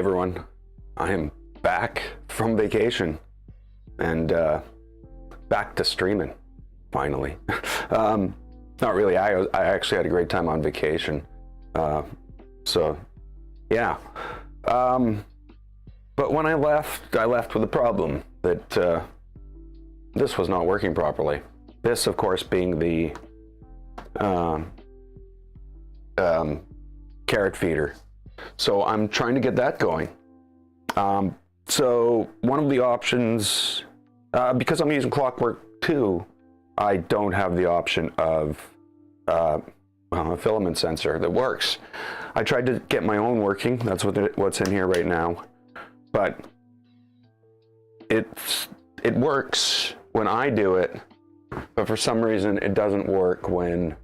everyone, I am back from vacation and back to streaming, finally. Not really, I actually had a great time on vacation. So, yeah. But when I left with a problem that this was not working properly. This, of course, being the carrot feeder. So I'm trying to get that going. So one of the options, because I'm using Clockwork II, I don't have the option of a filament sensor that works. I tried to get my own working. That's what's in here right now, but it works when I do it, but for some reason it doesn't work when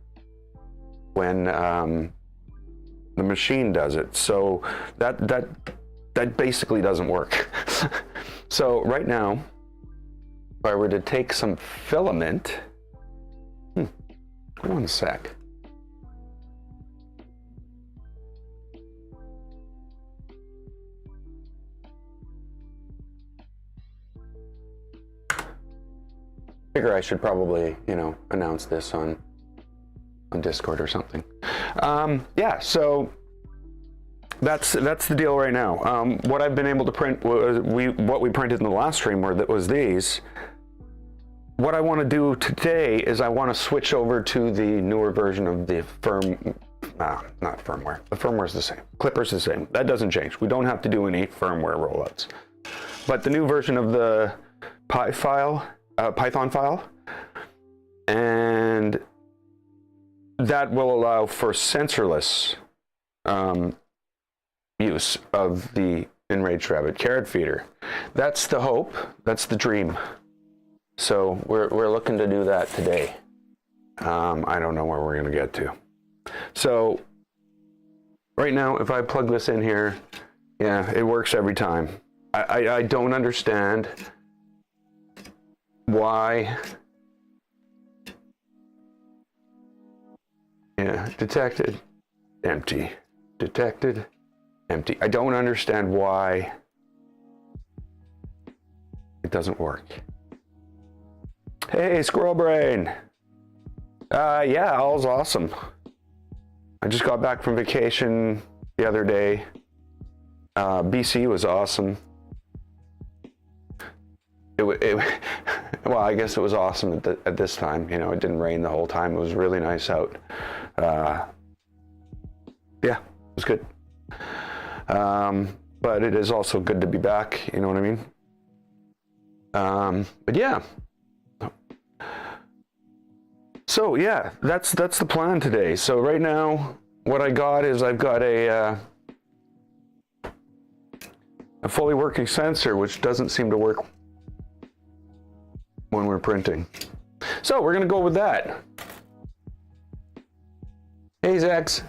the machine does it. So that basically doesn't work. So right now, if I were to take some filament, hold on a sec. Figure I should probably, announce this on Discord or something. Yeah, so that's the deal right now. What I've been able to print was what we printed in the last stream was these. What I want to do today is I want to switch over to the newer version of the not firmware. The firmware's the same. Clipper's the same. That doesn't change. We don't have to do any firmware rollouts. But the new version of the Python file, and that will allow for sensorless use of the Enraged rabbit carrot feeder. That's the hope. That's the dream. So we're looking to do that today. I don't know where we're going to get to. So right now, if I plug this in here, yeah, it works every time. I don't understand why. Yeah, detected, empty, detected, empty. I don't understand why it doesn't work. Hey, Squirrel Brain. Yeah, all's awesome. I just got back from vacation the other day. BC was awesome. Well, I guess it was awesome at this time. It didn't rain the whole time. It was really nice out. Yeah, it was good. But it is also good to be back. You know what I mean? But yeah. So yeah, that's the plan today. So right now, what I got is I've got a fully working sensor, which doesn't seem to work when we're printing. So we're gonna go with that. Hey Zax,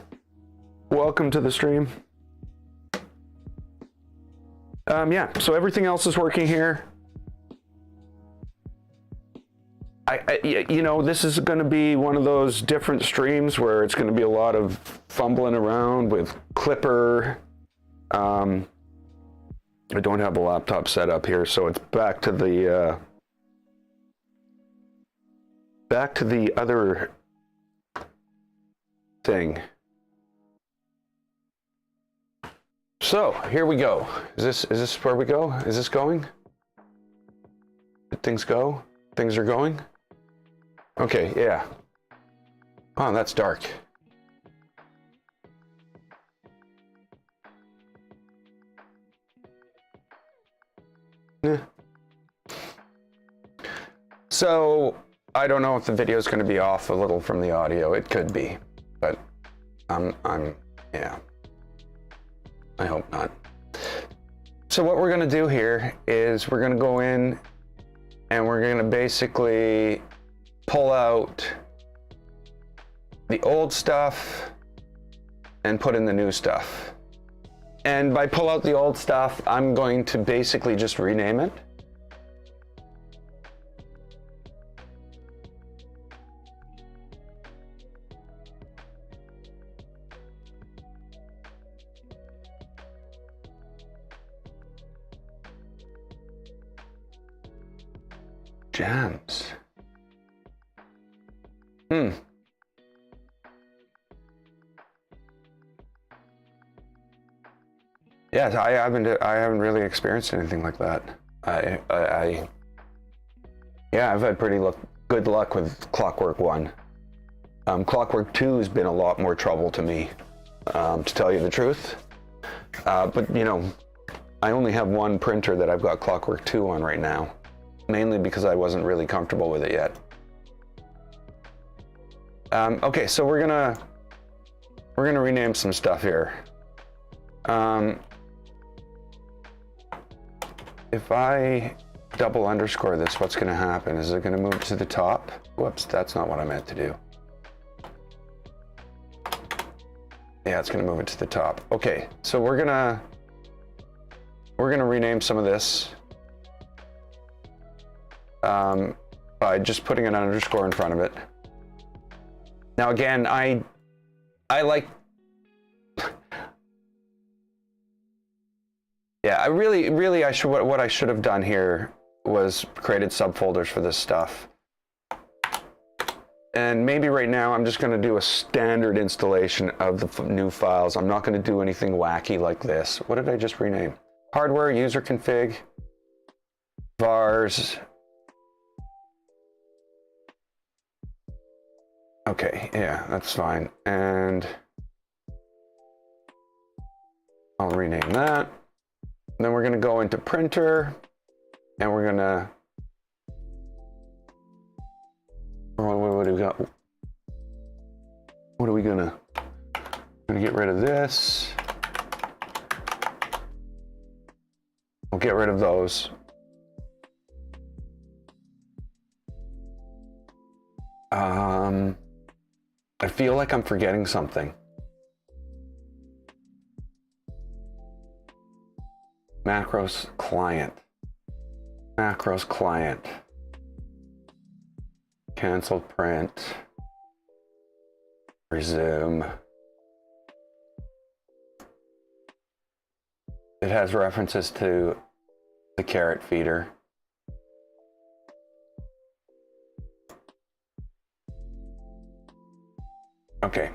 welcome to the stream. Yeah, so everything else is working here. This is going to be one of those different streams where it's going to be a lot of fumbling around with Clipper. I don't have the laptop set up here, so it's back to the other thing. So here we go. Is this where we go? Is this going? Did things go? Things are going? Okay, yeah. Oh, that's dark. Yeah. So, I don't know if the video is going to be off a little from the audio. It could be, but yeah. I hope not. So what we're going to do here is we're going to go in and we're going to basically pull out the old stuff and put in the new stuff. And by pull out the old stuff, I'm going to basically just rename it. gems. Yes, I haven't really experienced anything like that. Yeah, I've had pretty good luck with Clockwork I. Clockwork II has been a lot more trouble to me, to tell you the truth. But you know, I only have one printer that I've got Clockwork II on right now, mainly because I wasn't really comfortable with it yet. Okay, so we're gonna rename some stuff here. If I double underscore this, what's gonna happen? Is it gonna move to the top? Whoops, that's not what I meant to do. Yeah, it's gonna move it to the top. Okay, so we're gonna rename some of this by just putting an underscore in front of it. Now again, I like, yeah, what I should have done here was created subfolders for this stuff. And maybe right now I'm just going to do a standard installation of the new files. I'm not going to do anything wacky like this. What did I just rename? Hardware, user config, vars. Okay, yeah, that's fine. And I'll rename that. Then we're going to go into printer, and we're going to, what do we got? What are we gonna get rid of this. We'll get rid of those. I feel like I'm forgetting something. Macros client. Macros client. Cancel print. Resume. It has references to the carrot feeder. Okay.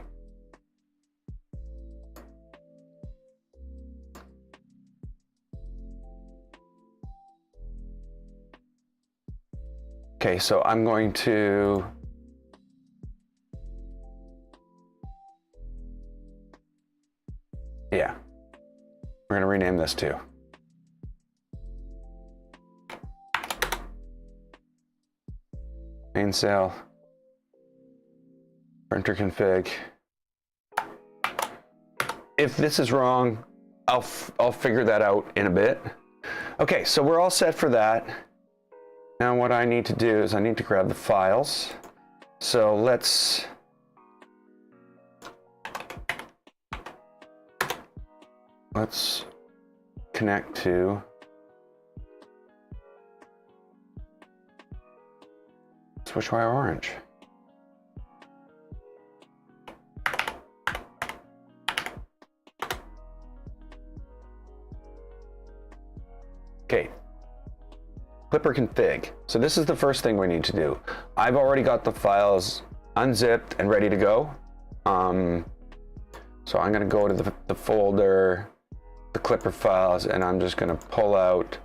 Okay, so I'm going to we're going to rename this too. Main cell, printer config. If this is wrong, I'll figure that out in a bit. Okay, so we're all set for that. Now what I need to do is I need to grab the files. So let's connect to Switchwire Orange. Okay. Clipper config. So this is the first thing we need to do. I've already got the files unzipped and ready to go. So I'm going to go to the folder, the Clipper files, and I'm just going to pull out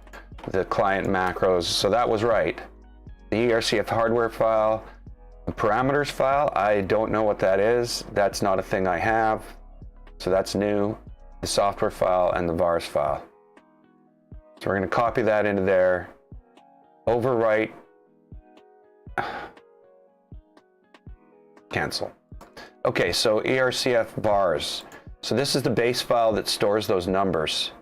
the client macros. So that was right. The ERCF hardware file, the parameters file, I don't know what that is. That's not a thing I have. So that's new. The software file and the vars file. So we're going to copy that into there. Overwrite, cancel. Okay, so ERCF vars. So this is the base file that stores those numbers.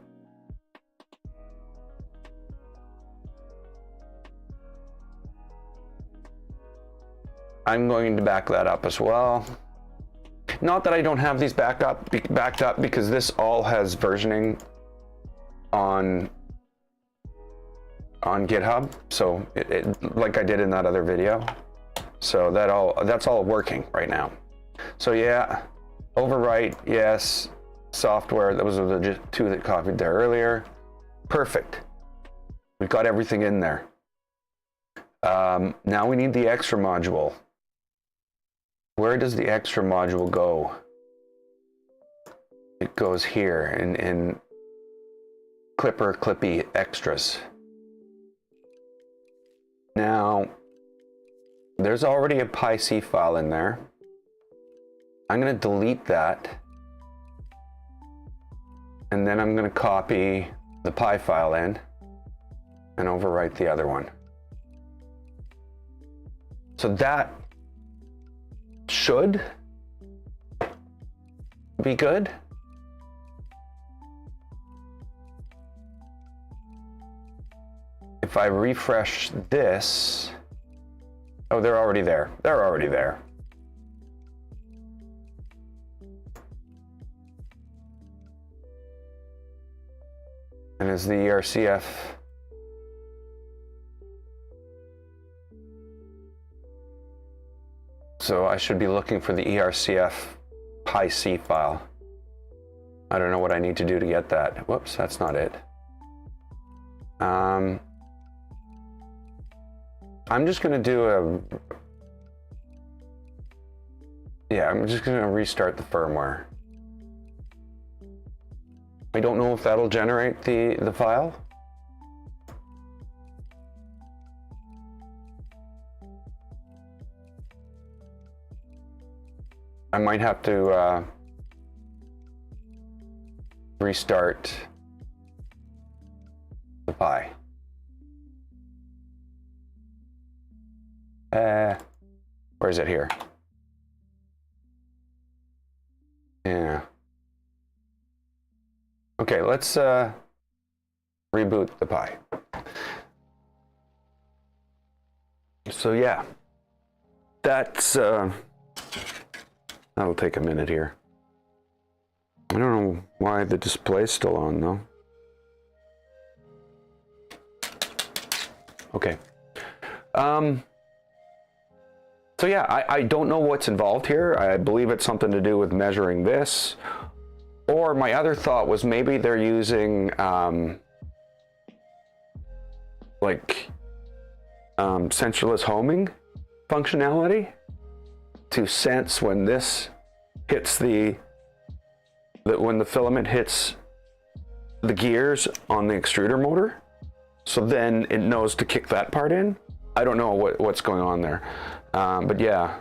I'm going to back that up as well. Not that I don't have these backed up because this all has versioning on GitHub, so it like I did in that other video. So that's all working right now. So yeah, overwrite, yes. Software, those are the two that copied there earlier. Perfect. We've got everything in there. Now we need the extra module. Where does the extra module go? It goes here in Clippy extras. Now, there's already a PyC file in there. I'm going to delete that. And then I'm going to copy the Py file in and overwrite the other one. So that should be good. If I refresh this, oh, they're already there. They're already there. And is the ERCF so I should be looking for the ERCF PyC file. I don't know what I need to do to get that. Whoops, that's not it. I'm just going to do I'm just going to restart the firmware. I don't know if that'll generate the file. I might have to restart the Pi. Where is it here? Yeah. Okay, let's reboot the Pi. So yeah, that's that'll take a minute here. I don't know why the display's still on though. Okay. So yeah, I don't know what's involved here. I believe it's something to do with measuring this. Or my other thought was maybe they're using sensorless homing functionality to sense when this hits when the filament hits the gears on the extruder motor. So then it knows to kick that part in. I don't know what's going on there. But yeah.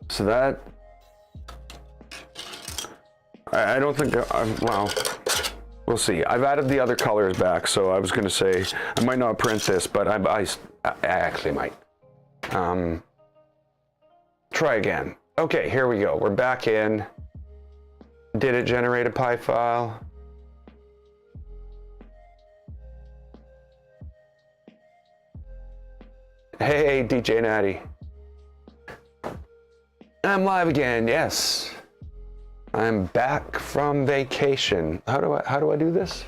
So that, I don't think, well, we'll see. I've added the other colors back, so I was going to say, I might not print this, but I actually might. Try again. Okay, here we go. We're back in. Did it generate a Pi file? Hey, DJ Natty. I'm live again, yes. I'm back from vacation. How do I do this?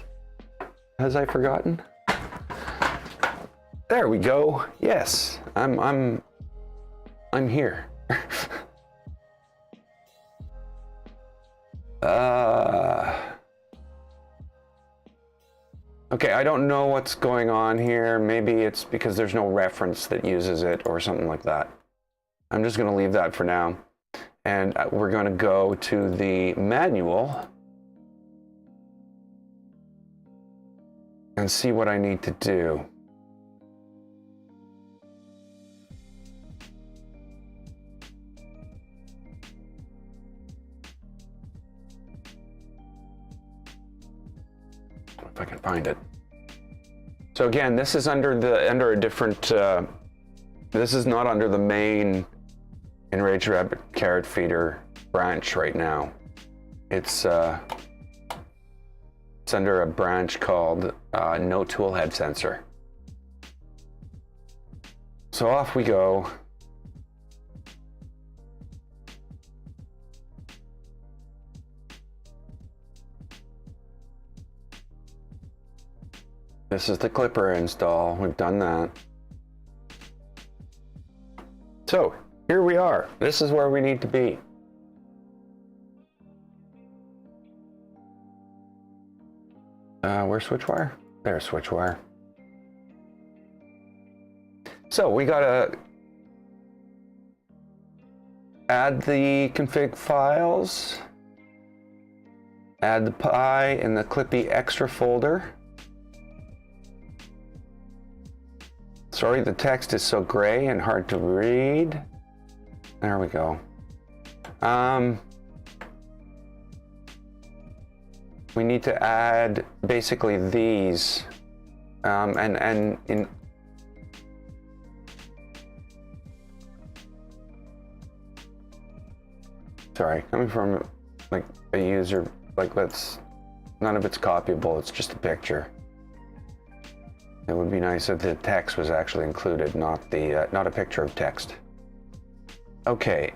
Has I forgotten? There we go. Yes, I'm here. Okay, I don't know what's going on here. Maybe it's because there's no reference that uses it or something like that. I'm just going to leave that for now. And we're going to go to the manual and see what I need to do. If I can find it. So again, this is under a different, this is not under the main Enraged rabbit carrot feeder branch right now. It's under a branch called no tool head sensor. So off we go. This is the clipper install. We've done that. So here we are. This is where we need to be. Where's Switchwire? There's Switchwire. So we gotta add the config files, add the pie in the Clippy extra folder. Sorry, the text is so gray and hard to read. There we go. We need to add basically these, and in sorry, coming from like a user, like none of it's copyable, it's just a picture. It would be nice if the text was actually included, not a picture of text. Okay,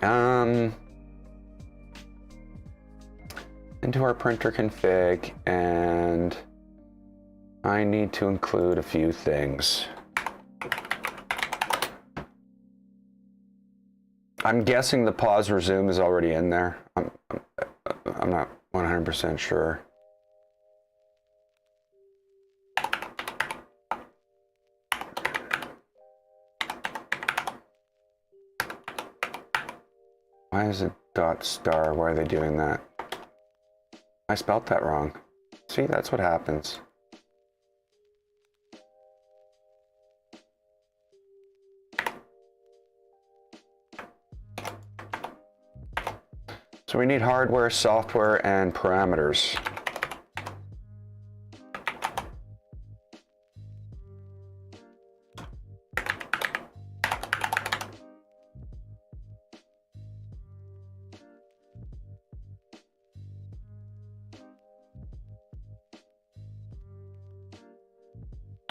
into our printer config, and I need to include a few things. I'm guessing the pause resume is already in there. I'm not 100% sure. Why is it .star? Why are they doing that? I spelt that wrong. See, that's what happens. So we need hardware, software, and parameters.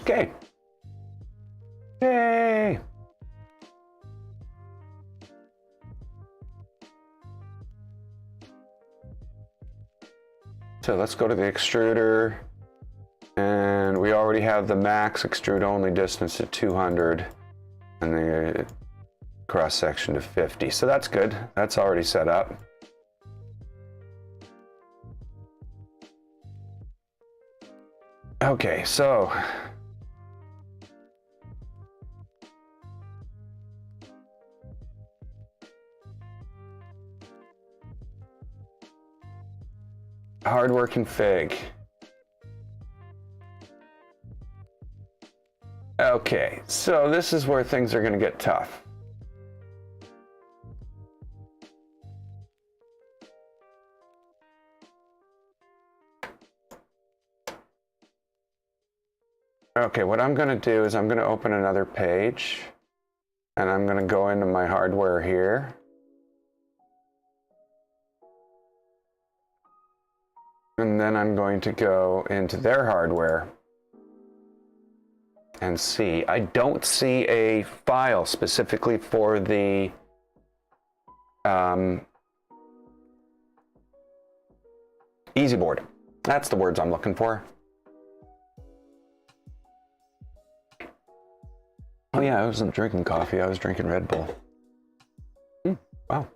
Okay. Yay! So let's go to the extruder, and we already have the max extrude only distance at 200 and the cross section to 50. So that's good. That's already set up. Okay, so hardware config. Okay, so this is where things are going to get tough. Okay, what I'm going to do is I'm going to open another page, and I'm going to go into my hardware here. And then I'm going to go into their hardware and see. I don't see a file specifically for the easy board. That's the words I'm looking for. Oh yeah, I wasn't drinking coffee, I was drinking Red Bull. Wow.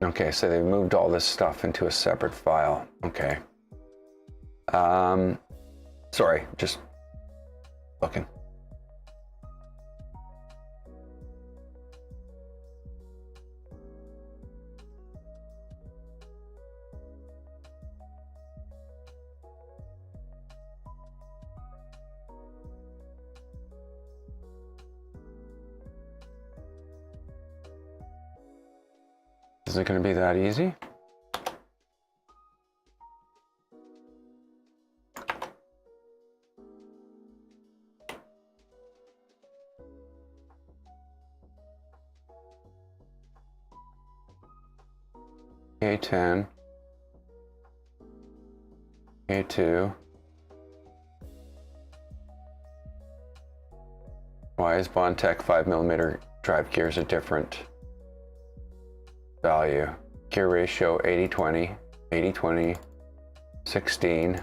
Okay, so they moved all this stuff into a separate file. Okay. Sorry, just looking. Is it going to be that easy? A10, A2. Why is Bondtech 5mm drive gears a different value? Gear ratio 80-20, 80-20, 16,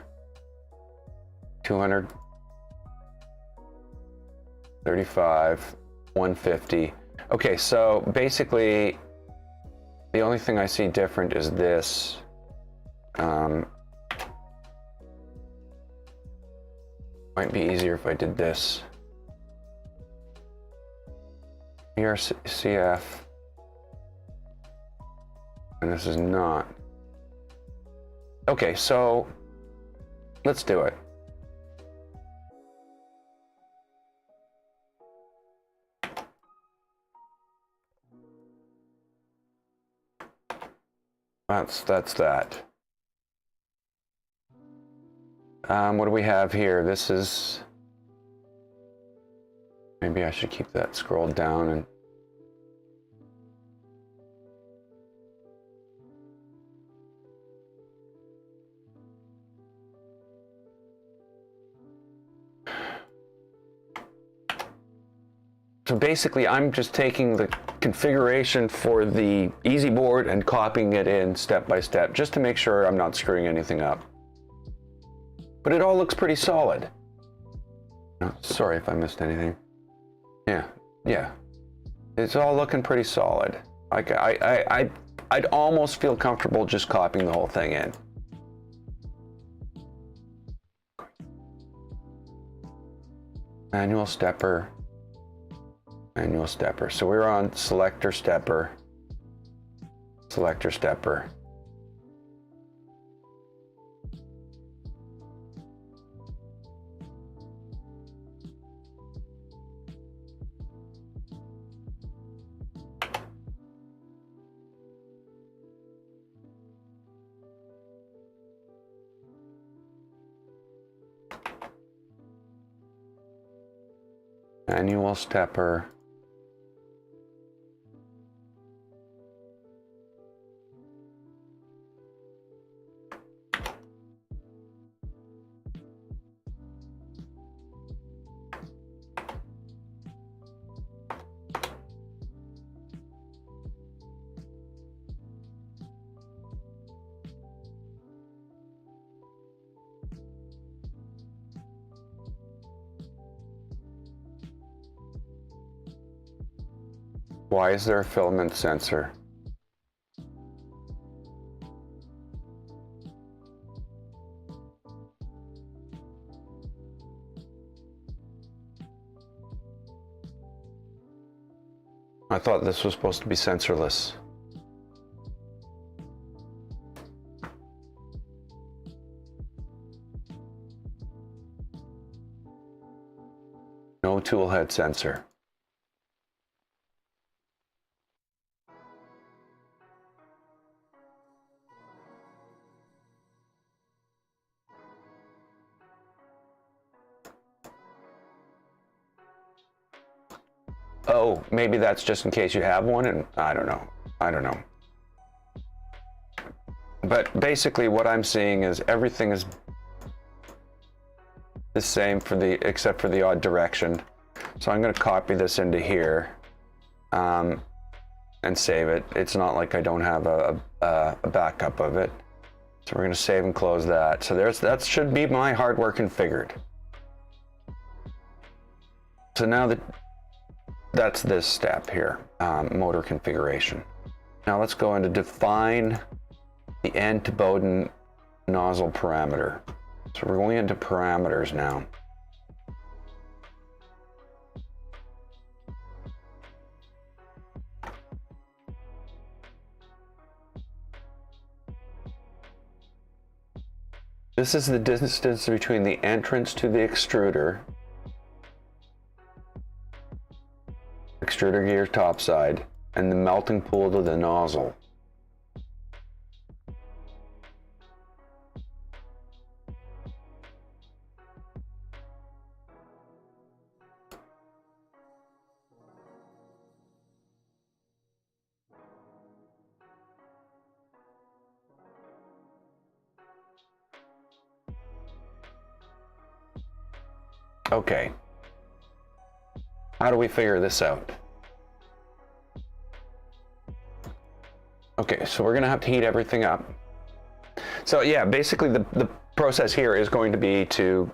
235, 150. Okay, so basically, the only thing I see different is this. Might be easier if I did this. ERCF. And this is not. Okay, so let's do it. That's that. What do we have here? This is, maybe I should keep that scrolled down and so basically I'm just taking the configuration for the easy board and copying it in step by step just to make sure I'm not screwing anything up. But it all looks pretty solid. Oh, sorry if I missed anything. Yeah. It's all looking pretty solid. Like I'd almost feel comfortable just copying the whole thing in. Manual stepper. Manual stepper. So we're on selector stepper. Selector stepper. Manual stepper. Why is there a filament sensor? I thought this was supposed to be sensorless. No tool head sensor. Oh, maybe that's just in case you have one, and I don't know. But basically what I'm seeing is everything is the same except for the odd direction. So I'm going to copy this into here and save it. It's not like I don't have a backup of it. So we're going to save and close that. So that should be my hardware configured. So now that's this step here, motor configuration. Now let's go into define the end to Bowden nozzle parameter. So we're going into parameters now. This is the distance between the entrance to the extruder gear topside and the melting pool to the nozzle. Okay. How do we figure this out? Okay, so we're gonna have to heat everything up. So yeah, basically the process here is going to be to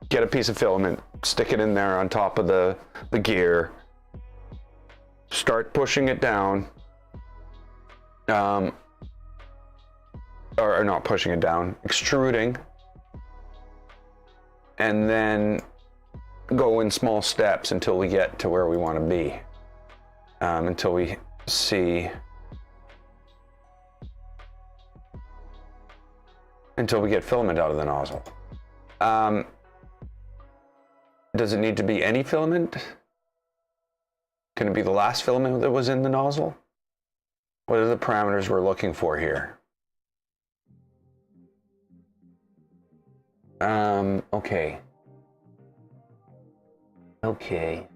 get a piece of filament, stick it in there on top of the gear, start pushing it down, or not pushing it down, extruding, and then go in small steps until we get to where we want to be, until we see, until we get filament out of the nozzle. Does it need to be any filament? Can it be the last filament that was in the nozzle? What are the parameters we're looking for here? Okay. Okay.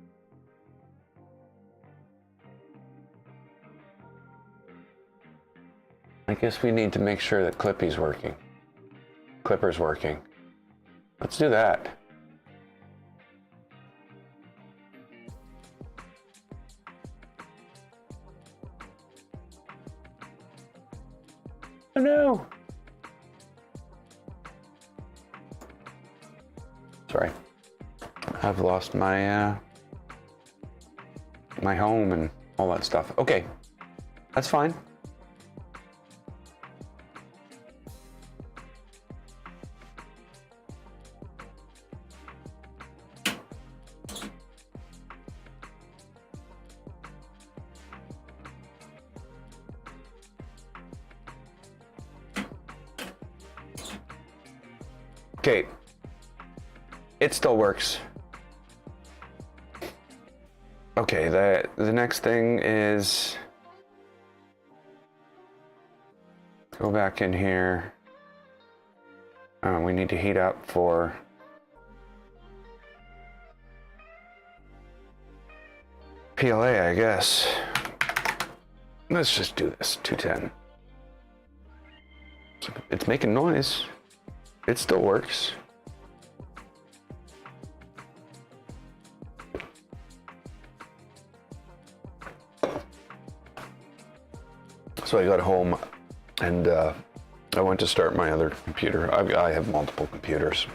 I guess we need to make sure that Clippy's working. Clipper's working. Let's do that. Oh no! Sorry. I've lost my my home and all that stuff. Okay. That's fine. Okay, it still works. Okay, the next thing is go back in here. We need to heat up for PLA, I guess. Let's just do this, 210. It's making noise. It still works. So I got home and I went to start my other computer. I have multiple computers.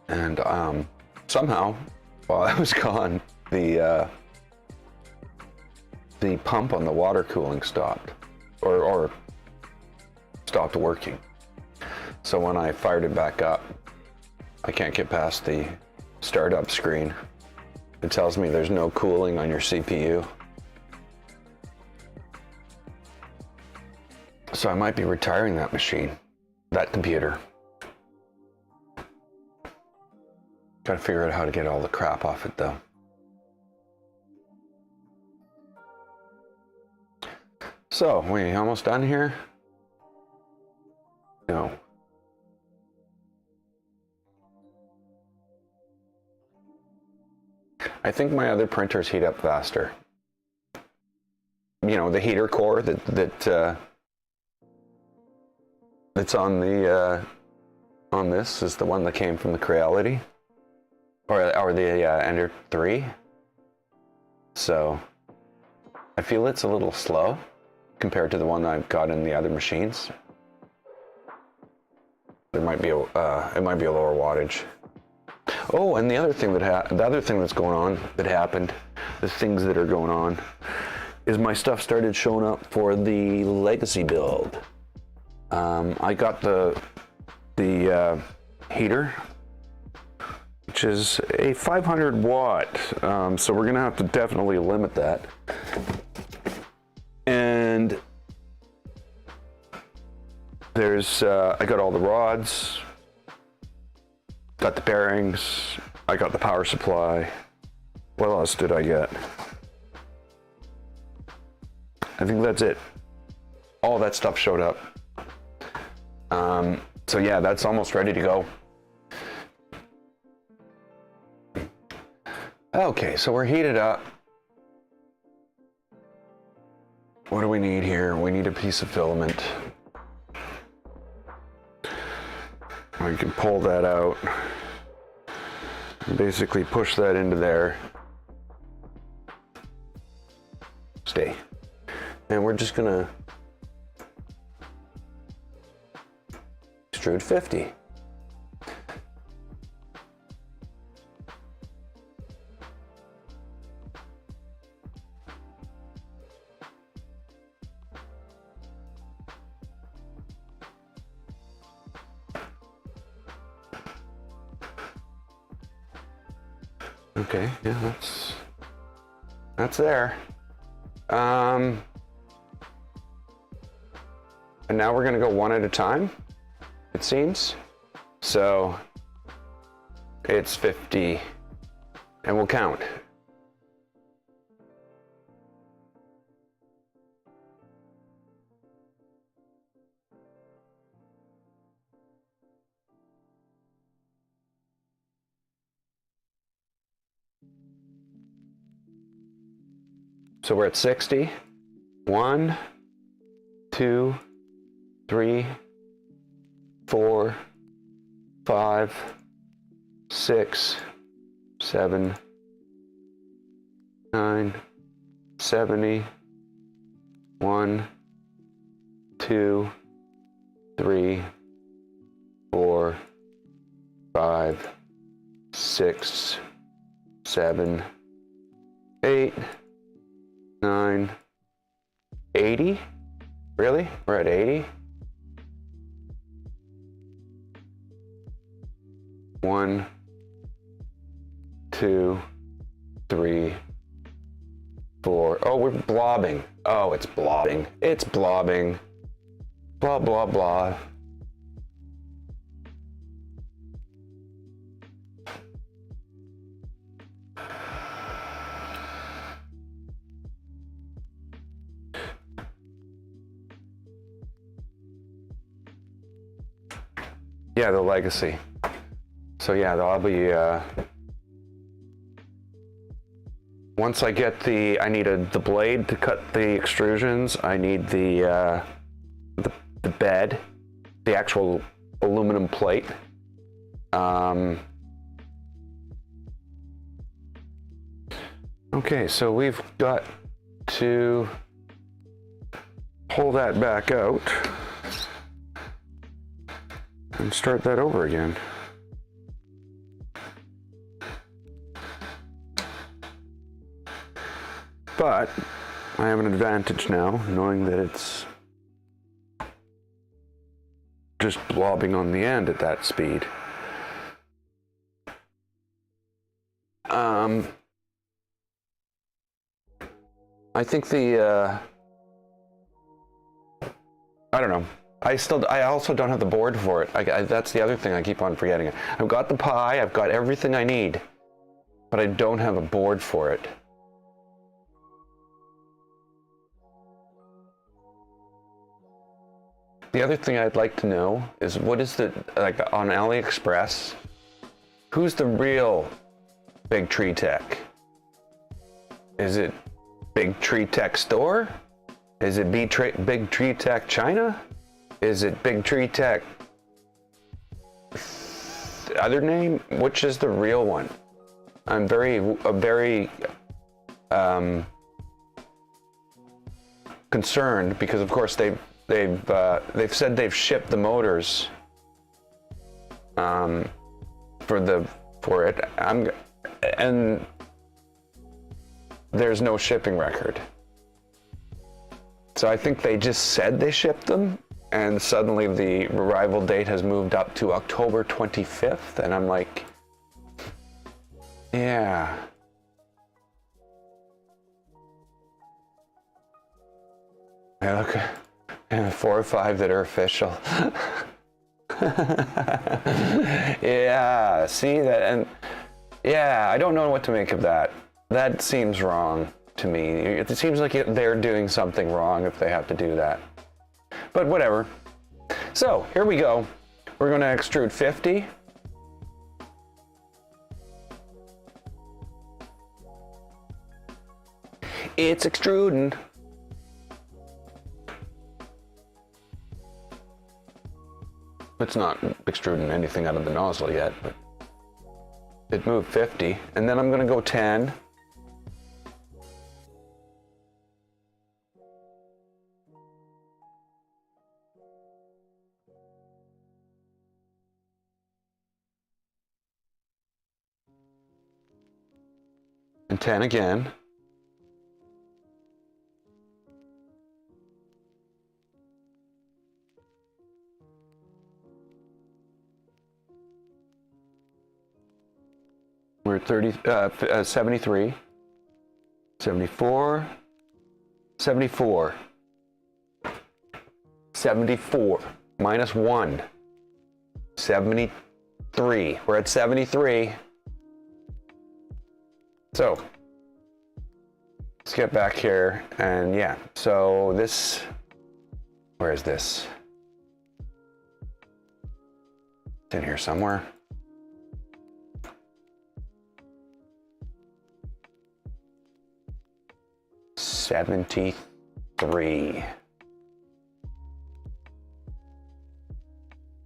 And somehow, while I was gone, the pump on the water cooling stopped, or stopped working. So when I fired it back up, I can't get past the startup screen. It tells me there's no cooling on your CPU. So I might be retiring that machine, that computer. Gotta figure out how to get all the crap off it though. So, we almost done here? No. I think my other printers heat up faster. You know, the heater core that's on the on this is the one that came from the Creality, or the Ender 3. So I feel it's a little slow compared to the one I've got in the other machines. There might be it might be a lower wattage. Oh, and the other thing that's going on that happened, the things that are going on, is my stuff started showing up for the legacy build. I got the heater, which is a 500 watt, so we're gonna have to definitely limit that. And there's I got all the rods, got the bearings, I got the power supply. What else did I get? I think that's it. All that stuff showed up. So yeah, that's almost ready to go. Okay, so we're heated up. What do we need here? We need a piece of filament. We can pull that out. Basically push that into there. Stay. And we're just gonna extrude 50. Okay, yeah, that's there. And now we're gonna go one at a time, it seems. So it's 50, and we'll count. So we're at 60. 1, 2, 3, 4, 5, 6, 7, 9, 70. 1, 2, 3, 4, 5, 6, 7, 8, 9, 80? Really? We're at 80? 1, 2, 3, 4. Oh, we're blobbing. Oh, it's blobbing. It's blobbing. Blah, blah, blah. Yeah, the legacy. So yeah, there'll be, once I get I need the blade to cut the extrusions. I need the bed, the actual aluminum plate. Okay, so we've got to pull that back out and start that over again. But I have an advantage now, knowing that it's just blobbing on the end at that speed. I think I don't know. I also don't have the board for it. That's the other thing I keep on forgetting. I've got the Pi, I've got everything I need, but I don't have a board for it. The other thing I'd like to know is what is like on AliExpress, who's the real Big Tree Tech? Is it Big Tree Tech Store? Is it Big Tree Tech China? Is it Big Tree Tech other name? Which is the real one? I'm very concerned because of course they've said they've shipped the motors for it. And there's no shipping record. So I think they just said they shipped them, and suddenly the arrival date has moved up to October 25th, and I'm like, yeah. I look at 4 or 5 that are official. Yeah, see that, and yeah, I don't know what to make of that. That seems wrong to me. It seems like they're doing something wrong if they have to do that. But whatever. So here we go. We're going to extrude 50. It's extruding. It's not extruding anything out of the nozzle yet, but it moved 50. And then I'm going to go 10. And 10 again. We're at 73, 74, 74, 74, minus 1, 73. We're at 73. So let's get back here, and yeah, so this, where is this? It's in here somewhere. $73.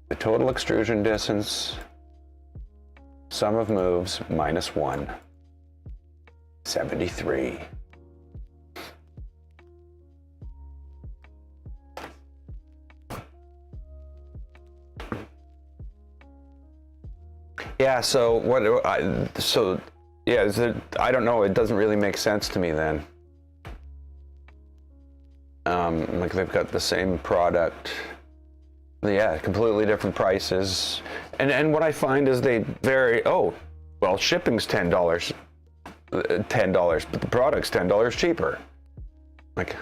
The total extrusion distance, sum of moves, minus 1, 73. Yeah, so what, yeah, is it, I don't know, it doesn't really make sense to me then. Like they've got the same product. Yeah, completely different prices. And what I find is they vary, oh, well, shipping's $10, but the product's $10 cheaper. Like,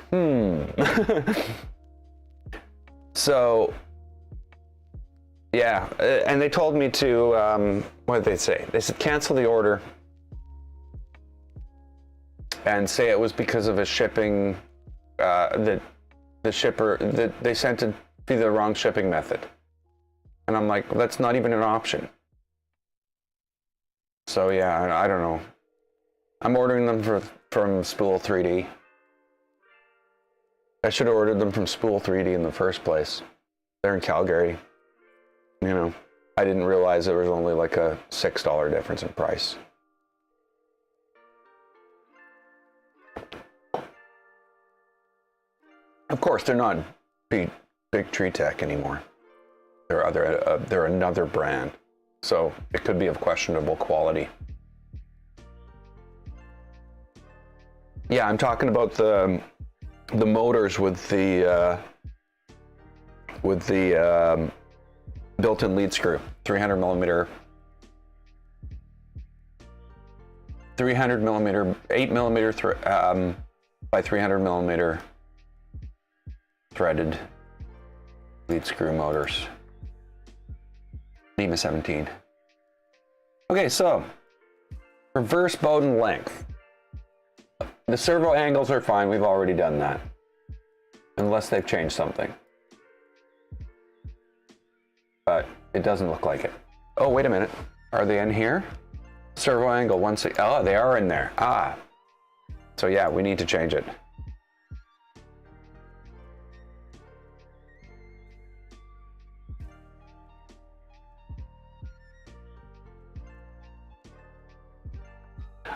So, yeah, and they told me to, what did they say? They said cancel the order and say it was because of a shipping, that the shipper, that they sent it be the wrong shipping method. And I'm like, well, that's not even an option. So yeah, I don't know. I'm ordering them from Spool 3D. I should have ordered them from Spool 3D in the first place. They're in Calgary. You know, I didn't realize there was only like a $6 difference in price. Of course, they're not Big Tree Tech anymore. They're another brand, so it could be of questionable quality. Yeah, I'm talking about the motors with the built-in lead screw, 300 millimeter, 8 millimeter by 300 millimeter threaded lead screw motors. NEMA 17. Okay, so reverse Bowden length. The servo angles are fine. We've already done that, unless they've changed something. But it doesn't look like it. Oh, wait a minute. Are they in here? Servo angle 160. Oh, they are in there. Ah. So yeah, we need to change it.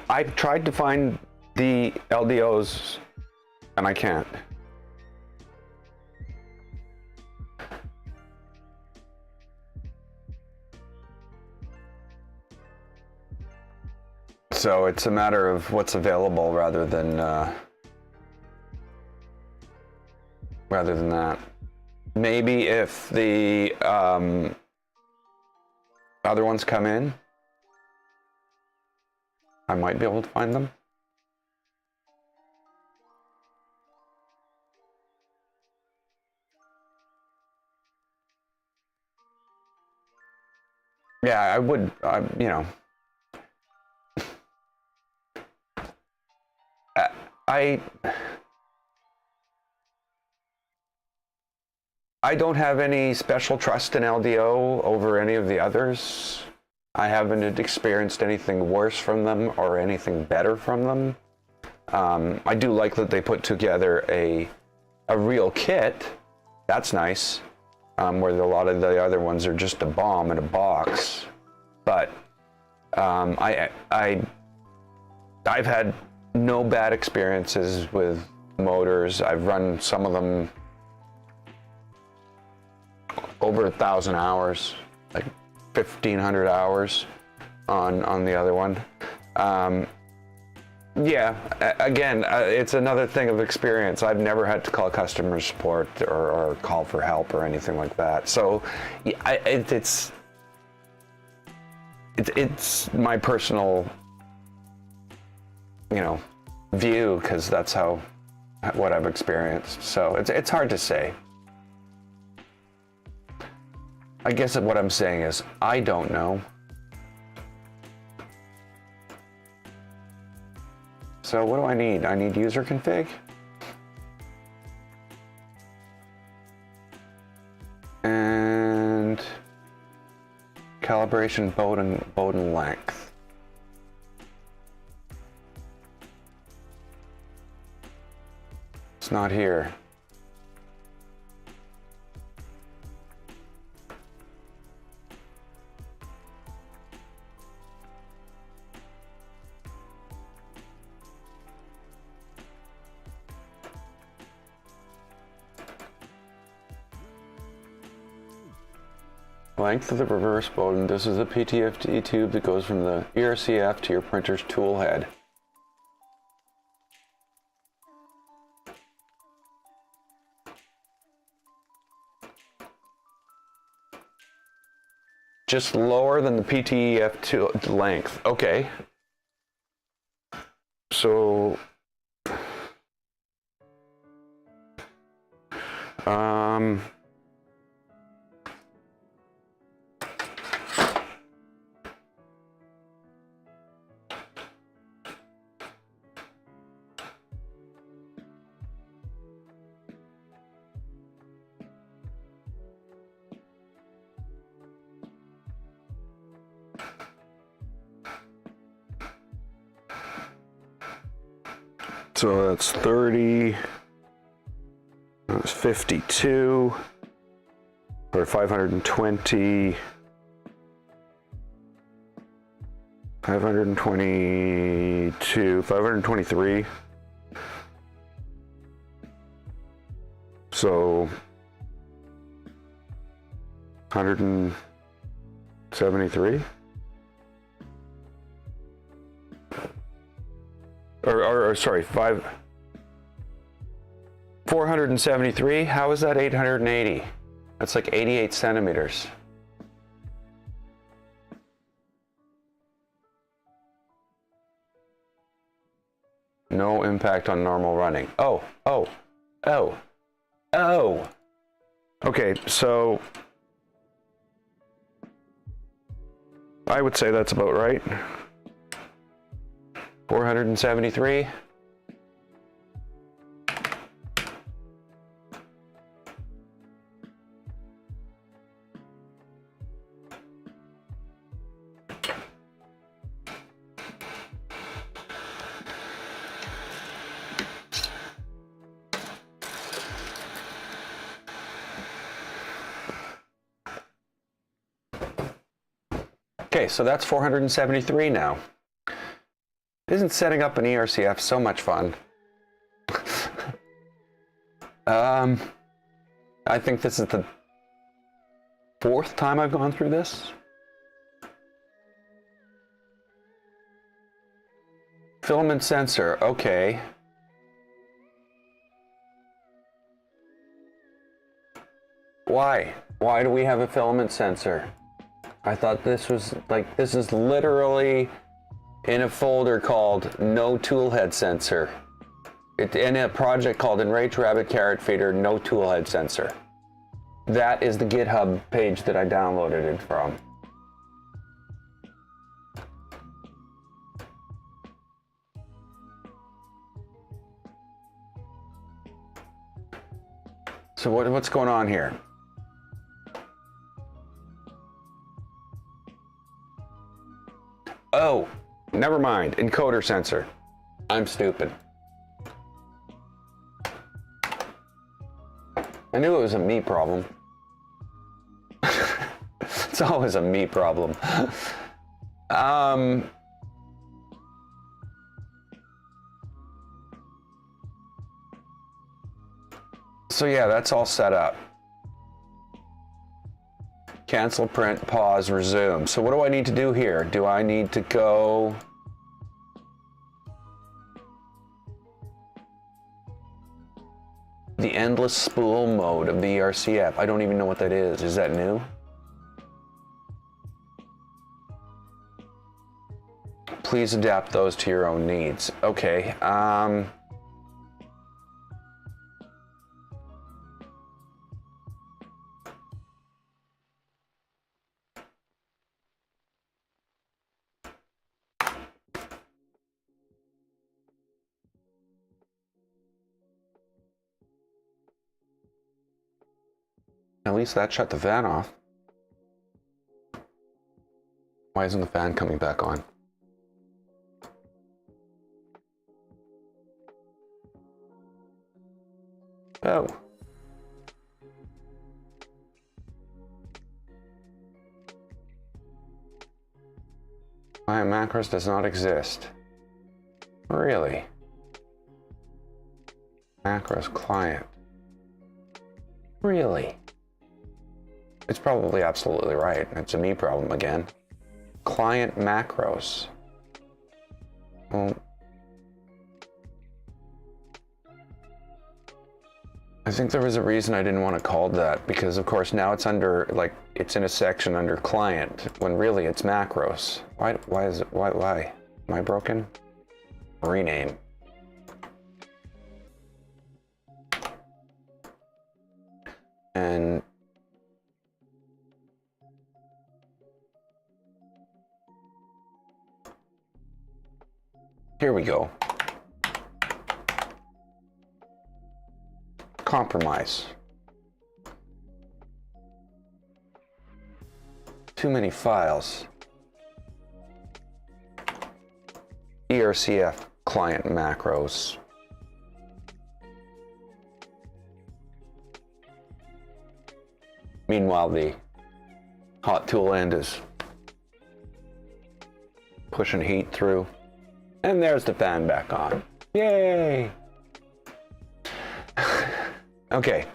I tried to find the LDOs and I can't. So it's a matter of what's available rather than that. Maybe if the other ones come in, I might be able to find them. Yeah, I would, you know. I don't have any special trust in LDO over any of the others. I haven't experienced anything worse from them or anything better from them. I do like that they put together a real kit. That's nice. Where a lot of the other ones are just a bomb in a box. But I've had no bad experiences with motors. I've run some of them over 1,000 hours, like 1,500 hours on the other one. Yeah, again, it's another thing of experience. I've never had to call customer support or call for help or anything like that. So it's it's my personal, you know, view, because that's what I've experienced. So it's hard to say. I guess what I'm saying is I don't know. So what do I need? I need user config. And calibration Bowden length. It's not here. Length of the reverse Bowden. This is the PTFE tube that goes from the ERCF to your printer's tool head. Just lower than the PTFE length. Okay. So, so that's 30, that's 52, or 520, 522, 523. So 173? Or sorry, 473? How is that 880? That's like 88 centimeters. No impact on normal running. Oh. Okay, so I would say that's about right. 473. Okay, so that's 473 now. Isn't setting up an ERCF so much fun? I think this is the 4th time I've gone through this. Filament sensor, okay. Why? Why do we have a filament sensor? I thought this was like, this is literally in a folder called No Toolhead Sensor. In a project called Enraged Rabbit Carrot Feeder No Toolhead Sensor. That is the GitHub page that I downloaded it from. So what's going on here? Oh, never mind. Encoder sensor. I'm stupid. I knew it was a me problem. It's always a me problem. So yeah, that's all set up. Cancel, print, pause, resume. So what do I need to do here? Do I need to go... the endless spool mode of the ERCF. I don't even know what that is. Is that new? Please adapt those to your own needs. Okay. At least that shut the fan off. Why isn't the fan coming back on? Oh. Client macros does not exist. Really? Macros client. Really? It's probably absolutely right. It's a me problem again. Client macros. Well, I think there was a reason I didn't want to call that, because of course now it's under, like, it's in a section under client when really it's macros. Why is it, why? Am I broken? Rename. And here we go. Compromise. Too many files. ERCF client macros. Meanwhile, the hot tool end is pushing heat through. And there's the fan back on. Yay! Okay.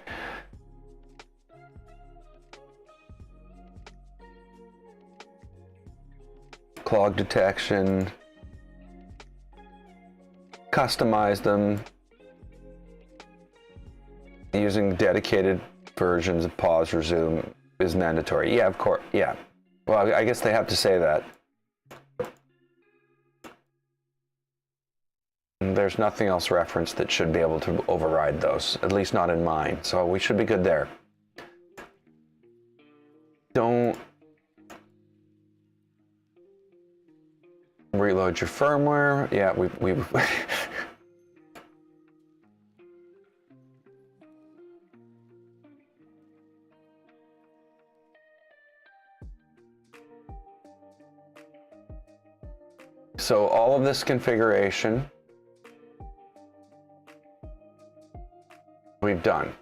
Clog detection. Customize them using dedicated versions of pause resume is mandatory. Yeah, of course. Yeah. Well, I guess they have to say that. There's nothing else referenced that should be able to override those, at least not in mine. So we should be good there. Don't reload your firmware. Yeah, we So all of this configuration we've done.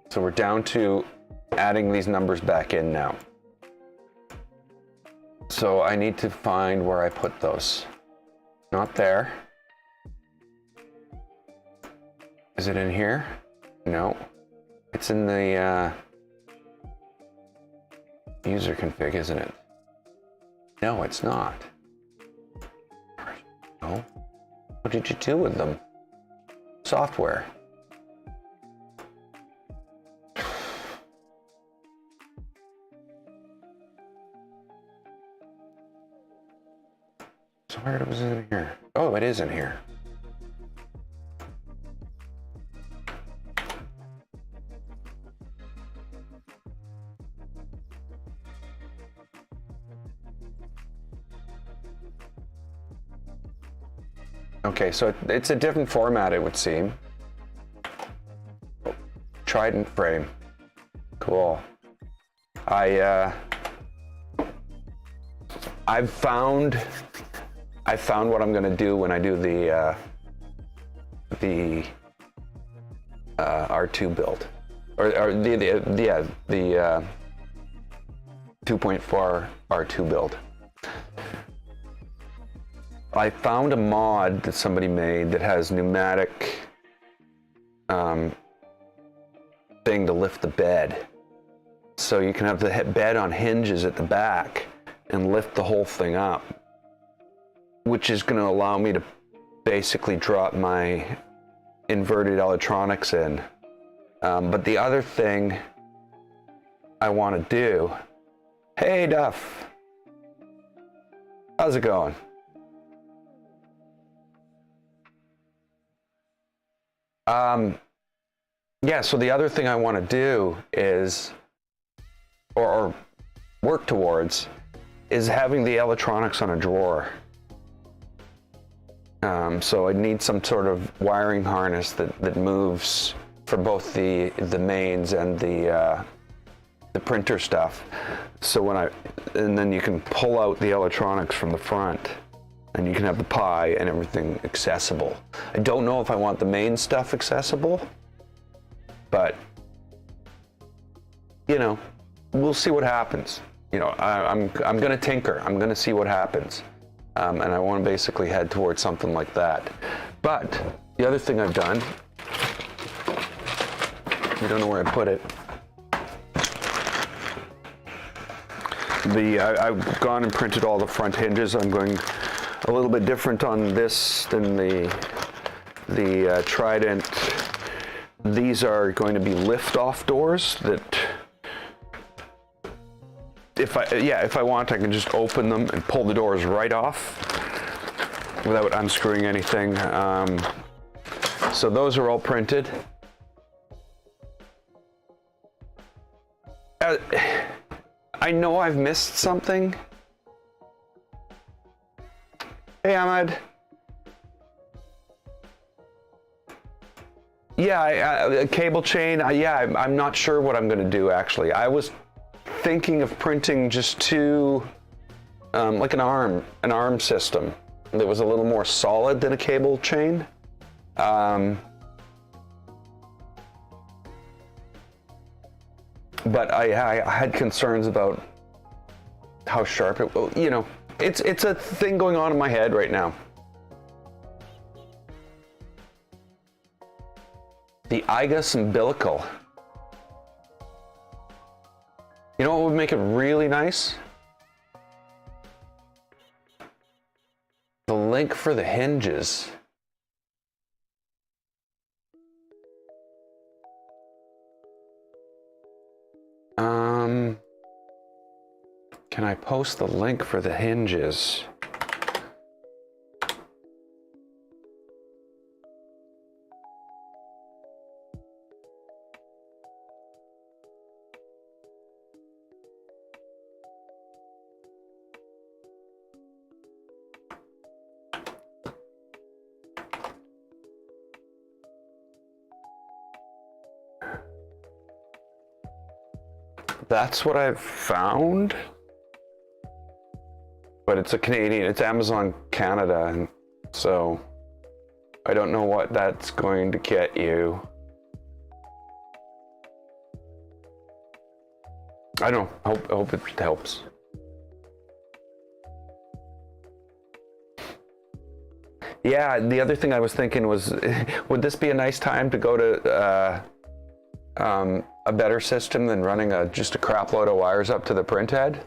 So we're down to adding these numbers back in now. So I need to find where I put those. Not there. Is it in here? No. It's in the user config, isn't it? No, it's not. No. What did you do with them? Software. So where was it in here? Oh, it is in here. Okay, so it's a different format, it would seem. Trident frame. Cool. I found what I'm going to do when I do the R2 build, or the 2.4 R2 build. I found a mod that somebody made that has pneumatic thing to lift the bed. So you can have the bed on hinges at the back and lift the whole thing up, which is going to allow me to basically drop my inverted electronics in. But the other thing I want to do, hey Duff, How's it going? Yeah, so the other thing I want to do is, or work towards, is having the electronics on a drawer. So I need some sort of wiring harness that moves for both the mains and the printer stuff. So and then you can pull out the electronics from the front, and you can have the Pi and everything accessible. I don't know if I want the main stuff accessible, but you know, we'll see what happens. You know, I'm gonna tinker. I'm gonna see what happens, and I want to basically head towards something like that. But the other thing I've done, I don't know where I put it. I've gone and printed all the front hinges. I'm going a little bit different on this than the Trident. These are going to be lift-off doors that, if I want, I can just open them and pull the doors right off without unscrewing anything. So those are all printed. I know I've missed something. Hey, Ahmed. Yeah, cable chain. Yeah, I'm not sure what I'm going to do, actually. I was thinking of printing just two, like an arm system that was a little more solid than a cable chain. But I had concerns about how sharp it will, you know, it's a thing going on in my head right now. The IGUS umbilical. You know what would make it really nice? The link for the hinges. Can I post the link for the hinges? That's what I've found. But it's it's Amazon Canada, and so I don't know what that's going to get you. I don't know. I hope it helps. Yeah, the other thing I was thinking was, would this be a nice time to go to a better system than running just a crap load of wires up to the print head?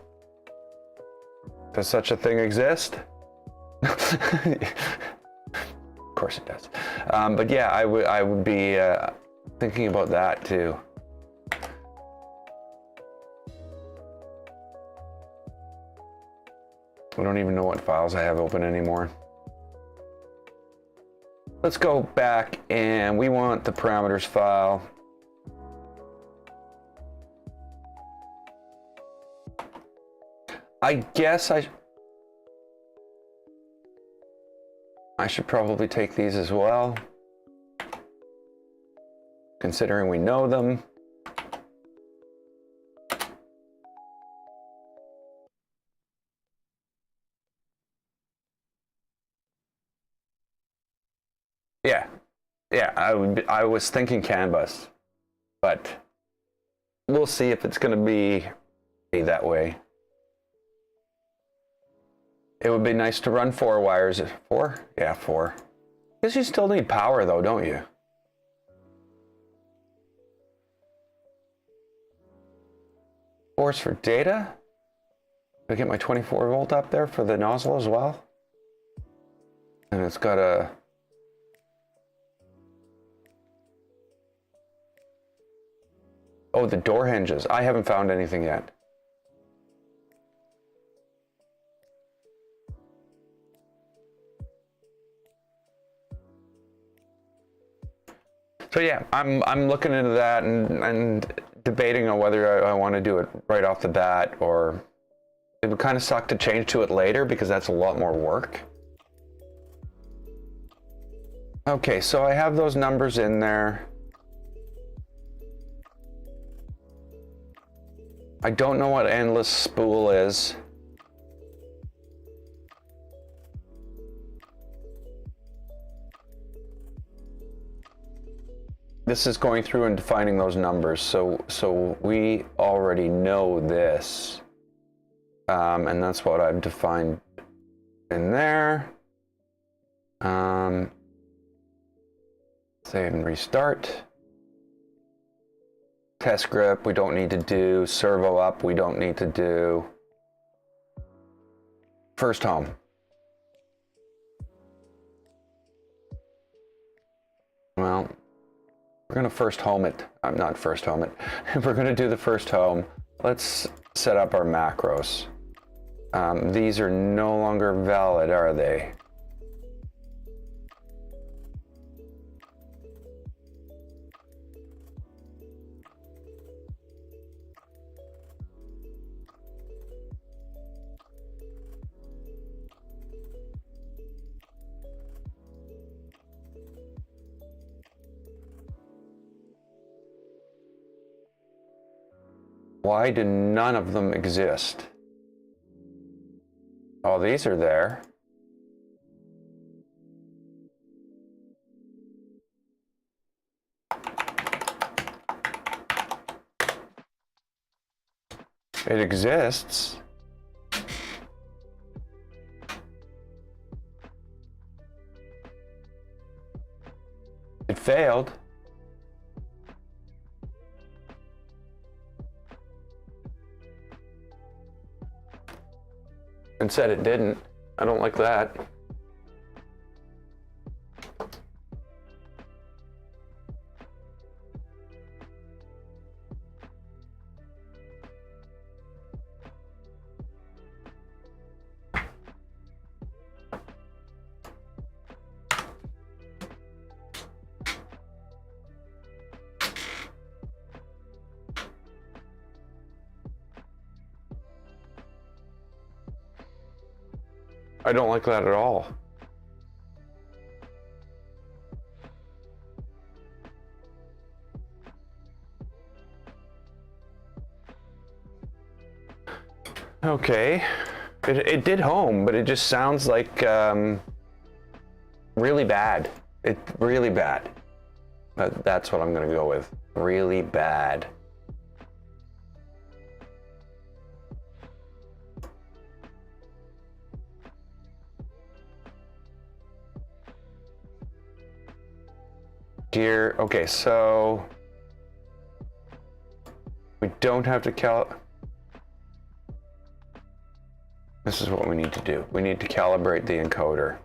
Does such a thing exist? Of course it does. But yeah, I would be thinking about that too. I don't even know what files I have open anymore. Let's go back, and we want the parameters file. I guess I should probably take these as well, considering we know them. Yeah, I was thinking CAN bus, but we'll see if it's going to be that way. It would be nice to run 4 wires. 4? Yeah, 4. Because you still need power though, don't you? Force for data? I get my 24 volt up there for the nozzle as well. And it's got a... Oh, the door hinges. I haven't found anything yet. So yeah, I'm looking into that and debating on whether I want to do it right off the bat, or it would kind of suck to change to it later because that's a lot more work. Okay, so I have those numbers in there. I don't know what endless spool is. This is going through and defining those numbers, so we already know this, and that's what I've defined in there. Save and restart. Test grip we don't need to do. Servo up we don't need to do. First home. Well, we're gonna first home it. I'm not first home it. We're gonna do the first home. Let's set up our macros. These are no longer valid, are they? Why do none of them exist? Oh, these are there. It exists. It failed. And said it didn't. I don't like that. I don't like that at all. Okay, it did home, but it just sounds like really bad. Really bad. That's what I'm gonna go with. Really bad. Gear. Okay, so we don't have to This is what we need to do. We need to calibrate the encoder.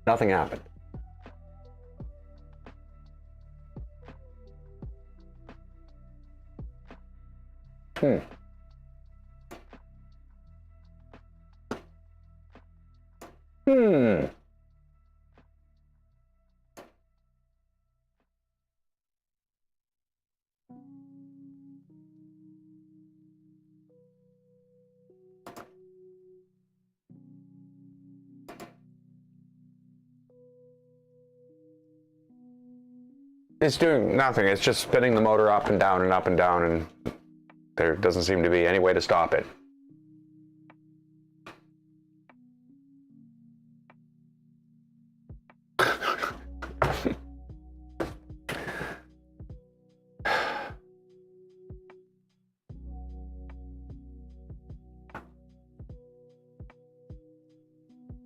Nothing happened. It's doing nothing. It's just spinning the motor up and down and up and down, and there doesn't seem to be any way to stop it.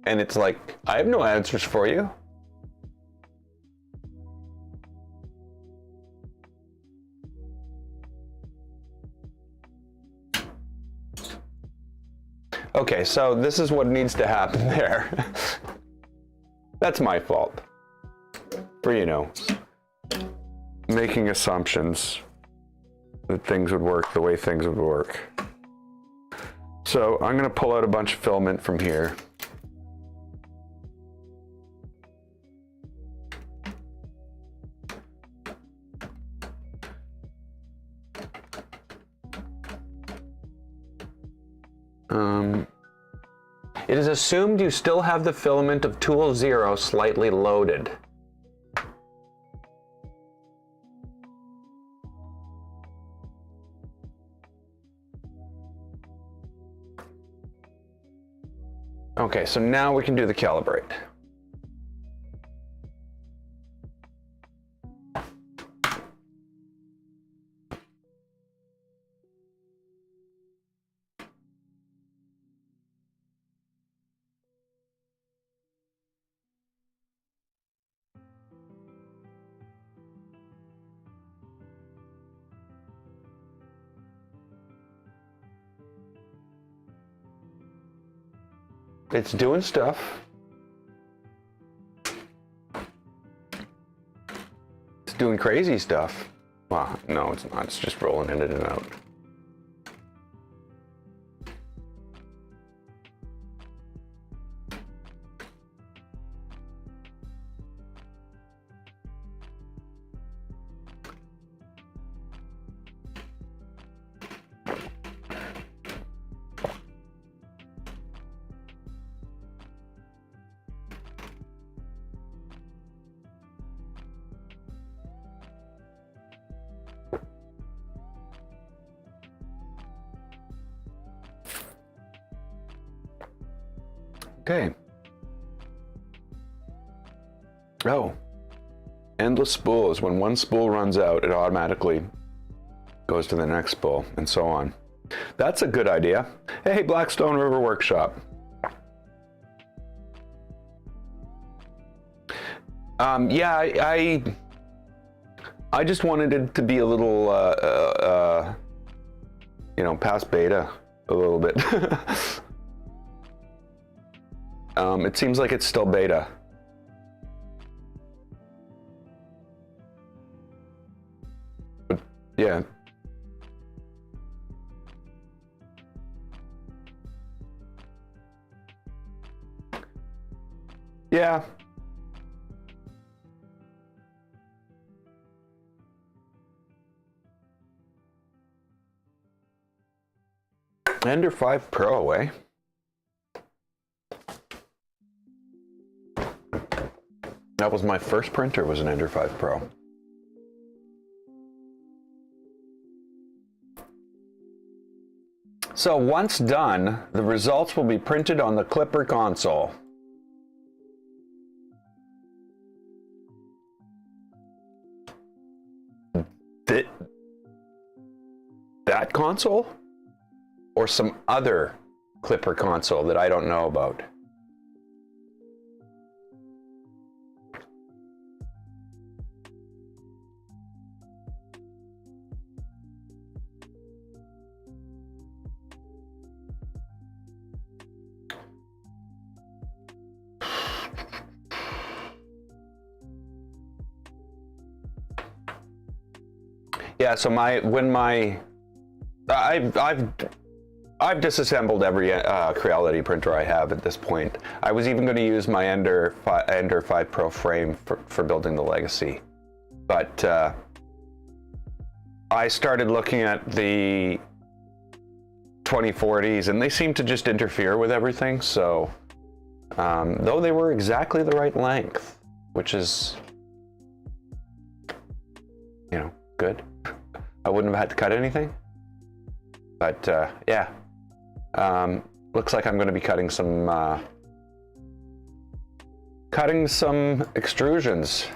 And it's like, I have no answers for you. Okay, so this is what needs to happen there. That's my fault. For, you know, making assumptions that things would work the way things would work. So I'm gonna pull out a bunch of filament from here. It is assumed you still have the filament of tool 0 slightly loaded. Okay, so now we can do the calibrate. It's doing stuff. It's doing crazy stuff. Well, no, it's not. It's just rolling in and out. Okay. Oh, endless spools. When one spool runs out, it automatically goes to the next spool, and so on. That's a good idea. Hey, Blackstone River Workshop. Yeah, I just wanted it to be a little, you know, past beta a little bit. It seems like it's still beta. But, yeah. Yeah. Ender 5 Pro, eh? That was my first printer, was an Ender 5 Pro. So once done, the results will be printed on the Clipper console. That console? Or some other Clipper console that I don't know about? Yeah, so I've disassembled every Creality printer I have at this point. I was even going to use my Ender 5 Pro frame for building the Legacy, but I started looking at the 2040s, and they seem to just interfere with everything. So, though they were exactly the right length, which is, you know, good. I wouldn't have had to cut anything, but yeah. Looks like I'm going to be cutting some extrusions,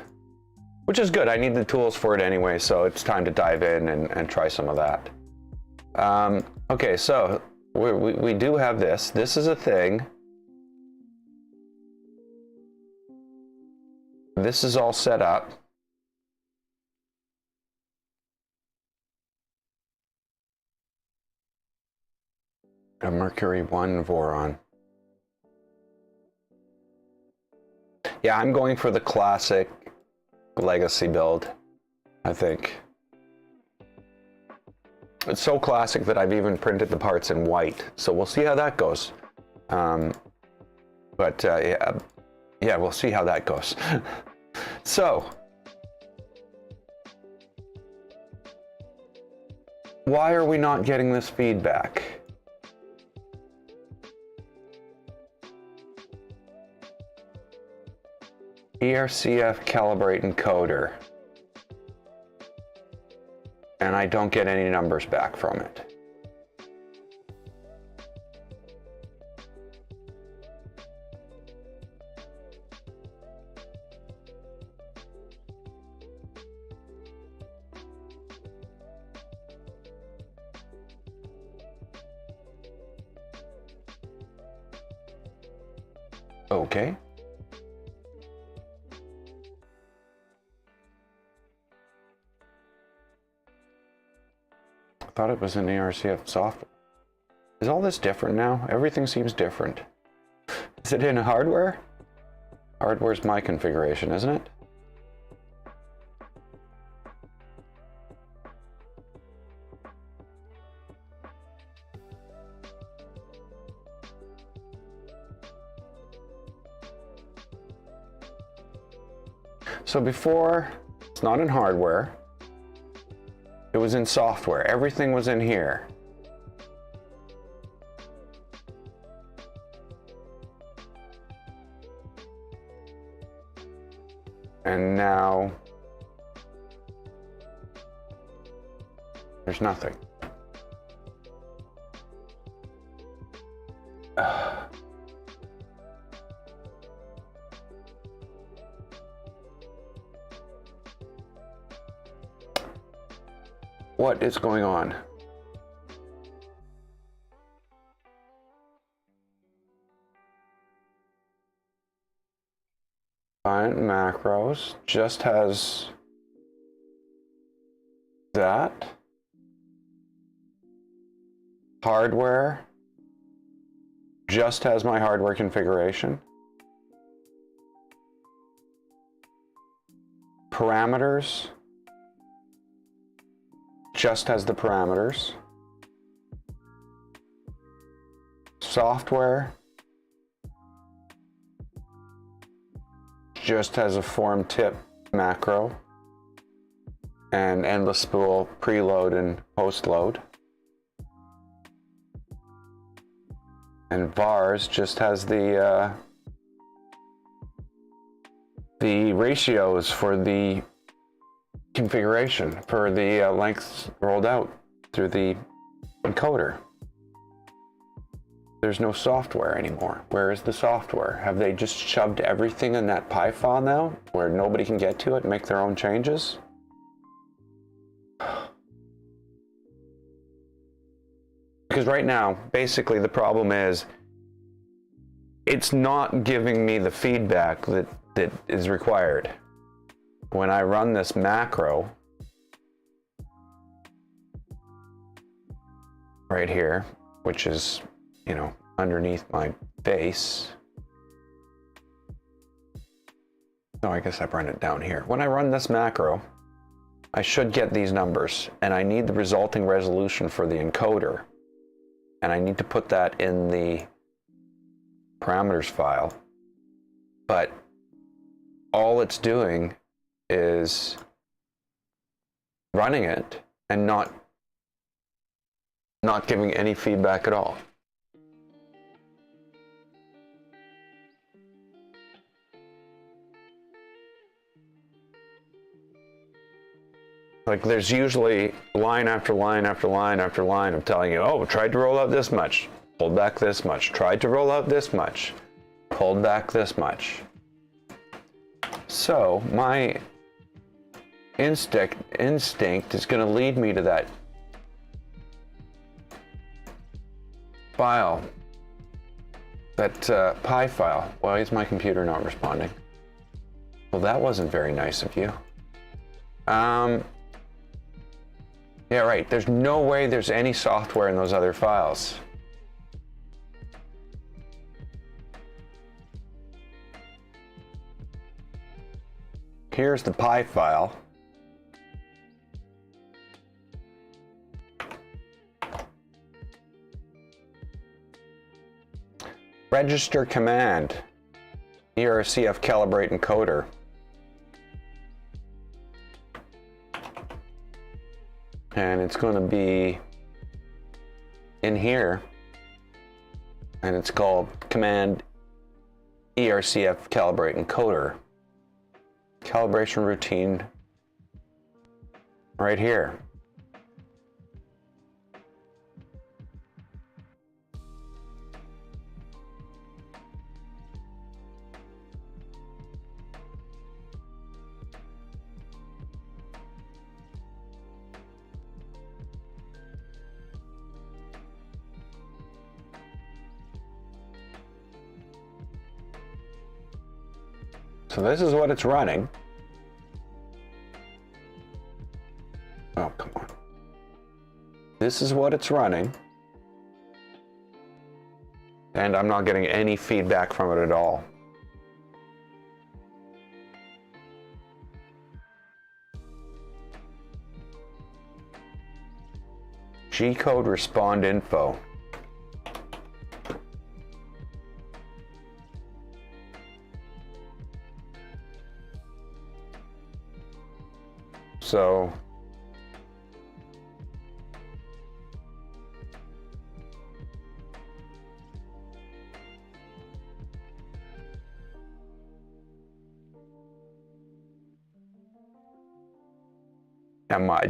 which is good. I need the tools for it anyway, so it's time to dive in and try some of that. Okay, so we do have this. This is a thing. This is all set up. A Mercury 1 Voron. Yeah, I'm going for the classic Legacy build, I think. It's so classic that I've even printed the parts in white. So we'll see how that goes. Yeah, we'll see how that goes. So, why are we not getting this feedback? ERCF calibrate encoder. And I don't get any numbers back from it. Okay. I thought it was in the ERCF software. Is all this different now? Everything seems different. Is it in hardware? Hardware's my configuration, isn't it? So before, it's not in hardware. It was in software. Everything was in here. And now there's nothing. What is going on? Client macros just has that. Hardware just has my hardware configuration. Parameters just has the parameters. Software just has a form tip macro and endless spool preload and post load. And VARs just has the ratios for the configuration for the lengths rolled out through the encoder. There's no software anymore. Where is the software? Have they just shoved everything in that PI file now where nobody can get to it and make their own changes? Because right now, basically the problem is it's not giving me the feedback that is required. When I run this macro right here, which is, you know, underneath my face. No, I guess I run it down here. When I run this macro, I should get these numbers, and I need the resulting resolution for the encoder. And I need to put that in the parameters file. But all it's doing is running it and not giving any feedback at all. Like there's usually line after line after line after line of telling you, oh, tried to roll out this much, pulled back this much, tried to roll out this much, pulled back this much. So my instinct is going to lead me to that file, that PI file. Why is my computer not responding? Well, that wasn't very nice of you. Yeah, right. There's no way there's any software in those other files. Here's the PI file. register command, ERCF calibrate encoder. And it's going to be in here, and it's called command ERCF calibrate encoder. Calibration routine right here. So this is what it's running. Oh, come on. This is what it's running. And I'm not getting any feedback from it at all. G-code respond info. So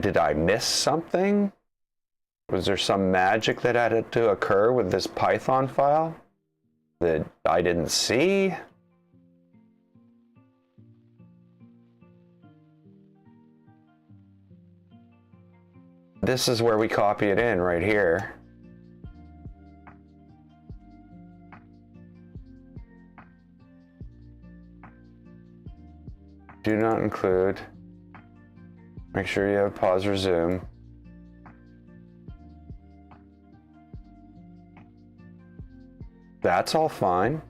did I miss something? Was there some magic that had to occur with this Python file that I didn't see? This is where we copy it in right here. Do not include. Make sure you have pause resume. That's all fine.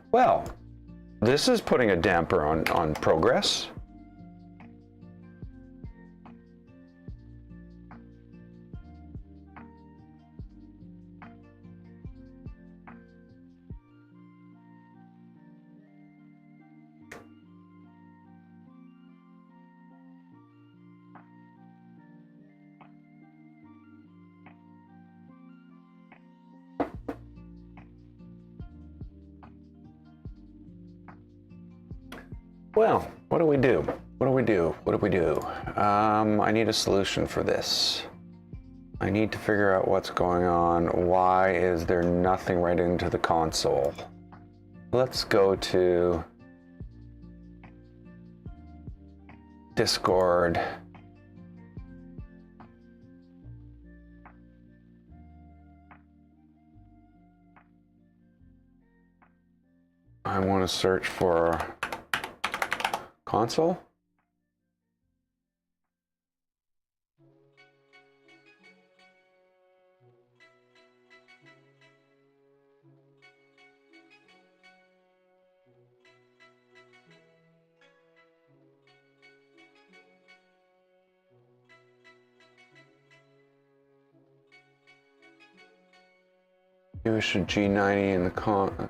Well, this is putting a damper on progress. Well, what do we do? What do we do? What do we do? I need a solution for this. I need to figure out what's going on. Why is there nothing right into the console? Let's go to Discord. I want to search for console. Maybe we should G90 in the con.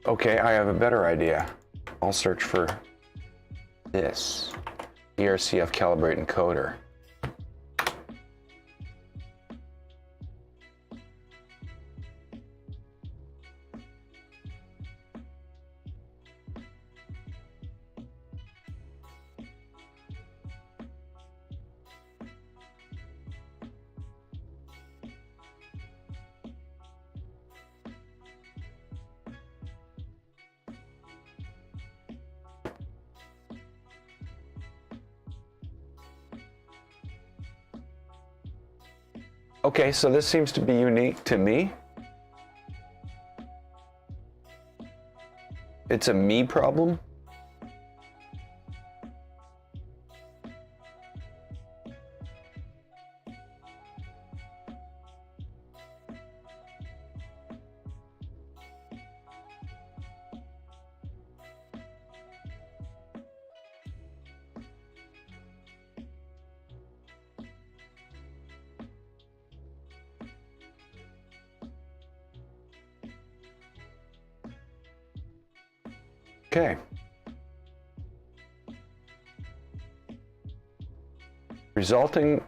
Okay, I have a better idea. I'll search for this ERCF calibrate encoder. Okay, so this seems to be unique to me. It's a me problem. Okay. Resulting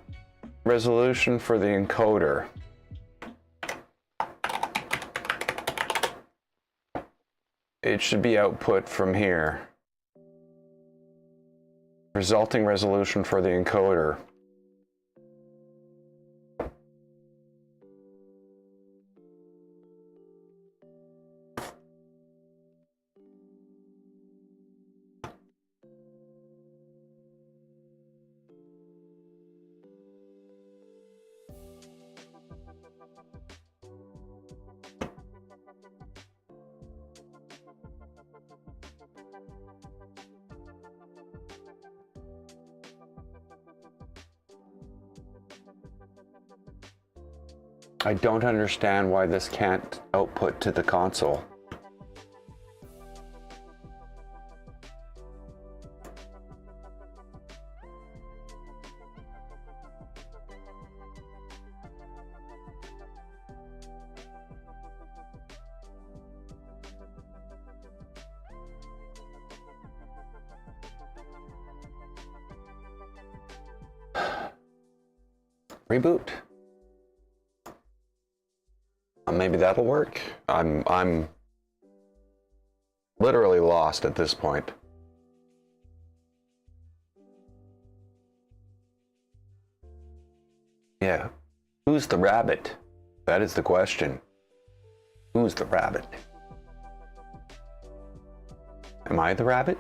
resolution for the encoder. It should be output from here. Resulting resolution for the encoder. I don't understand why this can't output to the console. Reboot. Maybe that'll work. I'm literally lost at this point. Yeah. Who's the rabbit? That is the question. Who's the rabbit? Am I the rabbit?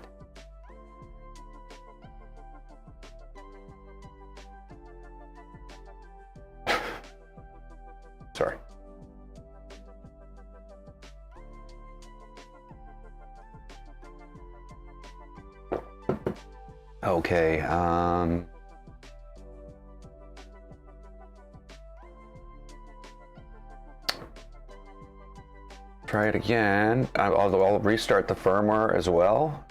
Sorry. Okay, try it again. I'll restart the firmware as well.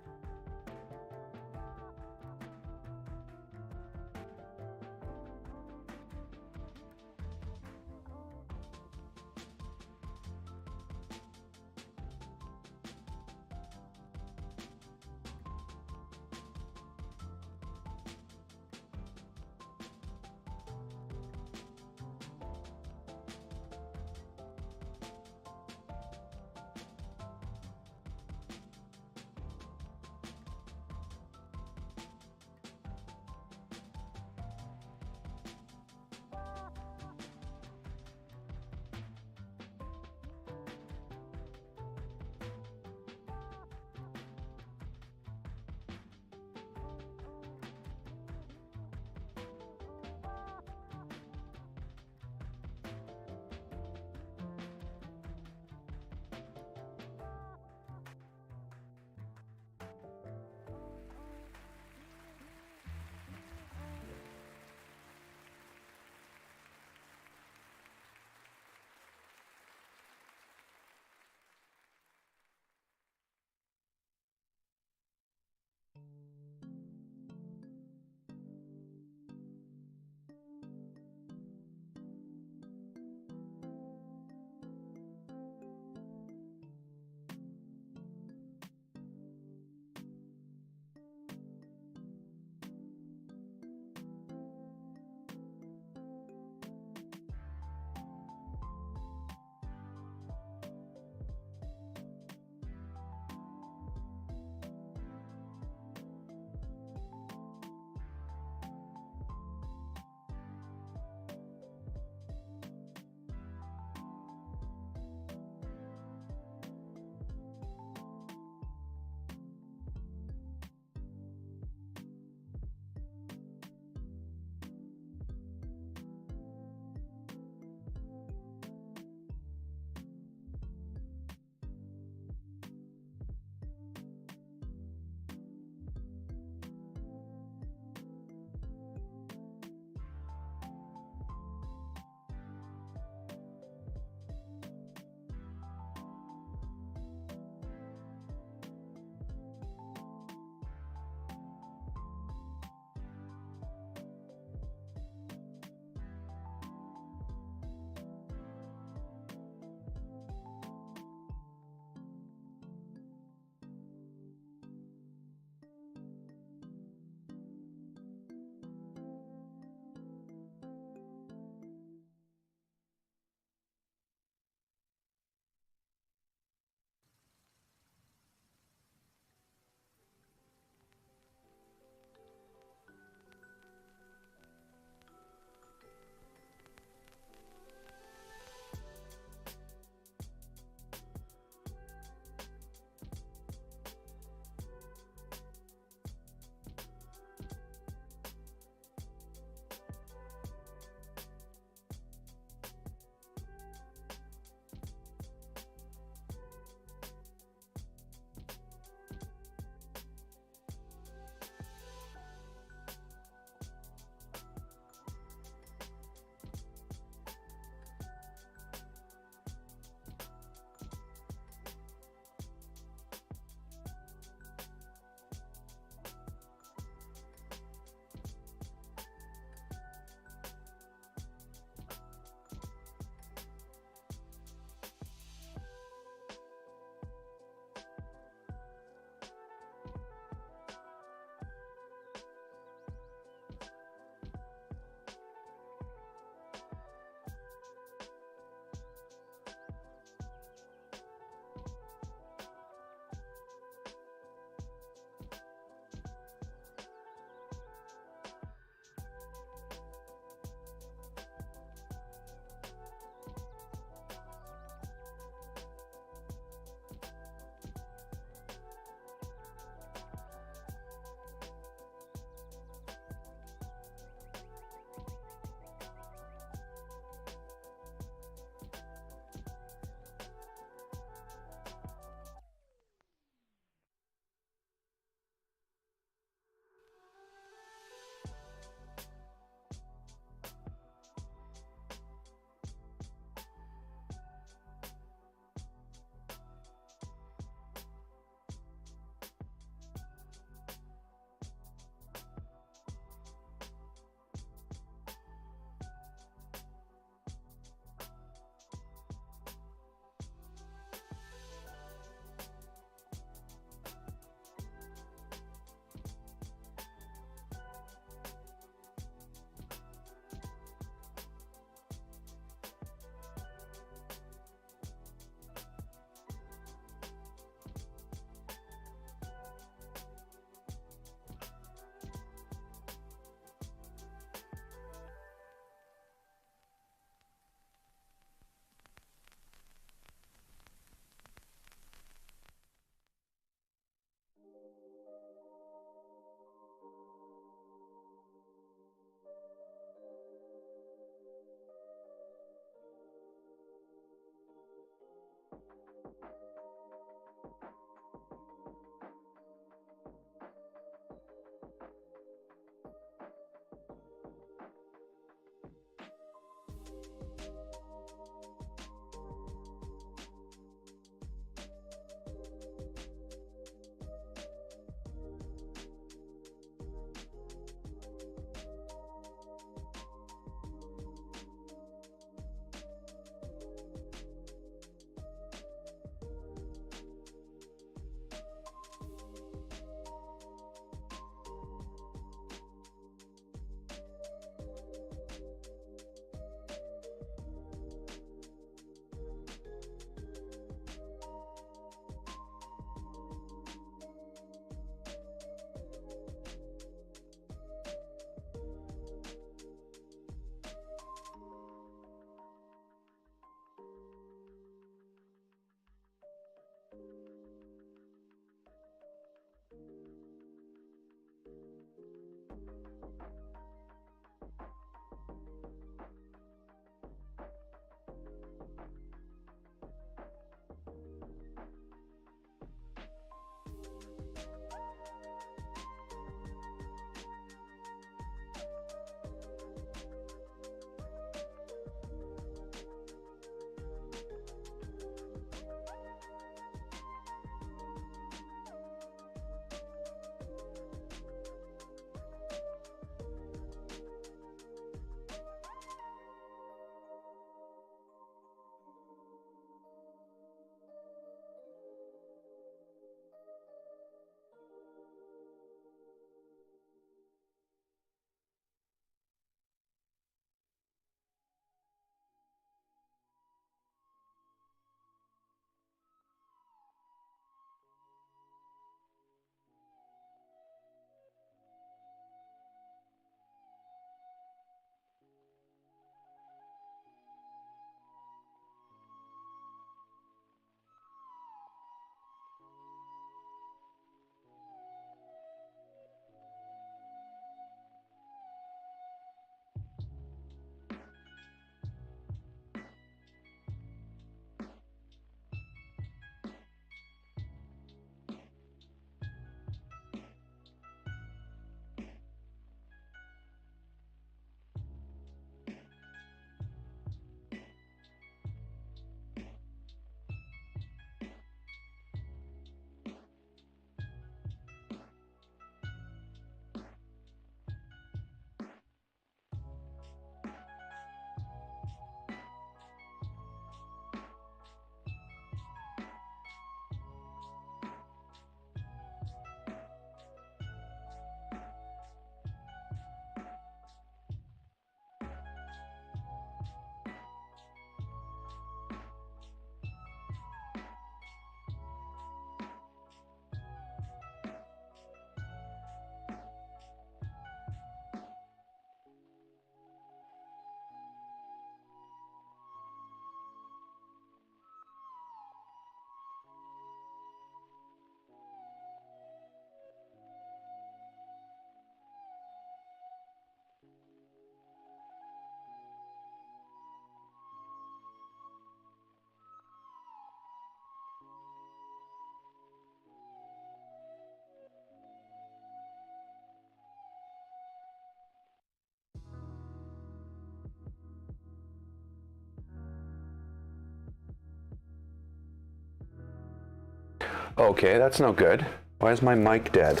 Okay, that's no good. Why is my mic dead?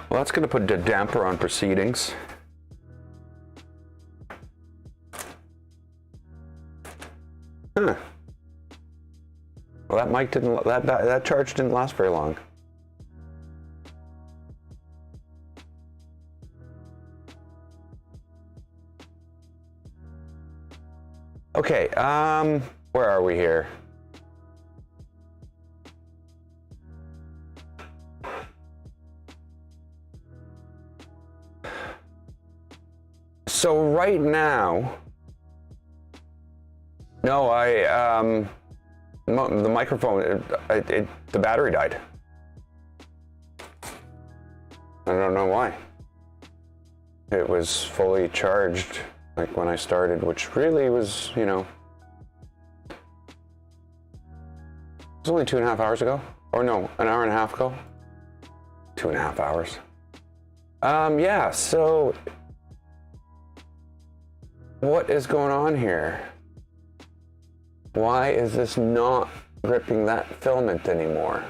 Well, that's going to put a damper on proceedings. Huh. Well, that mic didn't, that charge didn't last very long. Okay, where are we here? So right now, no, the microphone, the battery died. I don't know why. It was fully charged, like when I started, which really was, you know, it was only 2.5 hours ago. Or no, an hour and a half ago. 2.5 hours. Yeah, so what is going on here? Why is this not gripping that filament anymore?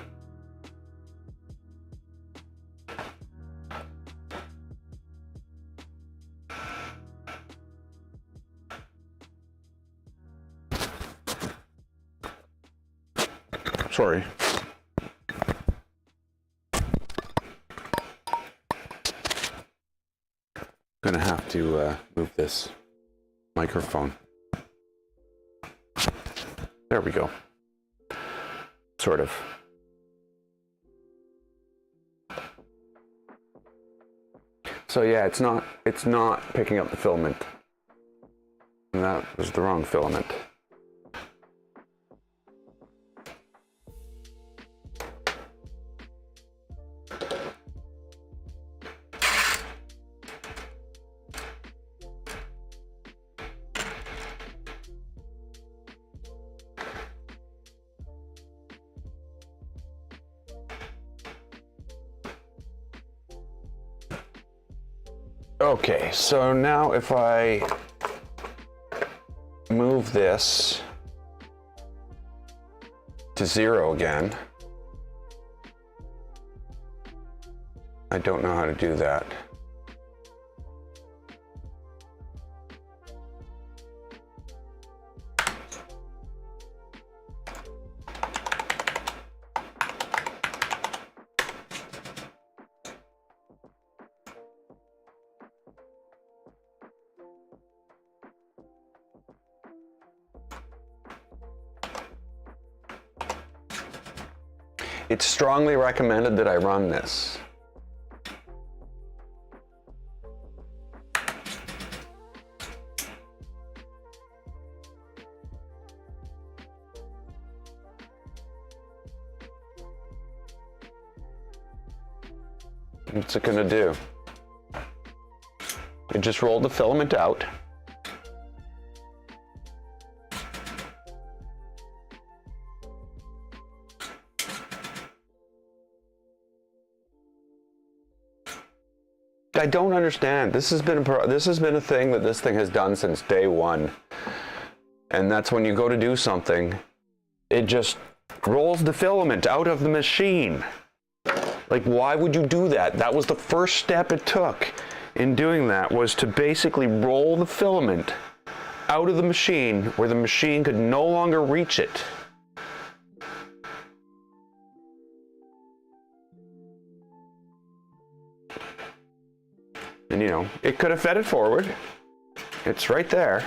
Sorry. Gonna have to move this microphone. There we go. Sort of. So yeah, it's not picking up the filament. That was the wrong filament. Okay, so now if I move this to 0 again, I don't know how to do that. It's strongly recommended that I run this. What's it gonna do? It just rolled the filament out. I don't understand. This has been a thing that this thing has done since day one. And that's when you go to do something, it just rolls the filament out of the machine. Like, why would you do that? That was the first step it took in doing that, was to basically roll the filament out of the machine where the machine could no longer reach it. And you know, it could have fed it forward. It's right there.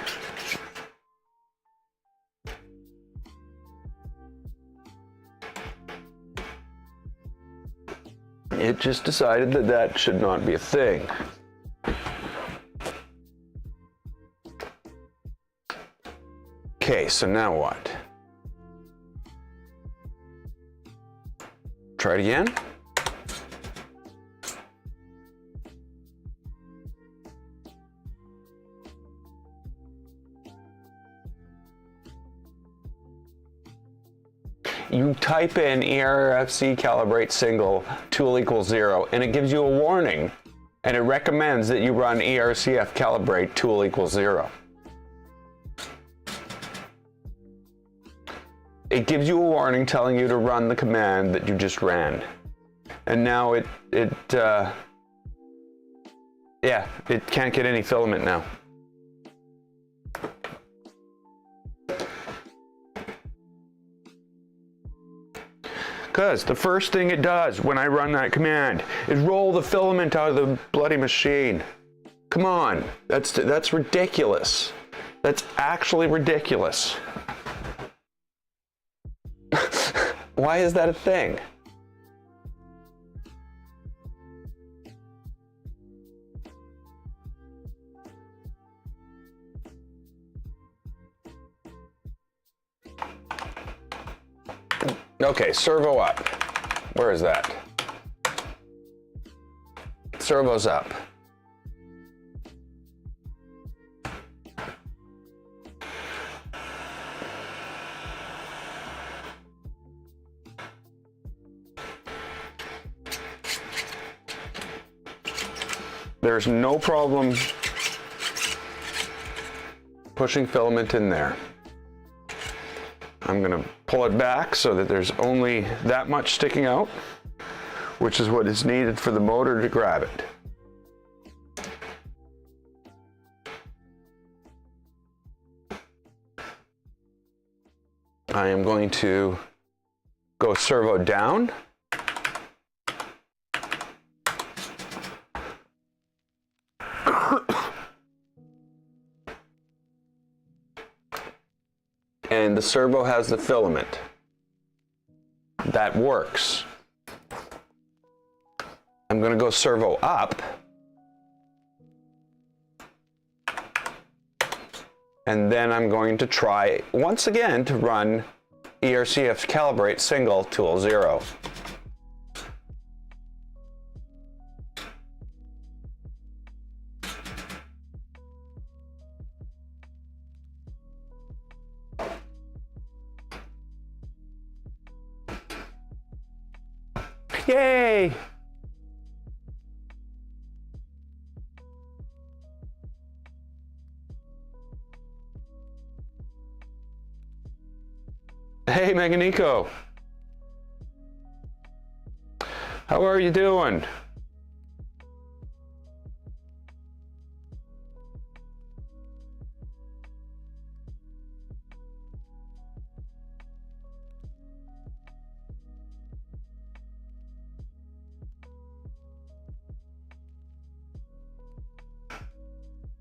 It just decided that that should not be a thing. Okay, so now what? Try it again. You type in ERCF calibrate single tool equals 0 and it gives you a warning, and it recommends that you run ERCF calibrate tool equals 0. It gives you a warning telling you to run the command that you just ran. And now it can't get any filament now. Because the first thing it does when I run that command is roll the filament out of the bloody machine. Come on, that's ridiculous. That's actually ridiculous. Why is that a thing? Okay, servo up. Where is that? Servo's up. There's no problem pushing filament in there. I'm going to pull it back so that there's only that much sticking out, which is what is needed for the motor to grab it. I am going to go servo down. And the servo has the filament. That works. I'm going to go servo up. And then I'm going to try once again to run ERCF's calibrate single tool 0. Yay! Hey, Meganico. How are you doing?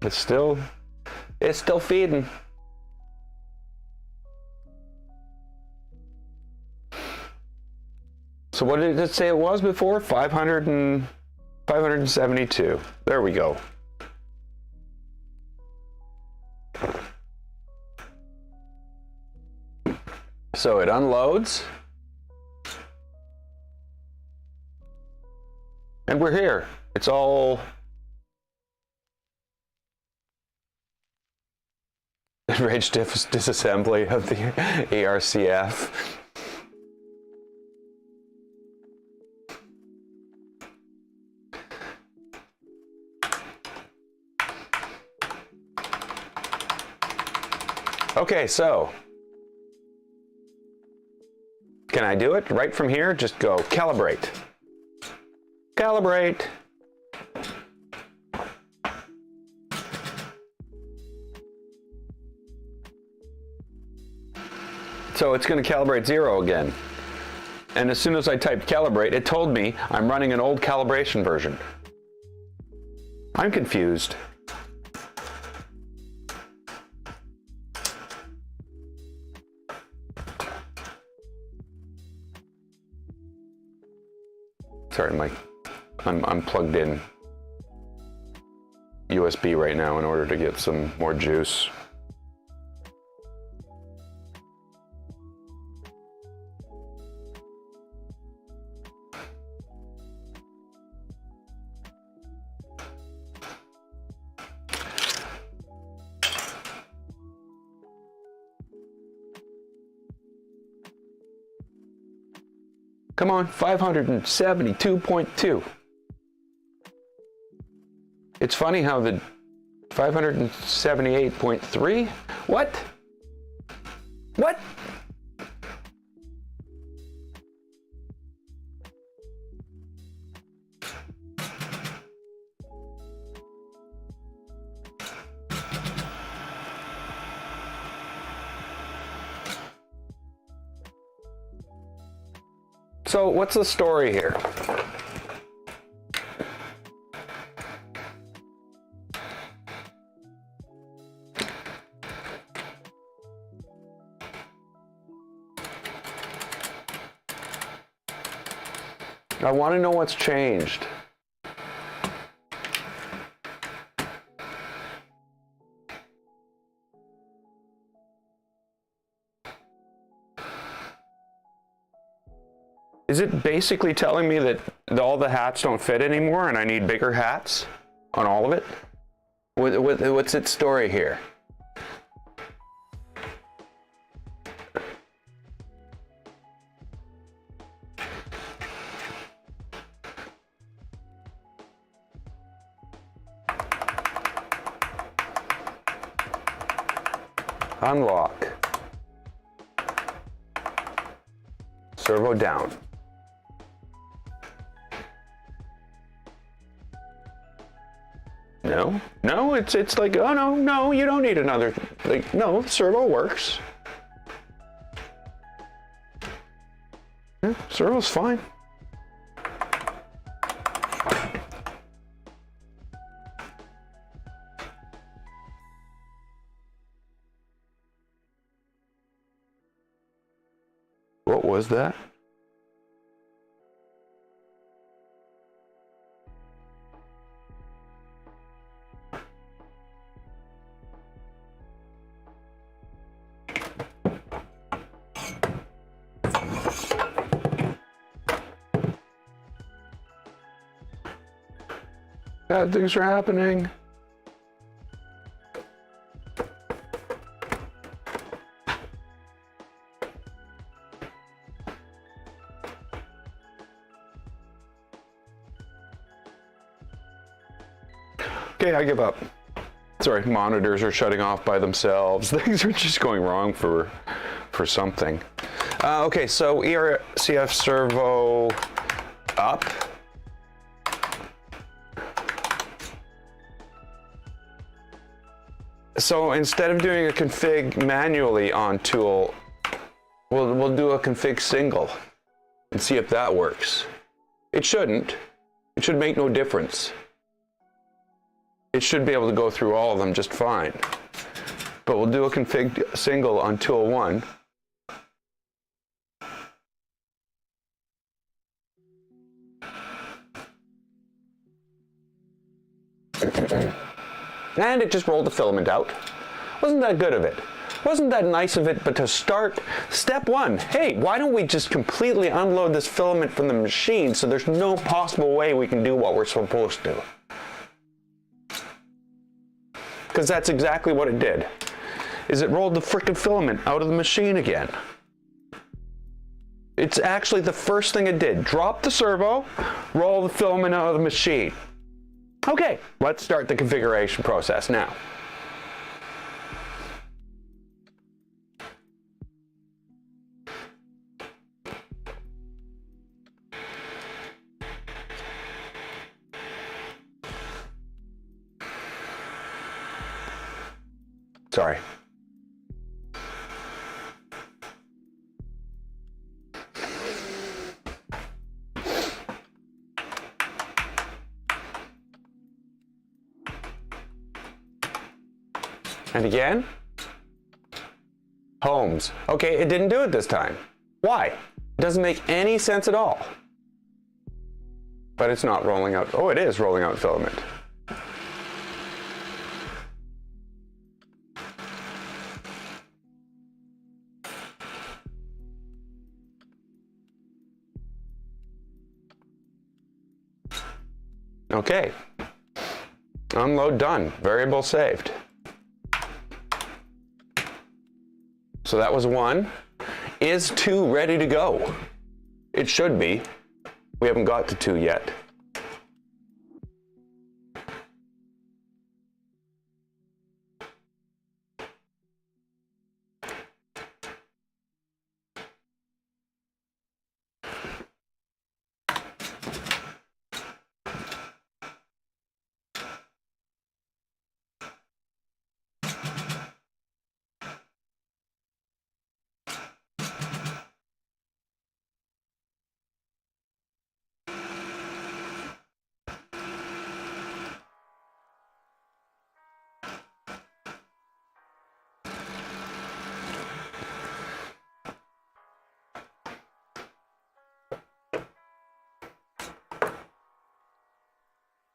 It's still feeding. So what did it say it was before? 572. There we go. So it unloads. And we're here. It's all Enraged disassembly of the ERCF. Okay, so can I do it right from here? Just go calibrate. Calibrate. So it's going to calibrate 0 again. And as soon as I typed calibrate, it told me I'm running an old calibration version. I'm confused. Sorry, I'm plugged in USB right now in order to get some more juice. Come on, 572.2. It's funny how the 578.3? What? What? So what's the story here? I want to know what's changed. Is it basically telling me that all the hats don't fit anymore and I need bigger hats on all of it? What's its story here? Unlock. Servo down. No, it's like, oh no, you don't need another, like, no, servo works. Yeah, servo's fine. What was that? Bad things are happening. Okay, I give up. Sorry, monitors are shutting off by themselves. Things are just going wrong for something. Okay, so ERCF servo up. So instead of doing a config manually on tool, we'll do a config single and see if that works. It shouldn't. It should make no difference. It should be able to go through all of them just fine. But we'll do a config single on tool 1. And it just rolled the filament out. Wasn't that good of it? Wasn't that nice of it? But to start, step 1, hey, why don't we just completely unload this filament from the machine so there's no possible way we can do what we're supposed to? Because that's exactly what it did, is it rolled the frickin' filament out of the machine again. It's actually the first thing it did. Drop the servo, roll the filament out of the machine. Okay, let's start the configuration process now. Sorry. And again. Homes. Okay, it didn't do it this time. Why? It doesn't make any sense at all. But it's not rolling out. Oh, it is rolling out filament. Okay, unload done, variable saved. So that was 1. Is 2 ready to go? It should be. We haven't got to 2 yet.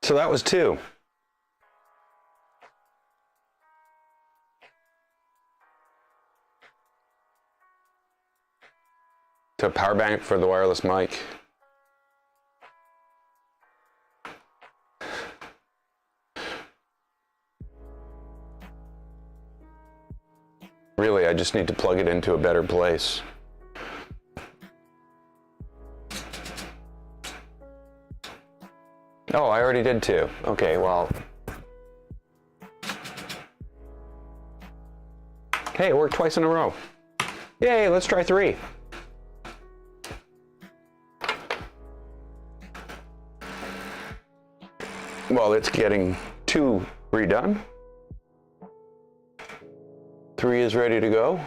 So that was 2. To a power bank for the wireless mic. Really, I just need to plug it into a better place. Oh, I already did 2. Okay, well. Hey, it worked twice in a row. Yay, let's try 3. Well, it's getting 2 redone. 3 is ready to go.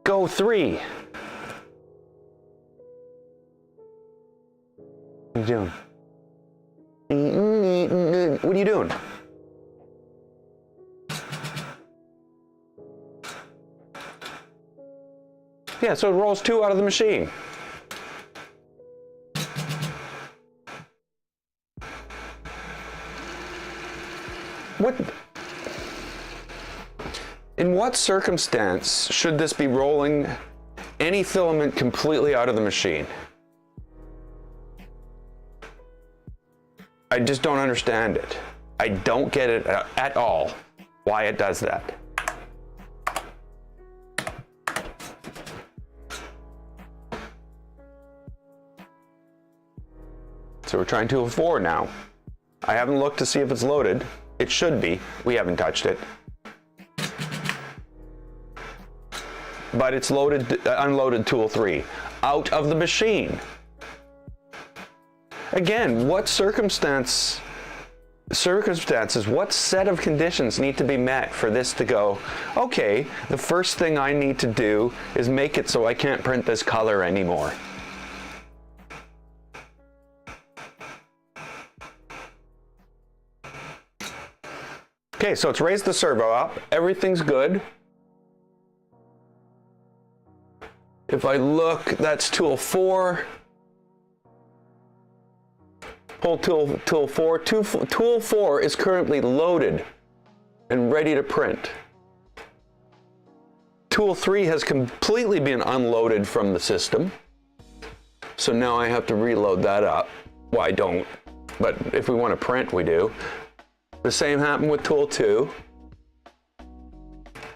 Go 3. What are you doing? What are you doing? Yeah, so it rolls 2 out of the machine. What? In what circumstance should this be rolling any filament completely out of the machine? I just don't understand it. I don't get it at all, why it does that. So we're trying tool 4 now. I haven't looked to see if it's loaded. It should be. We haven't touched it. But it's loaded, unloaded tool 3 out of the machine. Again, what circumstances, what set of conditions need to be met for this to go, okay, the first thing I need to do is make it so I can't print this color anymore. Okay, so it's raised the servo up. Everything's good. If I look, that's tool 4. Pull tool 4. Tool 4 is currently loaded and ready to print. Tool 3 has completely been unloaded from the system. So now I have to reload that up. Well, I don't, but if we want to print, we do. The same happened with tool 2.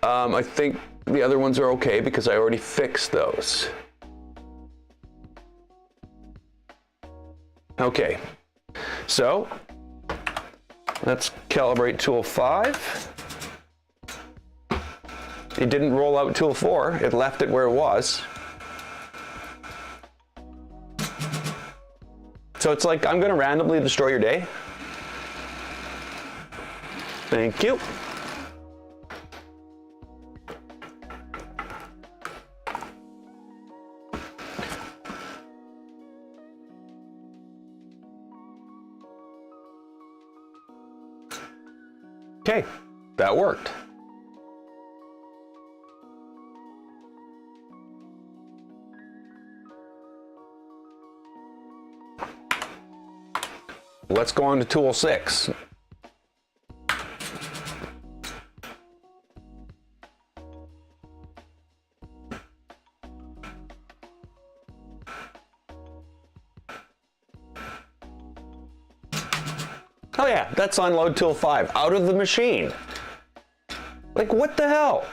I think the other ones are okay because I already fixed those. Okay, so let's calibrate tool 5. It didn't roll out tool 4, it left it where it was. So it's like, I'm gonna randomly destroy your day. Thank you. Okay, that worked. Let's go on to tool 6. Oh yeah, that's unload tool 5 out of the machine. Like, what the hell?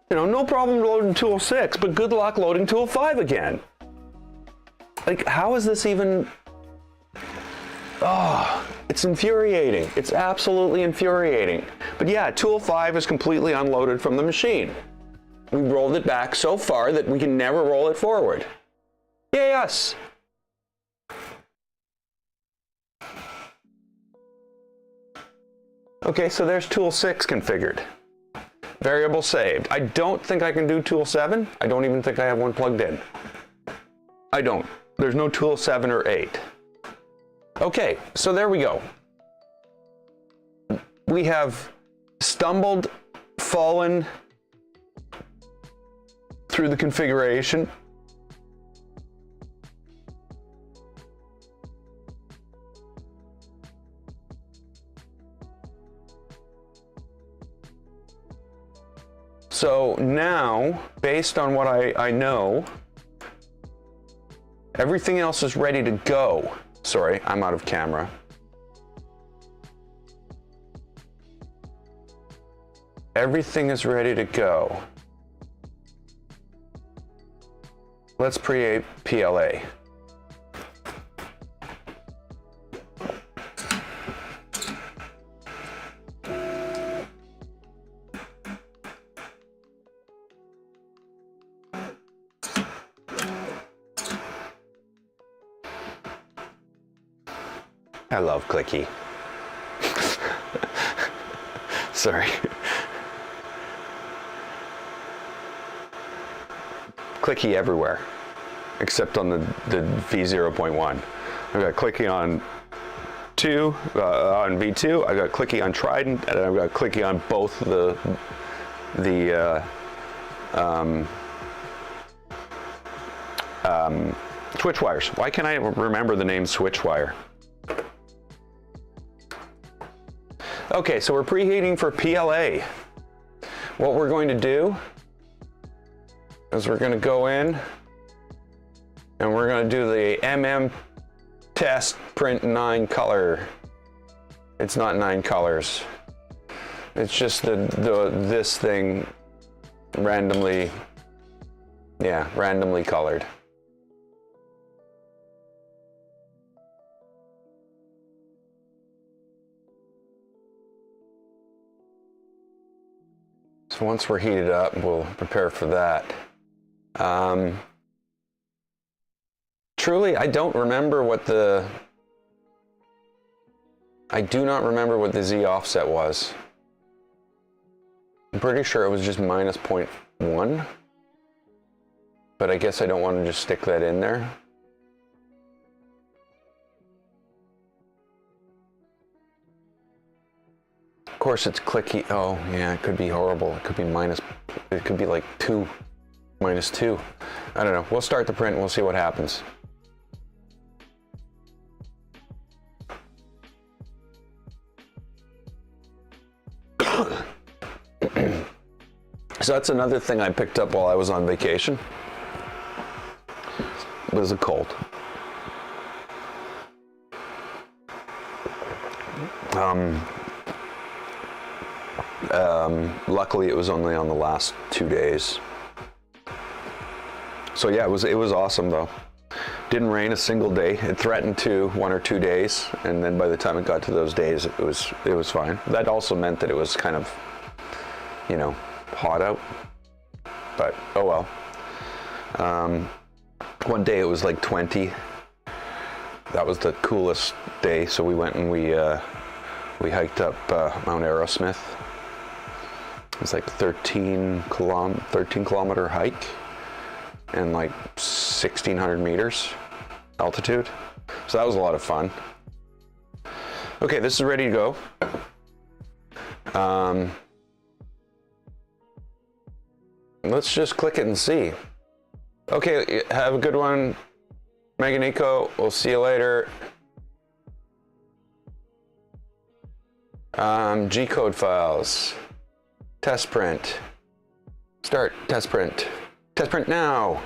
You know, no problem loading tool 6, but good luck loading tool 5 again. Like, how is this even... Oh, it's infuriating. It's absolutely infuriating. But yeah, tool 5 is completely unloaded from the machine. We rolled it back so far that we can never roll it forward. Yes. Okay, so there's tool 6 configured. Variable saved. I don't think I can do tool 7. I don't even think I have one plugged in. I don't. There's no tool 7 or 8. Okay, so there we go. We have stumbled, fallen through the configuration. So now, based on what I know, everything else is ready to go. Sorry, I'm out of camera. Everything is ready to go. Let's create PLA. I love clicky. Sorry. Clicky everywhere, except on the V0.1. I've got clicky on on V2. I got clicky on Trident, and I've got clicky on both the switch wires. Why can't I remember the name switch wire? Okay, so we're preheating for PLA. What we're going to do is we're going to go in and we're going to do the test print 9 color. It's not 9 colors. It's just this thing randomly colored. So once we're heated up, we'll prepare for that. Truly, I do not remember what the Z offset was. I'm pretty sure it was just minus 0.1, but I guess I don't want to just stick that in there. Of course it's clicky. Oh yeah, it could be horrible. It could be it could be like minus 2. I don't know. We'll start the print and we'll see what happens. So that's another thing I picked up while I was on vacation. It was a cold. Luckily it was only on the last 2 days. So yeah, it was awesome though. Didn't rain a single day. It threatened to 1 or 2 days, and then by the time it got to those days, it was fine. That also meant that it was kind of, you know, hot out. But oh well. One day it was like 20. That was the coolest day. So we went and we hiked up Mount Aerosmith. It was like 13 kilometer hike and like 1,600 meters altitude. So that was a lot of fun. Okay, this is ready to go. Let's just click it and see. Okay, have a good one, Meganico. We'll see you later. G-code files. Test print. Start test print. Test print now.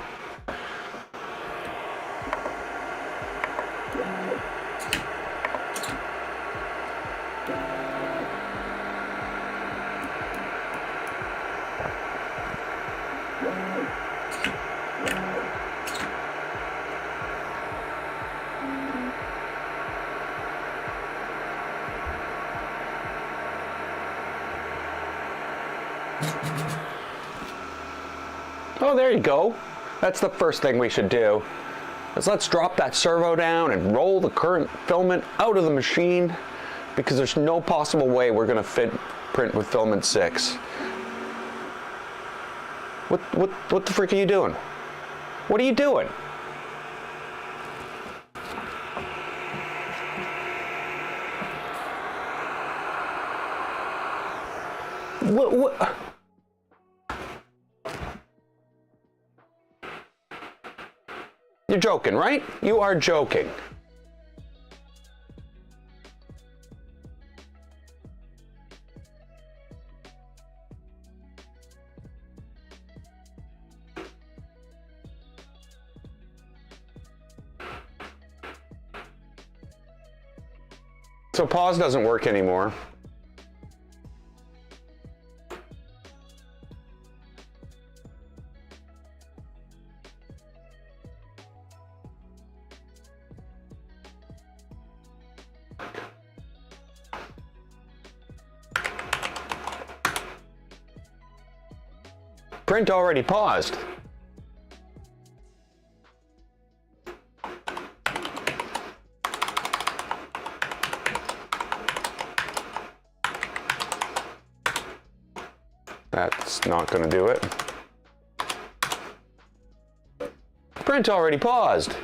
Oh, there you go. That's the first thing we should do. Let's drop that servo down and roll the current filament out of the machine, because there's no possible way we're going to print with filament 6. What the frick are you doing? What are you doing? What? You're joking, right? You are joking. So pause doesn't work anymore. Print already paused. That's not going to do it. Print already paused.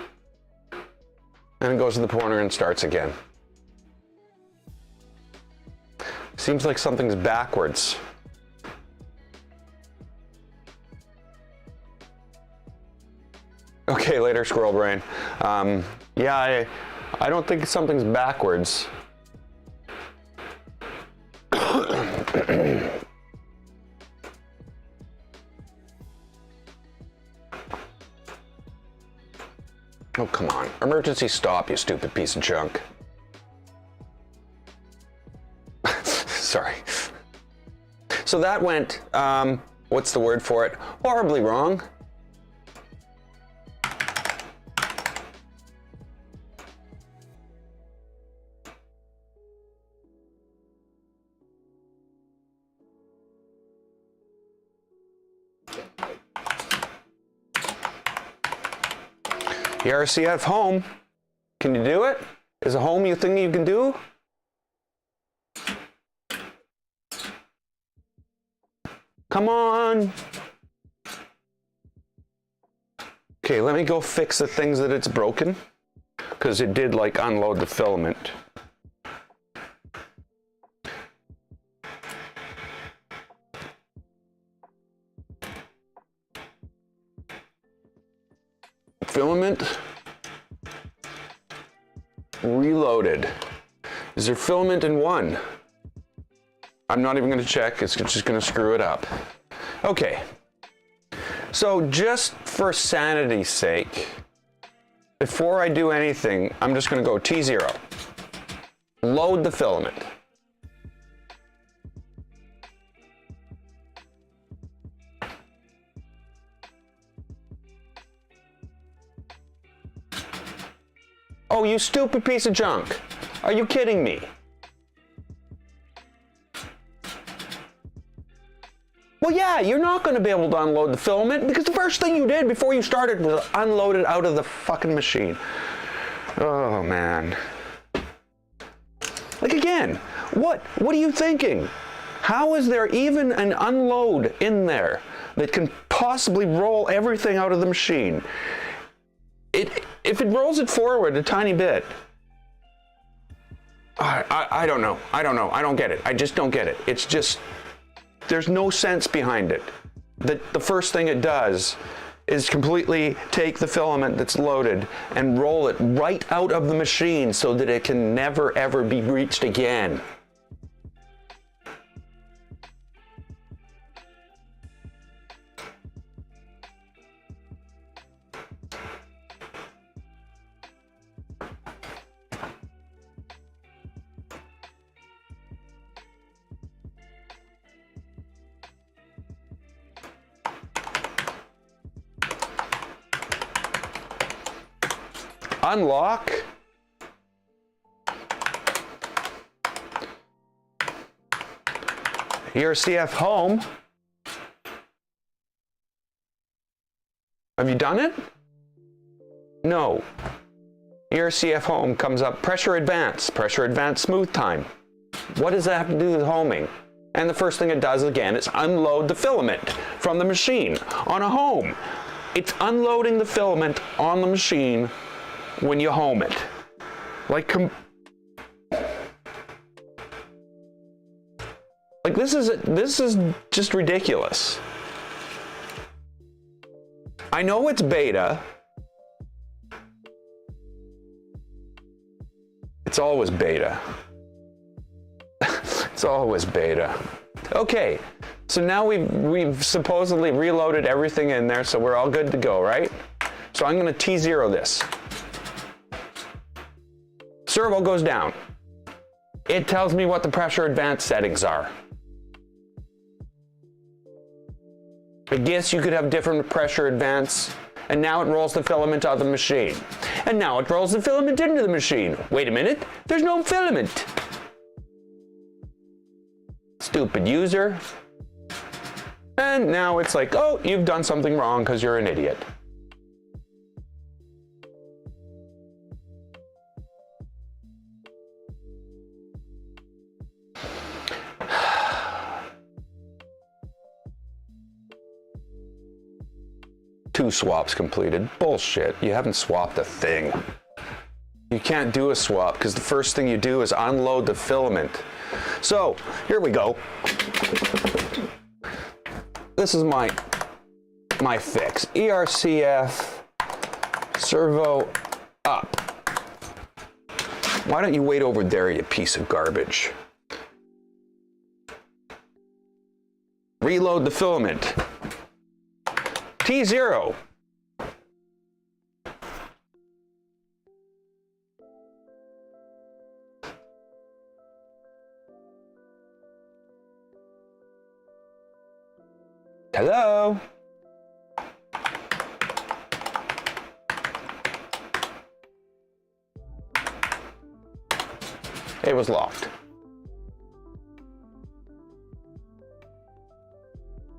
And it goes to the pointer and starts again. Seems like something's backwards. Okay, later, squirrel brain. Yeah, I don't think something's backwards. Oh, come on. Emergency stop, you stupid piece of junk. Sorry. So that went, what's the word for it? Horribly wrong. ERCF home. Can you do it? Is a home you think you can do? Come on. Okay, let me go fix the things that it's broken, because it did like unload the filament. Filament reloaded. Is there filament in one? I'm not even going to check. It's just going to screw it up. Okay. So just for sanity's sake, before I do anything, I'm just going to go T0. Load the filament. Oh, you stupid piece of junk. Are you kidding me? Well, yeah, you're not going to be able to unload the filament because the first thing you did before you started was unload it out of the fucking machine. Oh, man. Like, again, what are you thinking? How is there even an unload in there that can possibly roll everything out of the machine? If it rolls it forward a tiny bit, I don't know. I don't know. I don't get it. I just don't get it. It's just, there's no sense behind it. The first thing it does is completely take the filament that's loaded and roll it right out of the machine so that it can never ever be reached again. Unlock. ERCF home. Have you done it? No. ERCF home comes up, pressure advance smooth time. What does that have to do with homing? And the first thing it does again is unload the filament from the machine on a home. It's unloading the filament on the machine when you home it. Like this is just ridiculous. I know it's beta. It's always beta. It's always beta. Okay, so now we've supposedly reloaded everything in there, so we're all good to go, right? So I'm gonna T0 this. Servo goes down. It tells me what the pressure advance settings are. I guess you could have different pressure advance, and now it rolls the filament out of the machine. And now it rolls the filament into the machine. Wait a minute, there's no filament. Stupid user. And now it's like, oh, you've done something wrong because you're an idiot. Two swaps completed. Bullshit. You haven't swapped a thing. You can't do a swap because the first thing you do is unload the filament. So here we go. This is my fix. ERCF servo up. Why don't you wait over there, you piece of garbage? Reload the filament. T0. Hello? It was locked.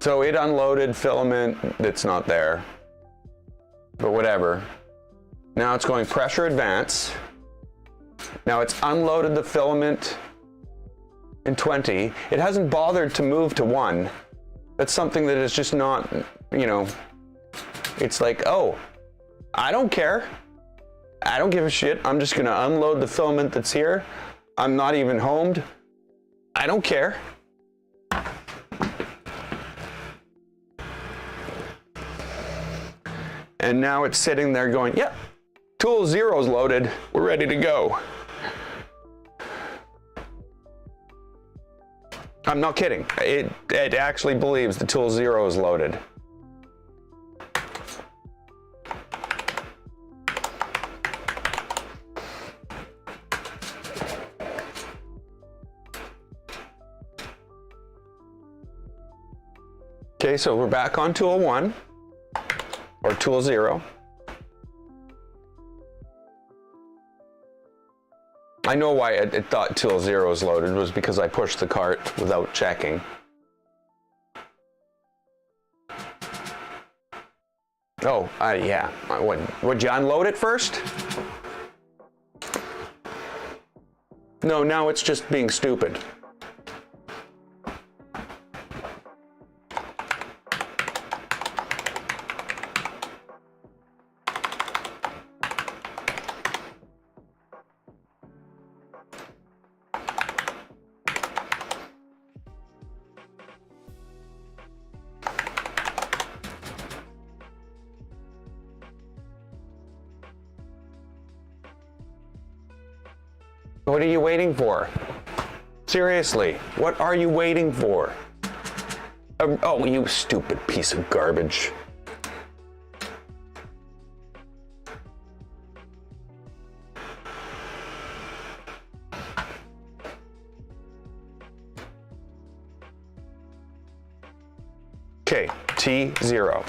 So it unloaded filament that's not there, but whatever. Now it's going pressure advance. Now it's unloaded the filament in 20. It hasn't bothered to move to 1. That's something that is just not, you know, it's like, oh, I don't care. I don't give a shit. I'm just gonna unload the filament that's here. I'm not even homed. I don't care. And now it's sitting there going, yep, tool 0's loaded. We're ready to go. I'm not kidding. It actually believes the tool 0 is loaded. Okay, so we're back on tool 1, or tool 0. I know why it thought tool 0 was loaded, was because I pushed the cart without checking. Oh, yeah. Would you unload it first? No, now it's just being stupid. What are you waiting for? Seriously, what are you waiting for? Oh, you stupid piece of garbage. Okay, T0.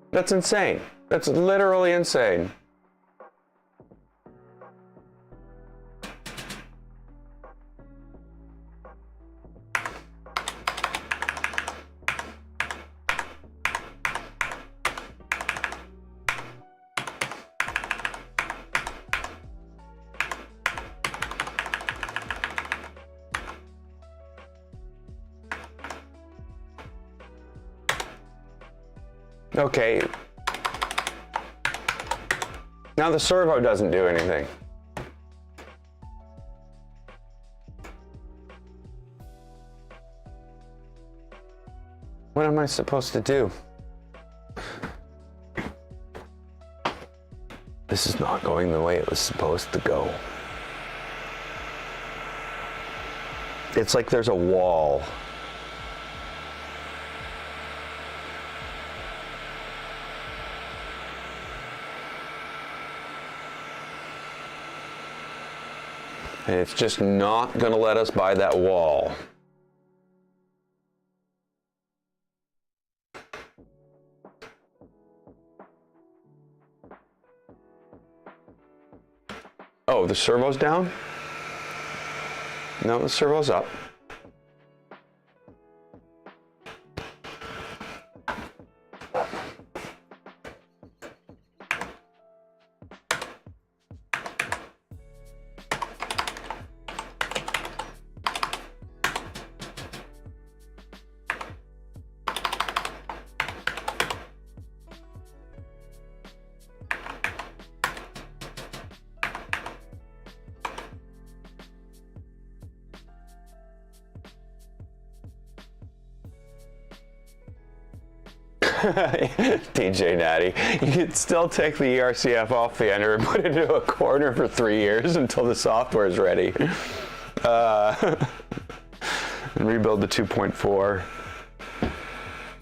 That's insane. That's literally insane. Okay. Now the servo doesn't do anything. What am I supposed to do? This is not going the way it was supposed to go. It's like there's a wall. And it's just not going to let us by that wall. Oh, the servo's down? No, the servo's up. DJ Natty, you could still take the ERCF off the ender and put it into a corner for 3 years until the software is ready. and rebuild the 2.4.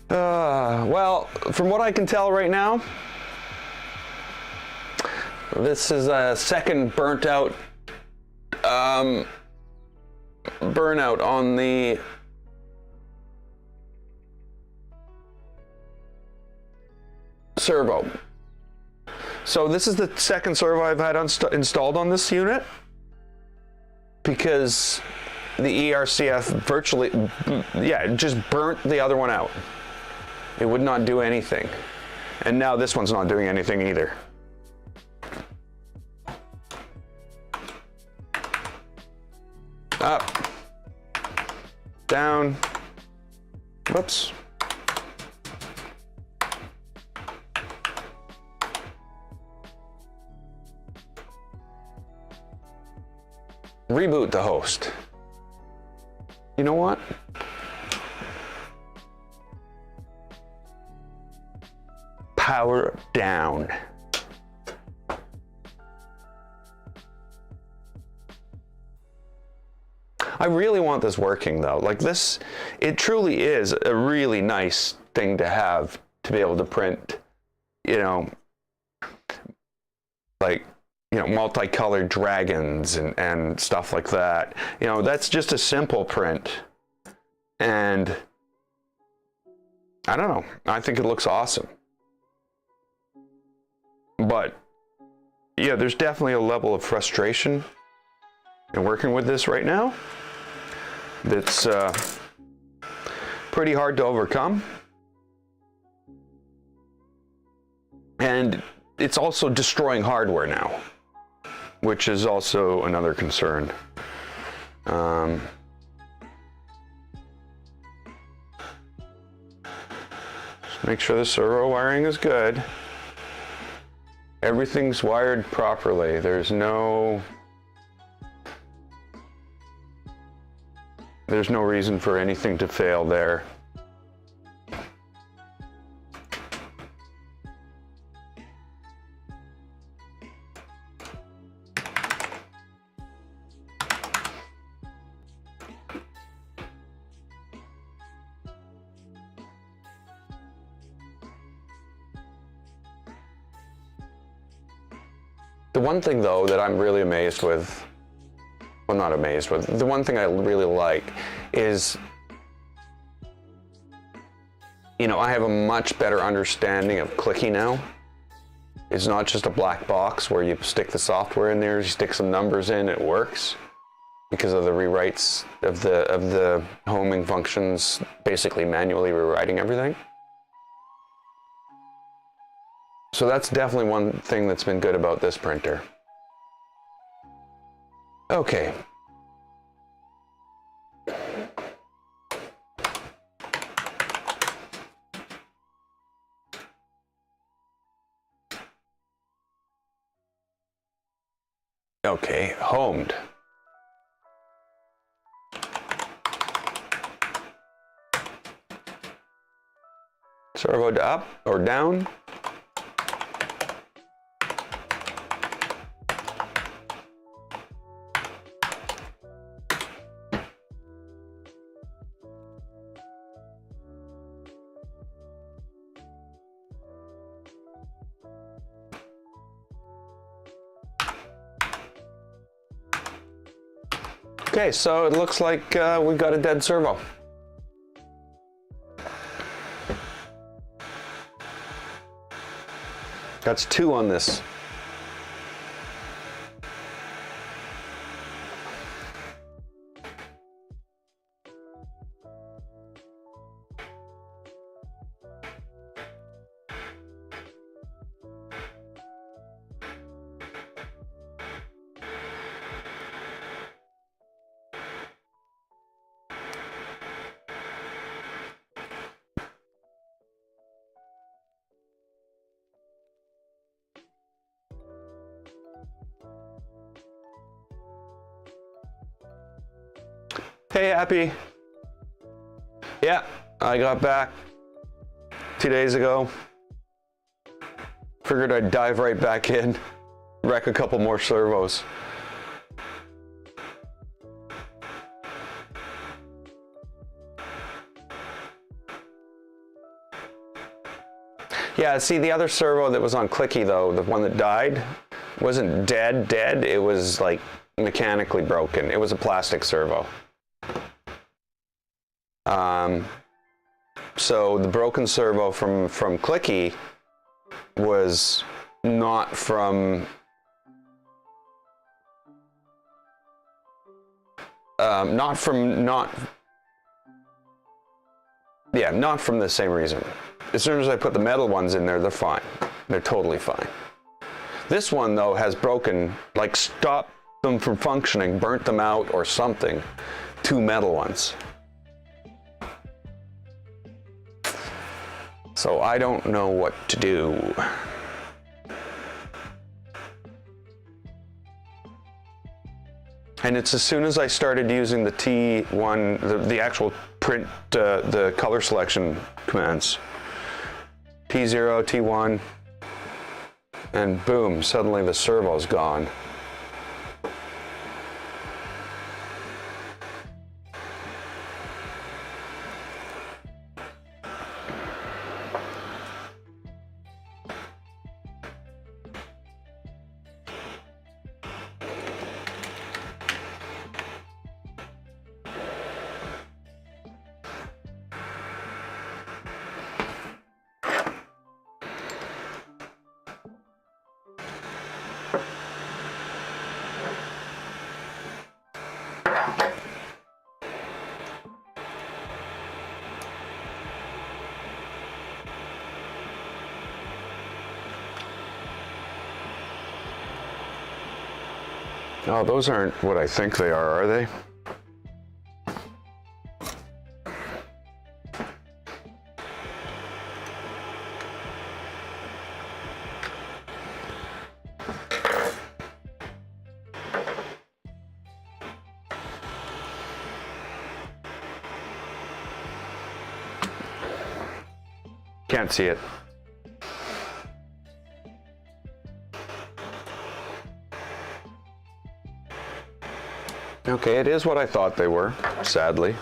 Well, from what I can tell right now, this is a second burnt out burnout on the servo. So this is the second servo I've had installed on this unit, because the ERCF virtually, yeah, it just burnt the other one out. It would not do anything. And now this one's not doing anything either. Up, down, whoops. Reboot the host. You know what? Power down. I really want this working though. Like this, it truly is a really nice thing to have, to be able to print, you know, like, you know, multicolored dragons and stuff like that. You know, that's just a simple print. And I don't know, I think it looks awesome. But yeah, there's definitely a level of frustration in working with this right now that's pretty hard to overcome. And it's also destroying hardware now, which is also another concern. Just make sure the servo wiring is good. Everything's wired properly. There's no reason for anything to fail there. The one thing though that I'm really amazed with, well, not amazed with, the one thing I really like is, you know, I have a much better understanding of clicking now. It's not just a black box where you stick the software in there, you stick some numbers in, it works, because of the rewrites of the homing functions, basically manually rewriting everything. So that's definitely one thing that's been good about this printer. Okay. Okay, homed. Servo to up or down. Okay, so it looks like we've got a dead servo. That's 2 on this. Hey, Happy. Yeah, I got back 2 days ago. Figured I'd dive right back in, wreck a couple more servos. Yeah, see, the other servo that was on Clicky, though, the one that died, wasn't dead. It was, like, mechanically broken. It was a plastic servo. So the broken servo from Clicky was not from... not from the same reason. As soon as I put the metal ones in there, they're fine. They're totally fine. This one, though, has broken, like, stopped them from functioning, burnt them out or something. 2 metal ones. So I don't know what to do. And it's as soon as I started using the T1, the actual print, the color selection commands. T0, T1, and boom, suddenly the servo's gone. Oh, those aren't what I think they are they? Can't see it. Okay, it is what I thought they were, sadly.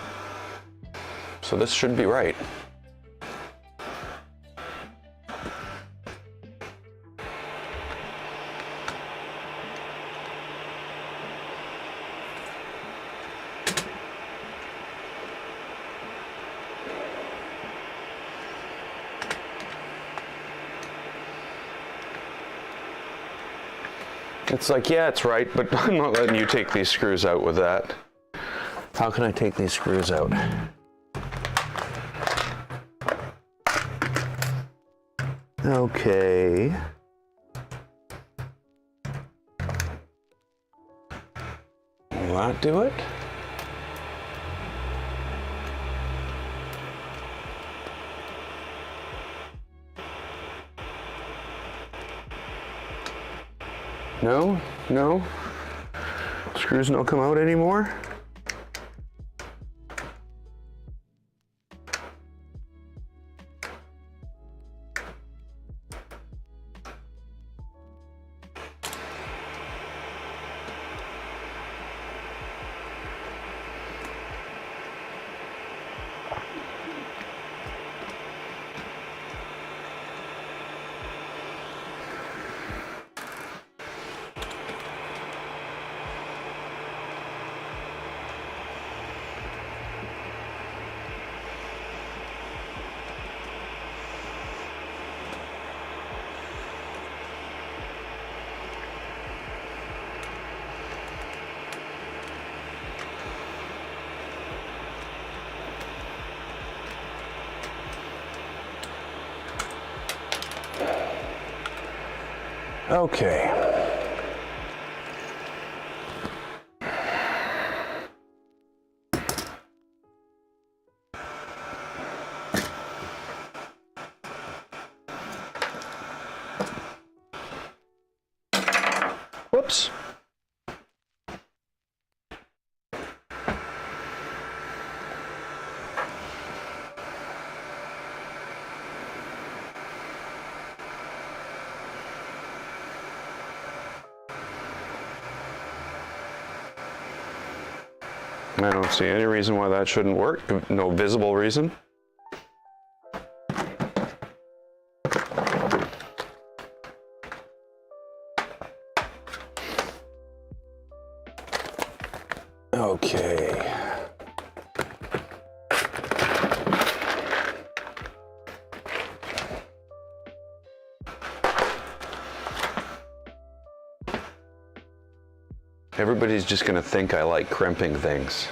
So this should be right. It's like, yeah, it's right, but I'm not letting you take these screws out with that. How can I take these screws out? Okay. Will that do it? No, no. Screws don't come out anymore. Okay. Whoops. I don't see any reason why that shouldn't work. No visible reason. Okay. Everybody's just going to think I like crimping things.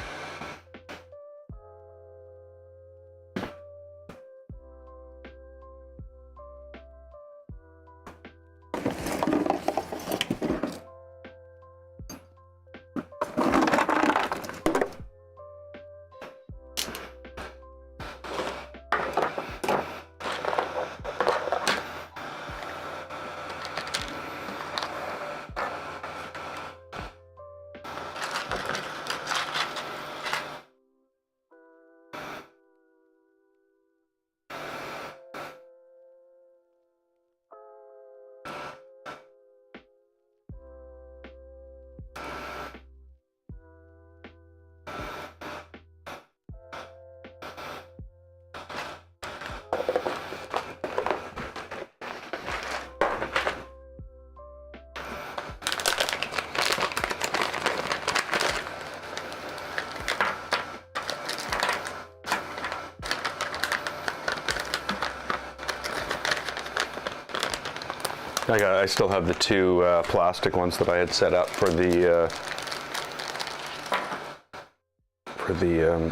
I still have the two plastic ones that I had set up for the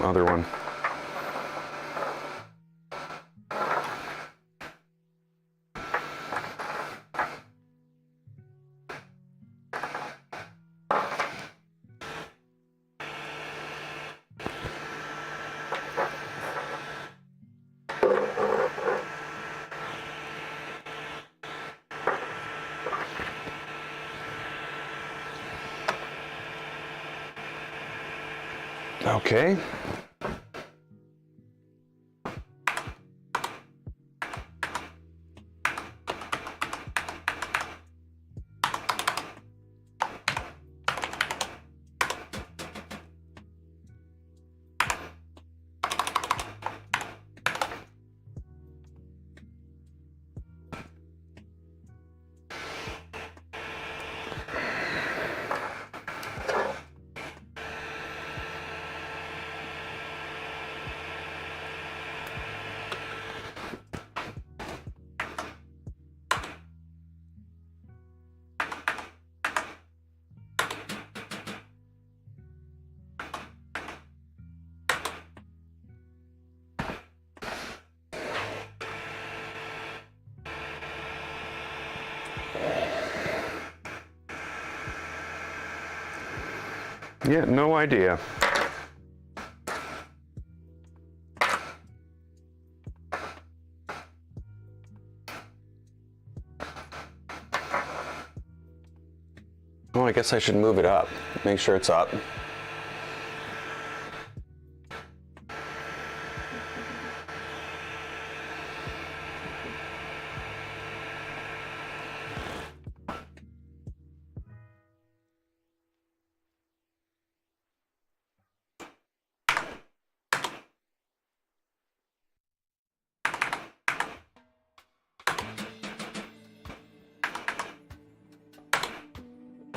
other one. Okay. Yeah, no idea. Oh, I guess I should move it up. Make sure it's up.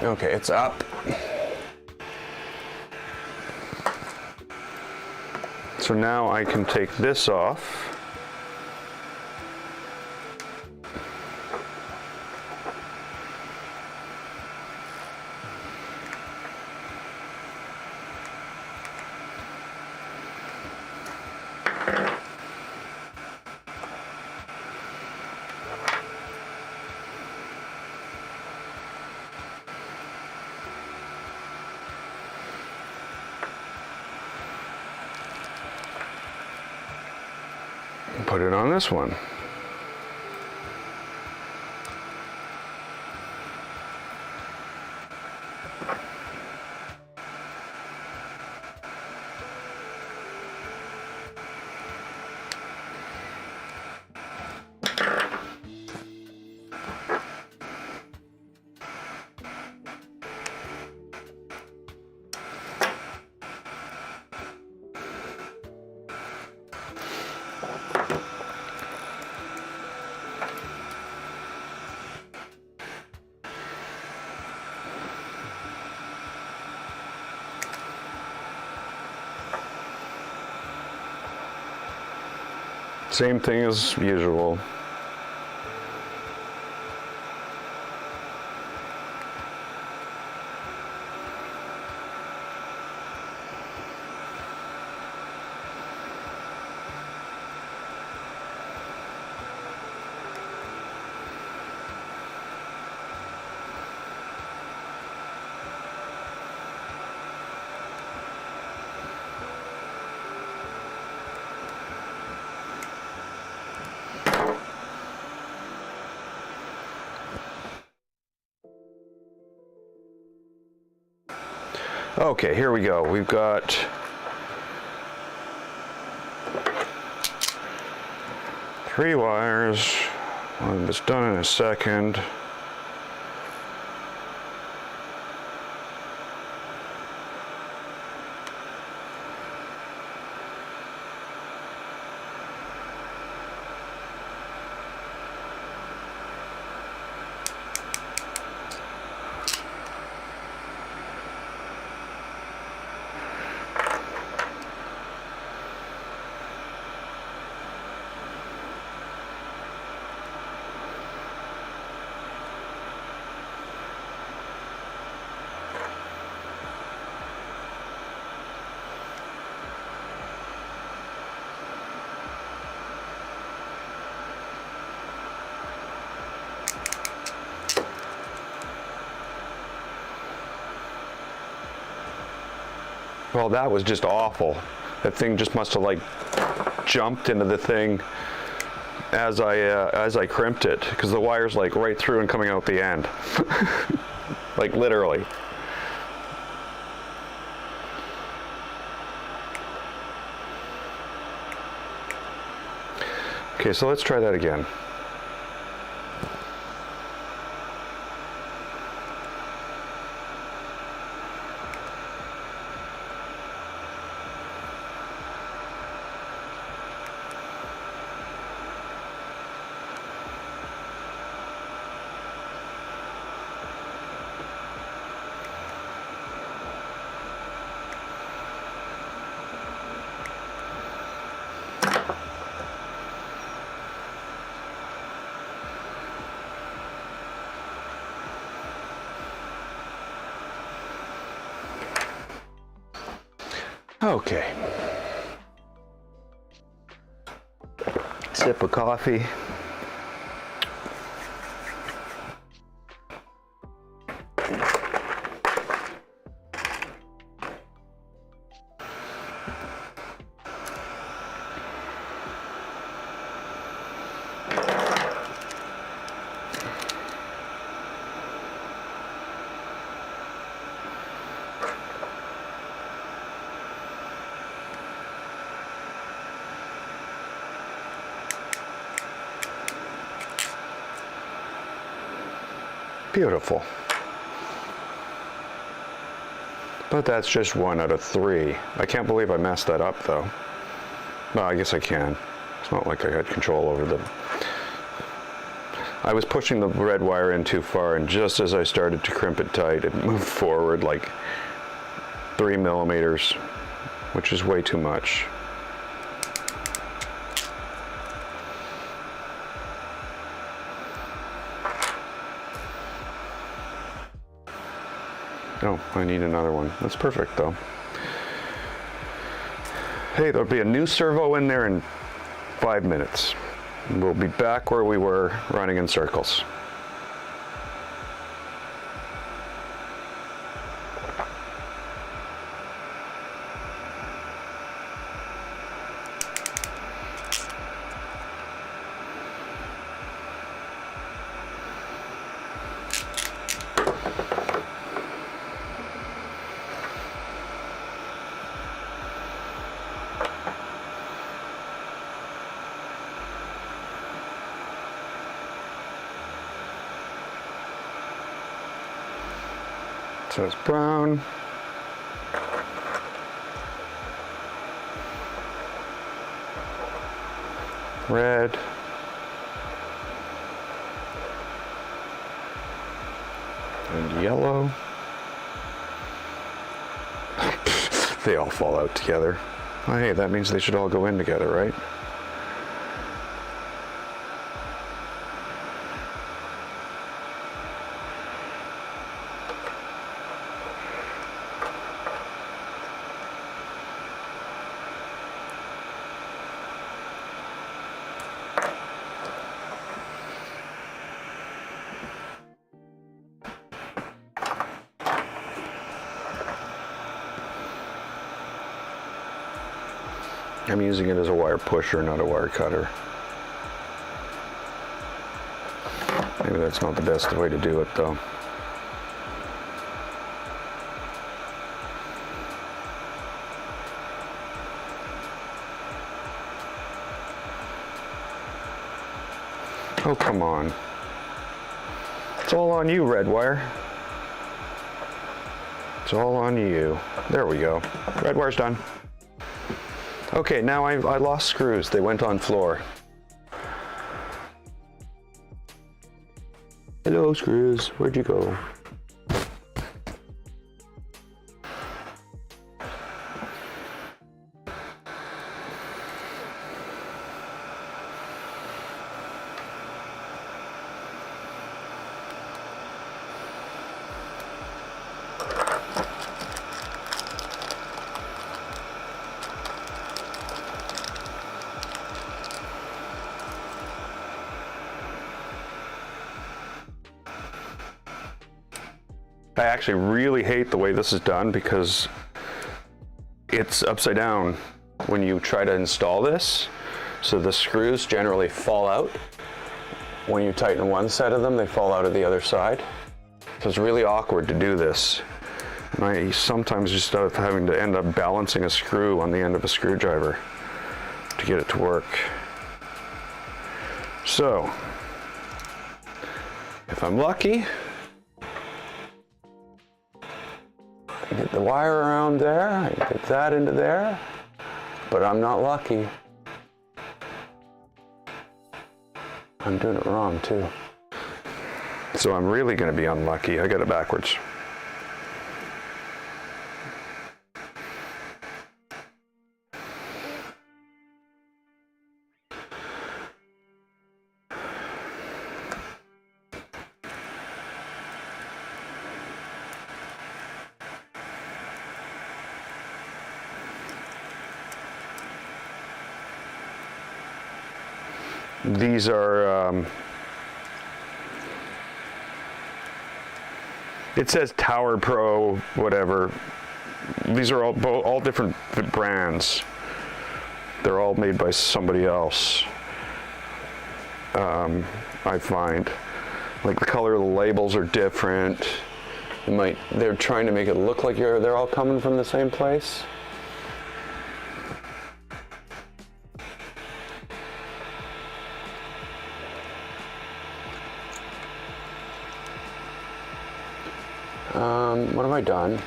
Okay, it's up. So now I can take this off. Put it on this one. Same thing as usual. Okay, here we go. We've got three wires. I'll have this done in a second. Well, that was just awful. That thing just must have like jumped into the thing as I crimped it, because the wire's like right through and coming out the end. Like literally. Okay, so let's try that again. Okay. Sip of coffee. Beautiful. But that's just 1 out of 3. I can't believe I messed that up though. Well, I guess I can. It's not like I had control over them. I was pushing the red wire in too far, and just as I started to crimp it tight, it moved forward like 3 millimeters, which is way too much. Oh, I need another one. That's perfect though. Hey, there'll be a new servo in there in 5 minutes. We'll be back where we were, running in circles. So it's brown, red, and yellow. They all fall out together. Oh, hey, that means they should all go in together, right? I'm using it as a wire pusher, not a wire cutter. Maybe that's not the best way to do it though. Oh, come on. It's all on you, red wire. It's all on you. There we go. Red wire's done. Okay, now I lost screws. They went on floor. Hello, screws. Where'd you go? I actually really hate the way this is done because it's upside down when you try to install this. So the screws generally fall out. When you tighten one set of them, they fall out of the other side. So it's really awkward to do this. And I sometimes just end up having to end up balancing a screw on the end of a screwdriver to get it to work. So, if I'm lucky, I get the wire around there, I get that into there, but I'm not lucky. I'm doing it wrong too. So I'm really going to be unlucky. I got it backwards. These are, it says Tower Pro, whatever. These are all different brands. They're all made by somebody else. I find, like the color of the labels are different. They're trying to make it look like they're all coming from the same place. What have I done?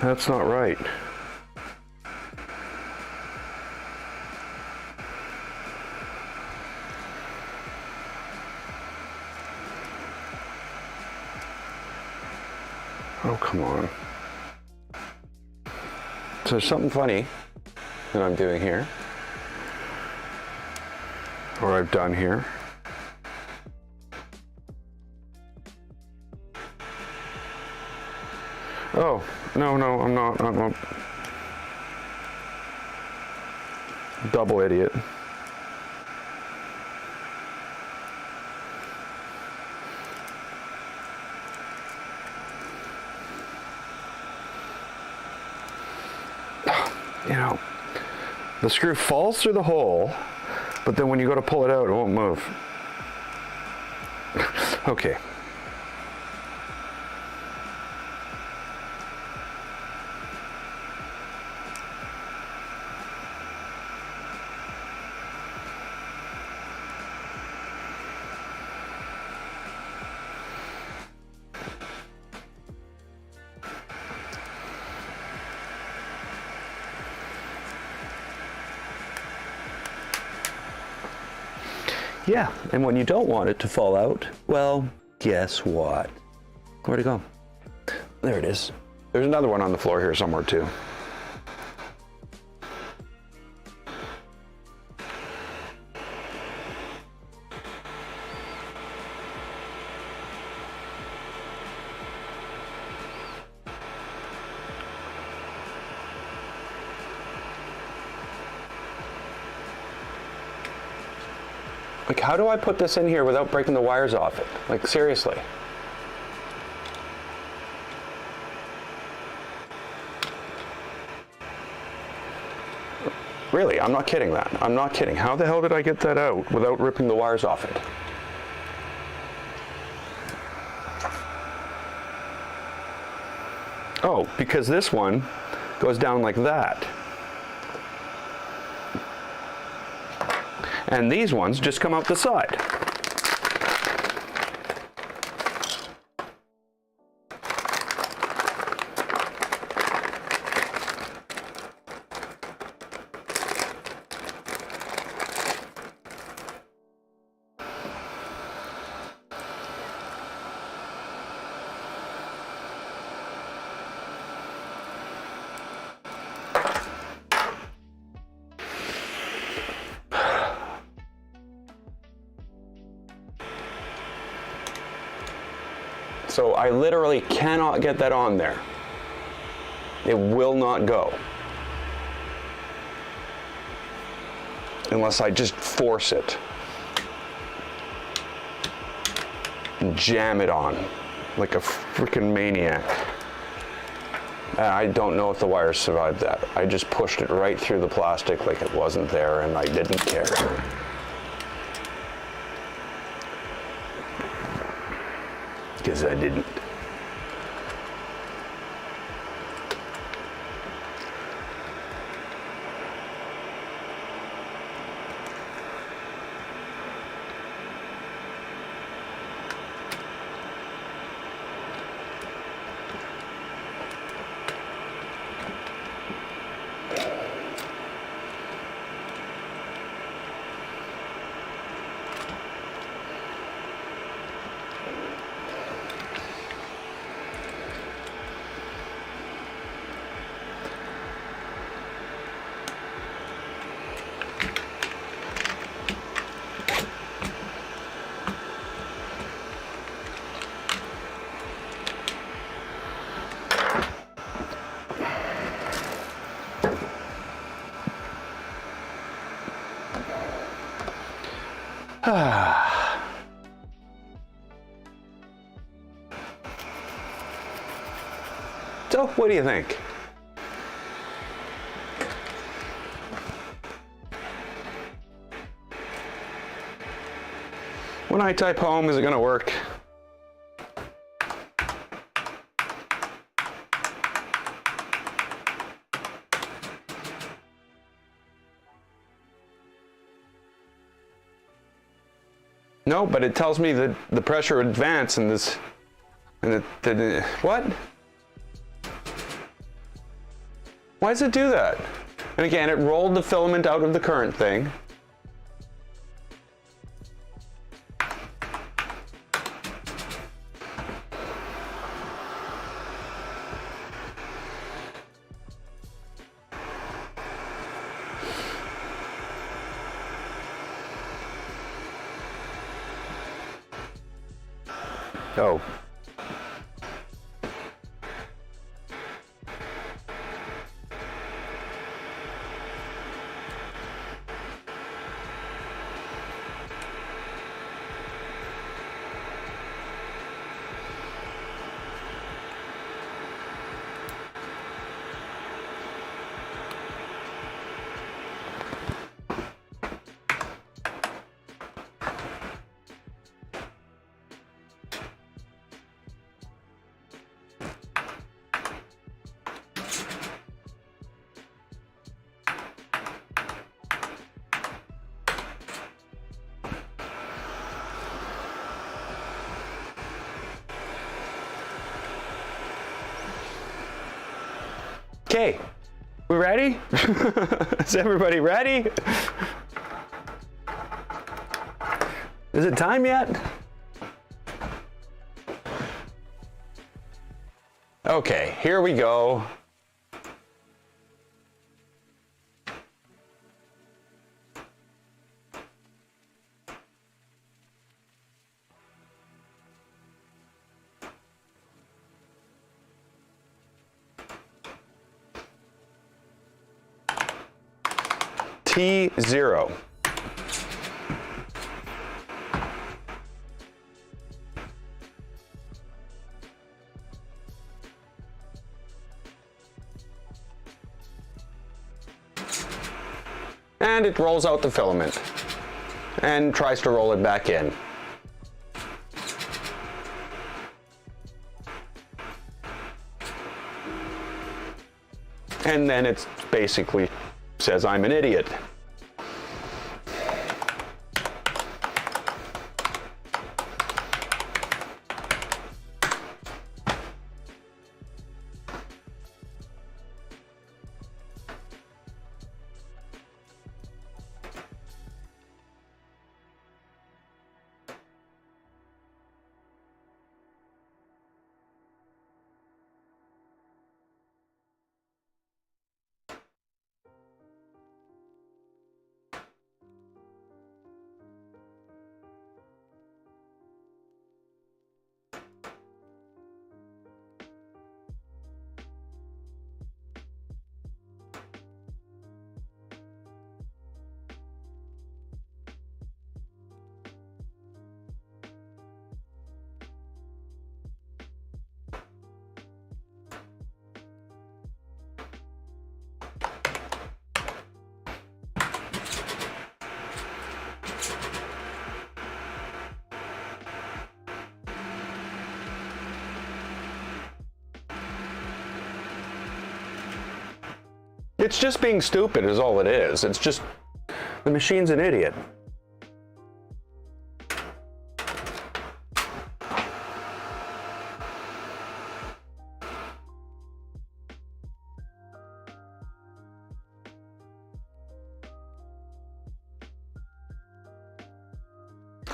That's not right. Oh, come on. So there's something funny that I'm doing here, or I've done here. Oh, no, I'm not. I'm a double idiot. You know, the screw falls through the hole, but then when you go to pull it out, it won't move. Okay. Yeah, and when you don't want it to fall out, well, guess what? Where'd it go? There it is. There's another one on the floor here somewhere too. Like, how do I put this in here without breaking the wires off it? Like, seriously. Really, I'm not kidding that. I'm not kidding. How the hell did I get that out without ripping the wires off it? Oh, because this one goes down like that. And these ones just come out the side. So I literally cannot get that on there. It will not go. Unless I just force it. And jam it on like a freaking maniac. I don't know if the wires survived that. I just pushed it right through the plastic like it wasn't there and I didn't care. Because I didn't. So, what do you think? When I type home, is it going to work? No, but it tells me that the pressure would advance and this, and what? Why does it do that? And again, it rolled the filament out of the current thing. Oh. Okay, we ready? Is everybody ready? Is it time yet? Okay, here we go. T0. and it rolls out the filament and tries to roll it back in. And then it basically says I'm an idiot. It's just being stupid is all it is. It's just, the machine's an idiot.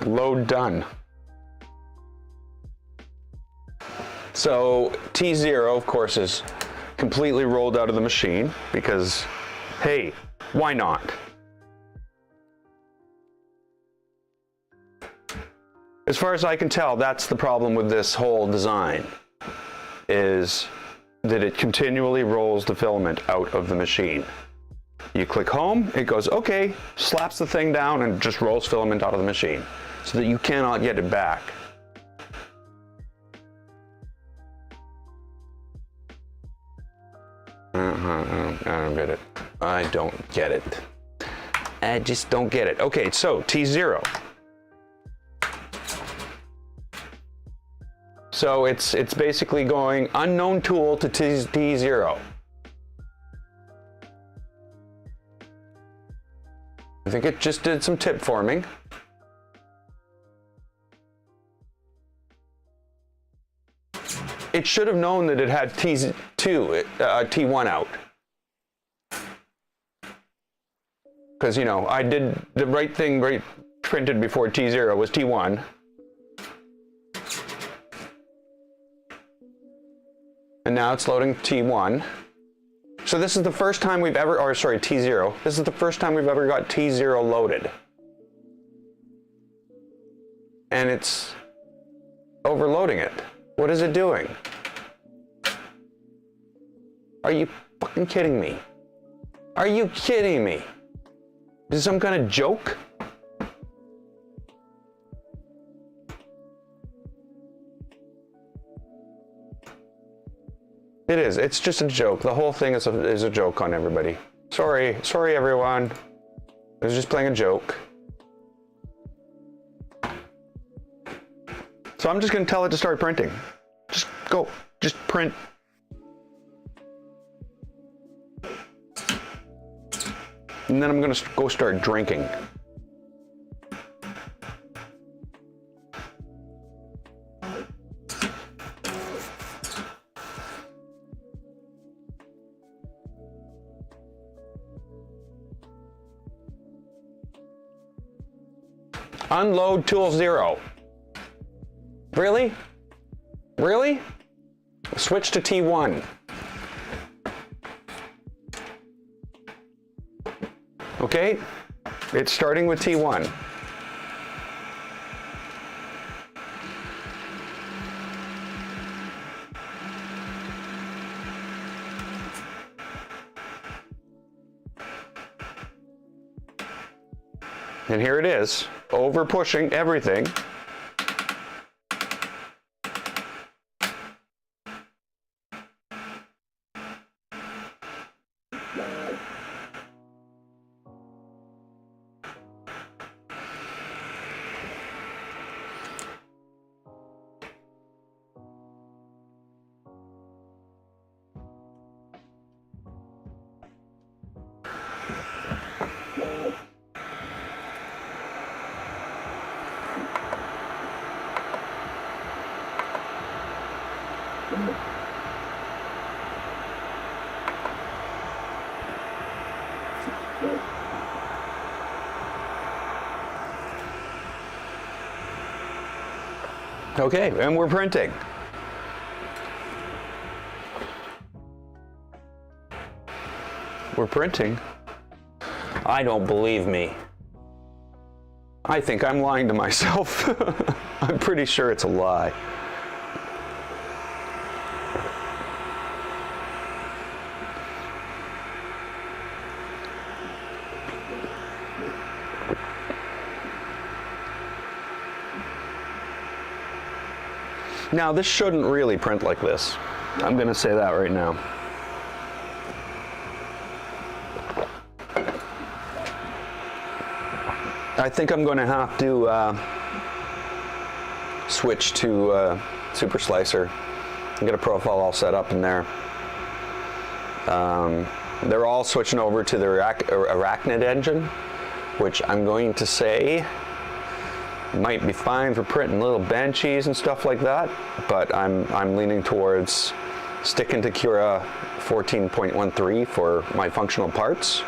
Load done. So T0, of course, is completely rolled out of the machine because, hey, why not? As far as I can tell, that's the problem with this whole design, is that it continually rolls the filament out of the machine. You click home, it goes, okay, slaps the thing down and just rolls filament out of the machine so that you cannot get it back. I don't get it. I don't get it. I just don't get it. Okay, so T0. So it's basically going unknown tool to T0. I think it just did some tip forming. It should have known that it had T1 out. Because, you know, I did the right thing, right printed before T0 was T1. And now it's loading T1. So this is the first time we've ever, or sorry, T0. This is the first time we've ever got T0 loaded. And it's overloading it. What is it doing? Are you fucking kidding me? Are you kidding me? Is this some kind of joke? It is. It's just a joke. The whole thing is a joke on everybody. Sorry everyone. I was just playing a joke. So I'm just going to tell it to start printing. Just go. Just print. And then I'm going to go start drinking. Unload tool 0. Really? Really? Switch to T1. Okay, it's starting with T1. And here it is, over pushing everything. Okay, and we're printing. We're printing. I don't believe me. I think I'm lying to myself. I'm pretty sure it's a lie. Now, this shouldn't really print like this. I'm going to say that right now. I think I'm going to have to switch to Super Slicer and get a profile all set up in there. They're all switching over to the Arachnid engine, which I'm going to say might be fine for printing little benchies and stuff like that, but I'm leaning towards sticking to Cura 14.13 for my functional parts.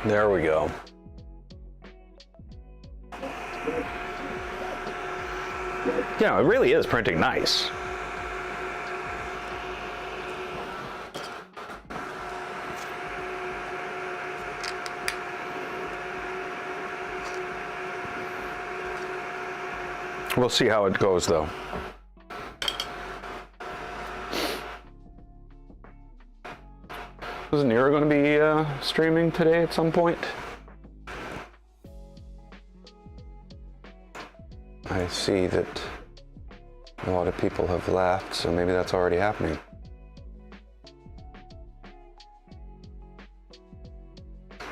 There we go. Yeah, it really is printing nice. We'll see how it goes, though. Isn't Nero going to be streaming today at some point? I see that a lot of people have left, so maybe that's already happening.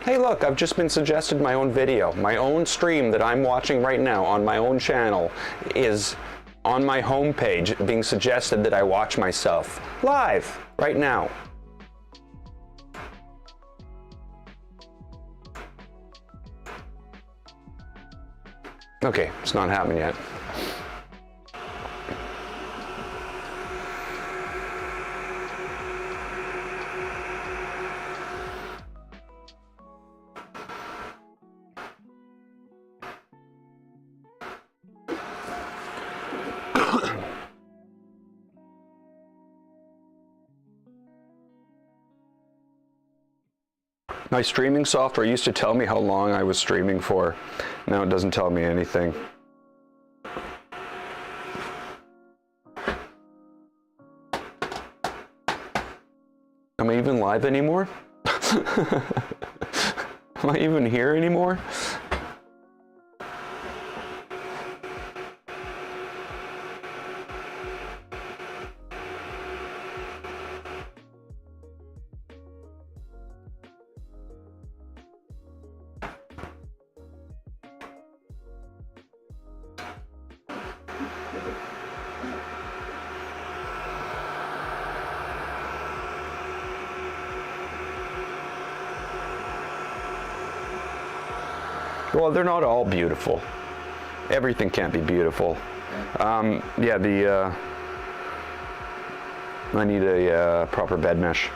Hey look, I've just been suggested my own video. My own stream that I'm watching right now on my own channel is on my homepage being suggested that I watch myself live right now. Okay, it's not happening yet. My streaming software used to tell me how long I was streaming for. Now it doesn't tell me anything. Am I even live anymore? Am I even here anymore? Well, they're not all beautiful. Everything can't be beautiful. Yeah, I need a proper bed mesh.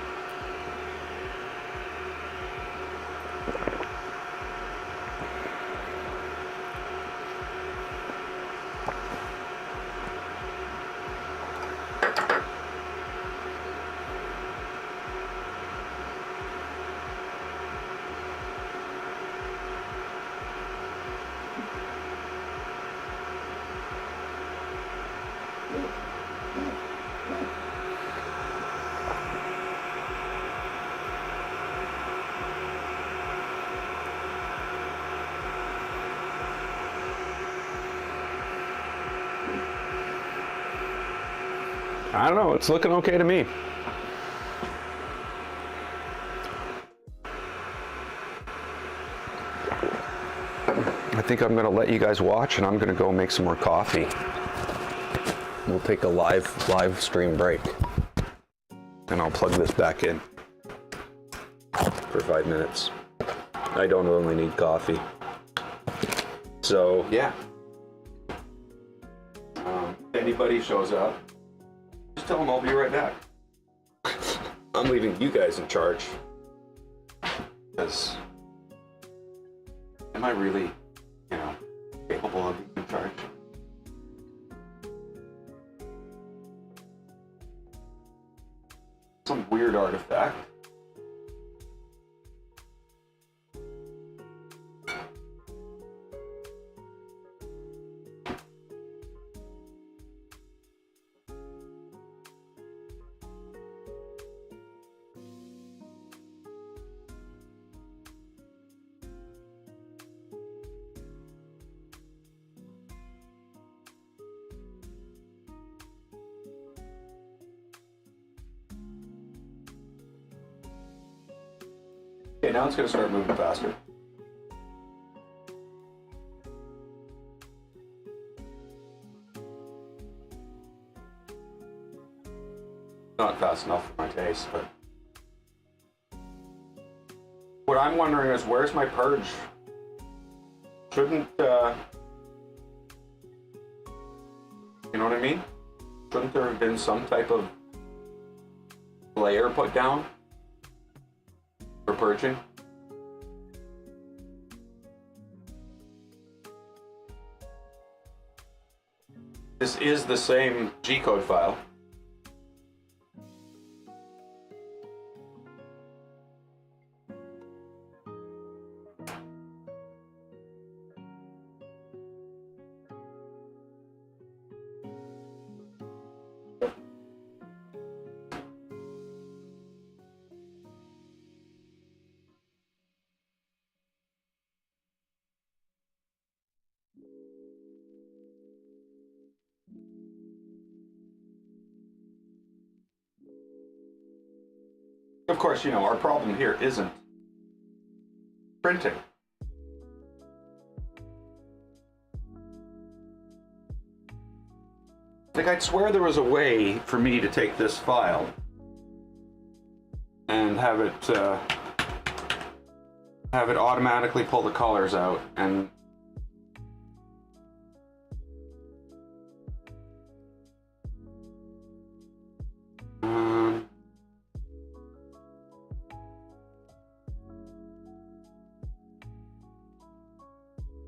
I don't know, it's looking okay to me. I think I'm gonna let you guys watch and I'm gonna go make some more coffee. We'll take a live stream break. And I'll plug this back in for 5 minutes. I don't only need coffee. So, yeah. If anybody shows up, just tell them I'll be right back. I'm leaving you guys in charge. Because, am I really, capable of being in charge? Some weird artifact. Okay, now it's going to start moving faster. Not fast enough for my taste, but... What I'm wondering is, where's my purge? Shouldn't, you know what I mean? Shouldn't there have been some type of layer put down for purging? This is the same G-code file. Of course, our problem here isn't printing. Like, I'd swear there was a way for me to take this file and have it automatically pull the colors out and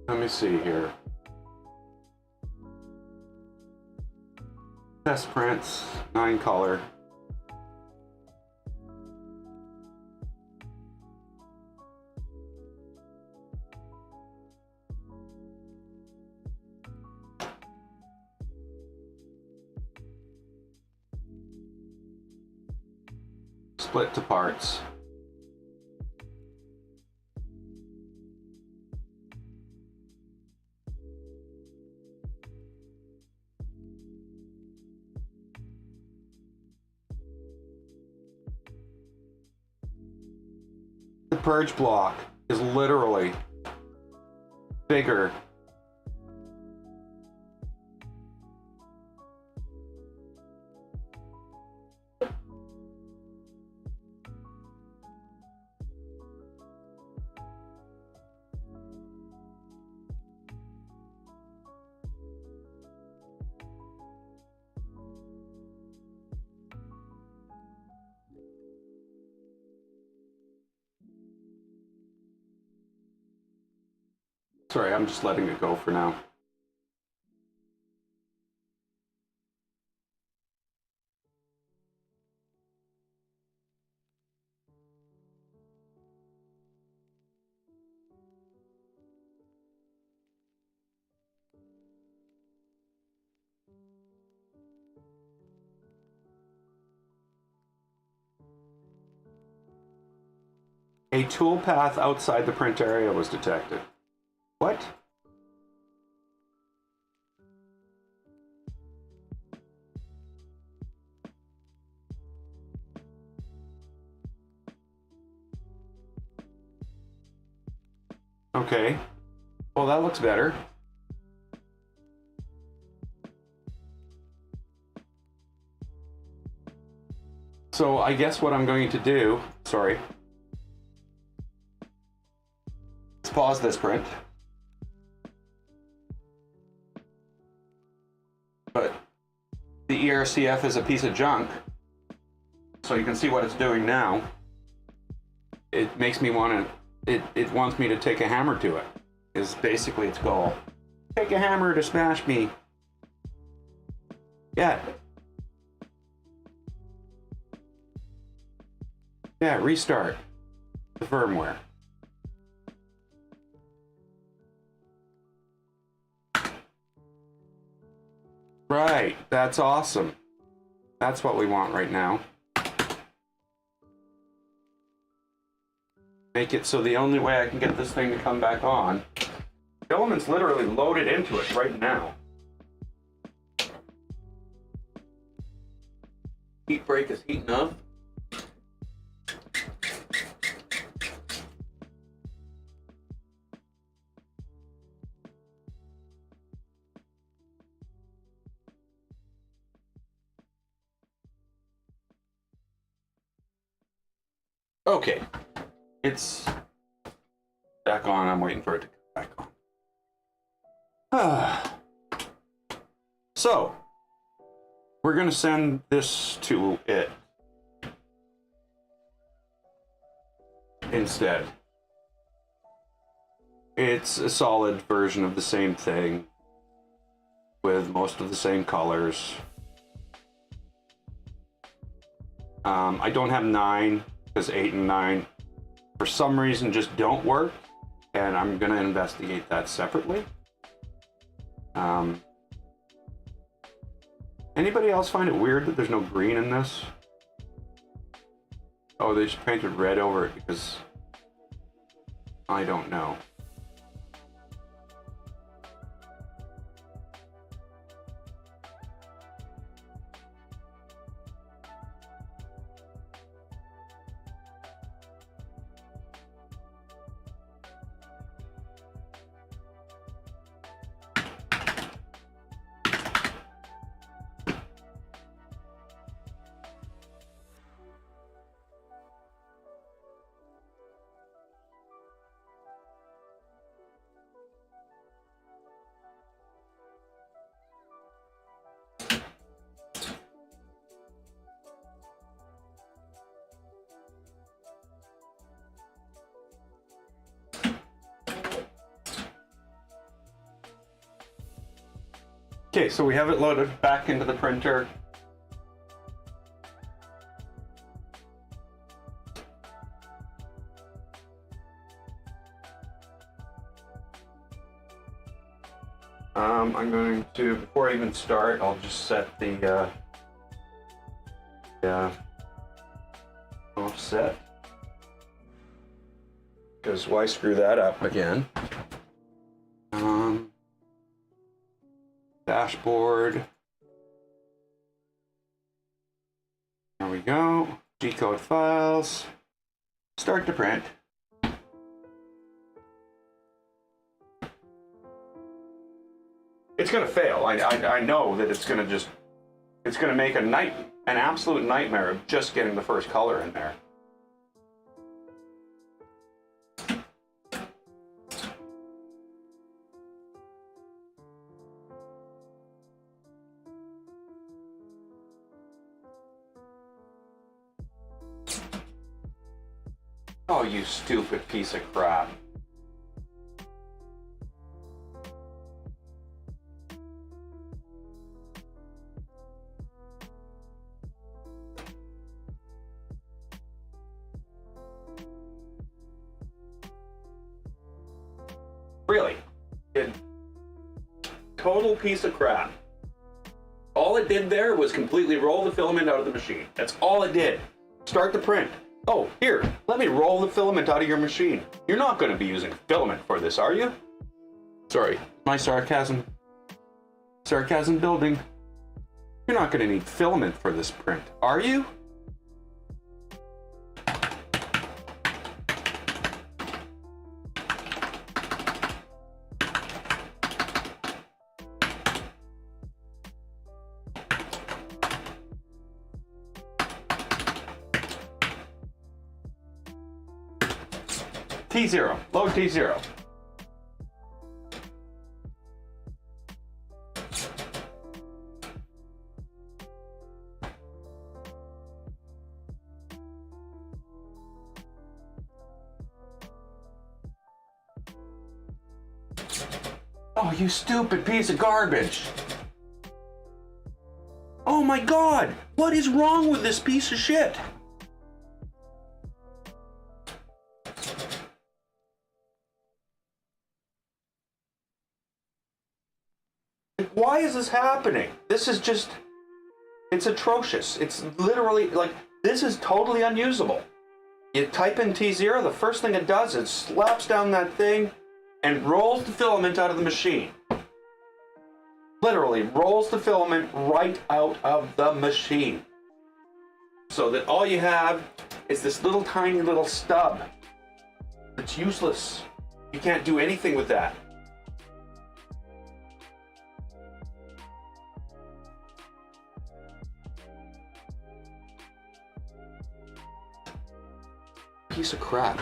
let me see here. Test prints, 9 color. Split to parts. The purge block is literally bigger . Sorry, I'm just letting it go for now. A toolpath outside the print area was detected. What? Okay. Well, that looks better. So I guess what I'm going to do, sorry. Let's pause this print. But the ERCF is a piece of junk. So you can see what it's doing now. It makes me want to, it wants me to take a hammer to it, is basically its goal. Take a hammer to smash me. Yeah. Yeah, restart the firmware. Right, that's awesome. That's what we want right now. Make it so the only way I can get this thing to come back on, filament's literally loaded into it right now. Heat break is heating up. Okay, it's back on. I'm waiting for it to come back on. So, we're going to send this to it instead. It's a solid version of the same thing with most of the same colors. I don't have 9. Because 8 and 9 for some reason just don't work, and I'm gonna investigate that separately. Anybody else find it weird that there's no green in this? Oh, they just painted red over it because I don't know. Okay, so we have it loaded back into the printer. I'm going to, before I even start, I'll just set the offset. Because why screw that up again? Dashboard. There we go. G-code files. Start to print. It's gonna fail. I know that it's gonna make an absolute nightmare of just getting the first color in there. Oh, you stupid piece of crap. Really? Total piece of crap. All it did there was completely roll the filament out of the machine. That's all it did. Start the print. Oh, here, let me roll the filament out of your machine. You're not going to be using filament for this, are you? Sorry, my sarcasm building. You're not going to need filament for this print, are you? T0. Load T0. Oh, you stupid piece of garbage. Oh my God, what is wrong with this piece of shit? Why is this happening? This is just, it's atrocious. It's literally, like, this is totally unusable. You type in T0, the first thing it does is slaps down that thing and rolls the filament out of the machine. Literally rolls the filament right out of the machine. So that all you have is this little tiny little stub. It's useless. You can't do anything with that. Piece of crap.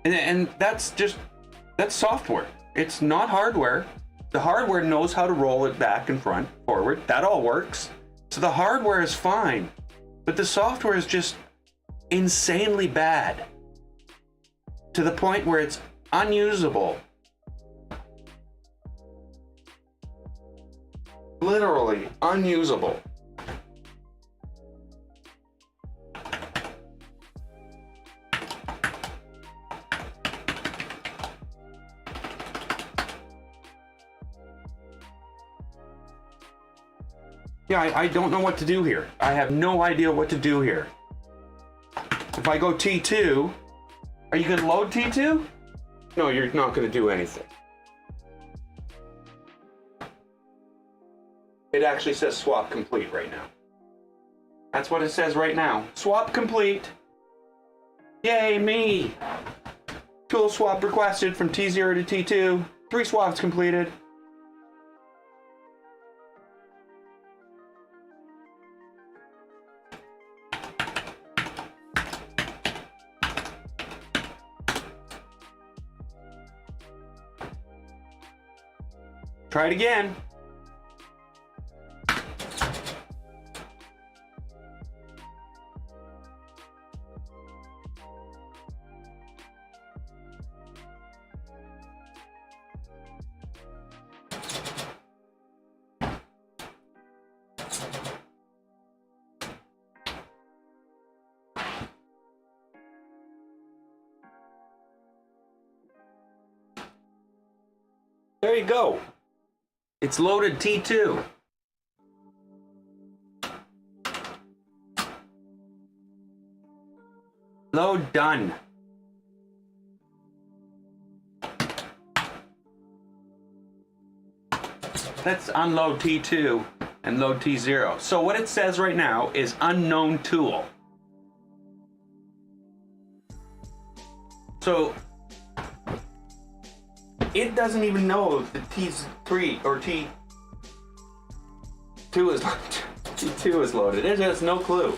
And that's software. It's not hardware. The hardware knows how to roll it back and front, forward. That all works. So the hardware is fine, but the software is just insanely bad to the point where it's unusable. Literally unusable. Yeah, I don't know what to do here. I have no idea what to do here. If I go T2, are you going to load T2? No, you're not going to do anything. It actually says swap complete right now. That's what it says right now. Swap complete. Yay, me. Tool swap requested from T0 to T2. 3 swaps completed. Try it again. There you go. It's loaded T2. Load done. Let's unload T2 and load T0. So what it says right now is unknown tool. So it doesn't even know if the T3 or T2 is T2 is loaded. It has no clue.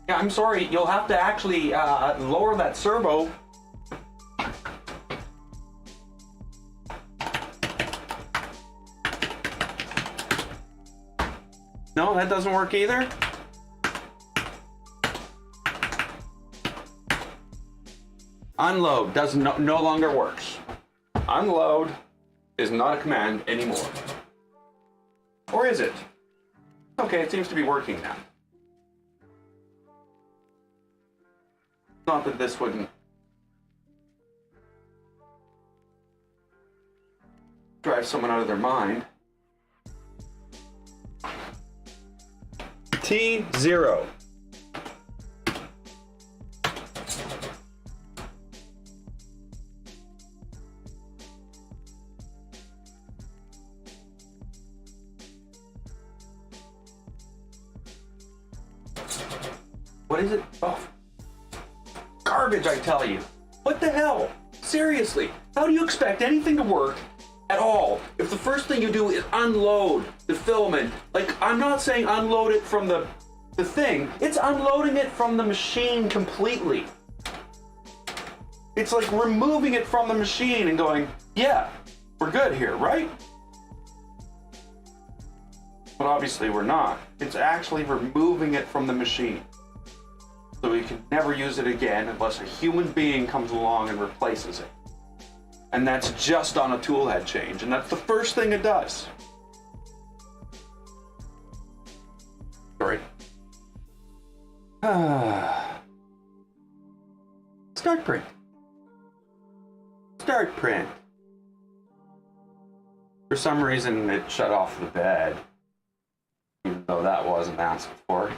Yeah, I'm sorry. You'll have to actually lower that servo. No, that doesn't work either. Unload no longer works. Unload is not a command anymore. Or is it? Okay, it seems to be working now. Not that this wouldn't drive someone out of their mind. T0. What is it? Oh, garbage, I tell you. What the hell? Seriously, How do you expect anything to work at all if the first thing you do is unload the filament? Like, I'm not saying unload it from the thing, it's unloading it from the machine completely. It's like removing it from the machine and going, yeah, we're good here, right? But obviously we're not. It's actually removing it from the machine. So we can never use it again unless a human being comes along and replaces it. And that's just on a tool head change, and that's the first thing it does. Sorry. Start print. Start print. For some reason, it shut off the bed, even though that wasn't asked for.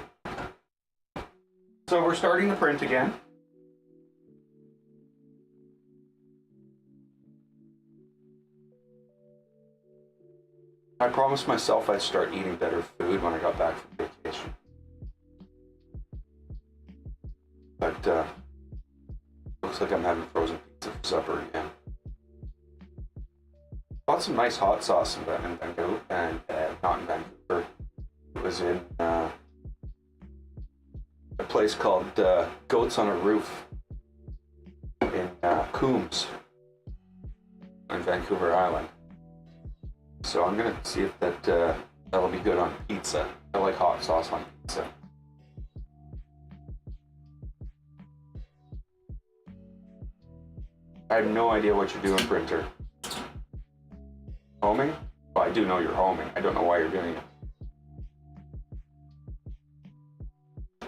So we're starting the print again. I promised myself I'd start eating better food when I got back from vacation. But looks like I'm having frozen pizza for supper again. Bought some nice hot sauce in Vancouver, and not in Vancouver. It was in a place called Goats on a Roof in Coombs on Vancouver Island. So I'm gonna see if that'll be good on pizza. I like hot sauce on pizza. I have no idea what you're doing, printer. Homing? Well, I do know you're homing. I don't know why you're doing it.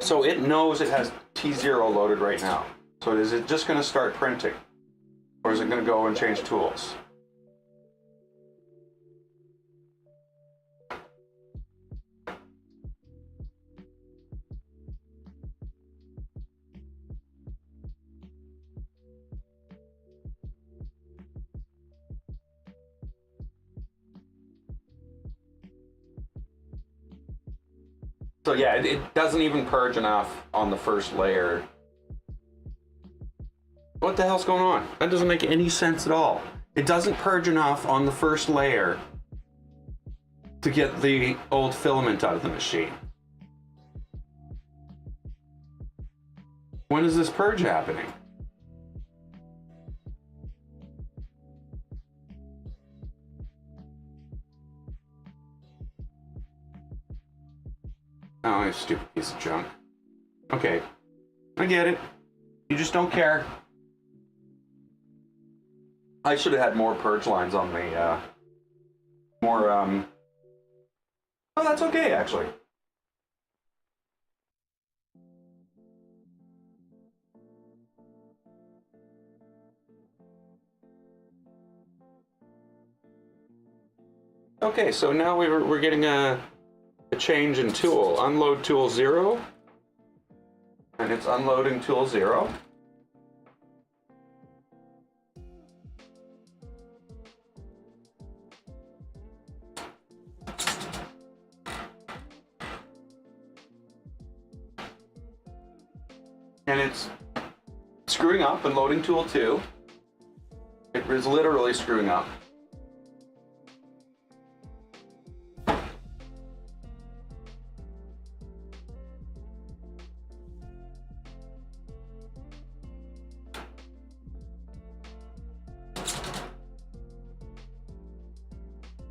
So it knows it has T0 loaded right now. So is it just going to start printing? Or is it going to go and change tools? So yeah, it doesn't even purge enough on the first layer. What the hell's going on? That doesn't make any sense at all. It doesn't purge enough on the first layer to get the old filament out of the machine. When is this purge happening? Oh, you stupid piece of junk. Okay, I get it. You just don't care. I should have had more purge lines on the, oh, that's okay, actually. Okay, so now we're getting a change in tool. Unload tool 0. And it's unloading tool 0. And it's screwing up and loading tool 2. It is literally screwing up.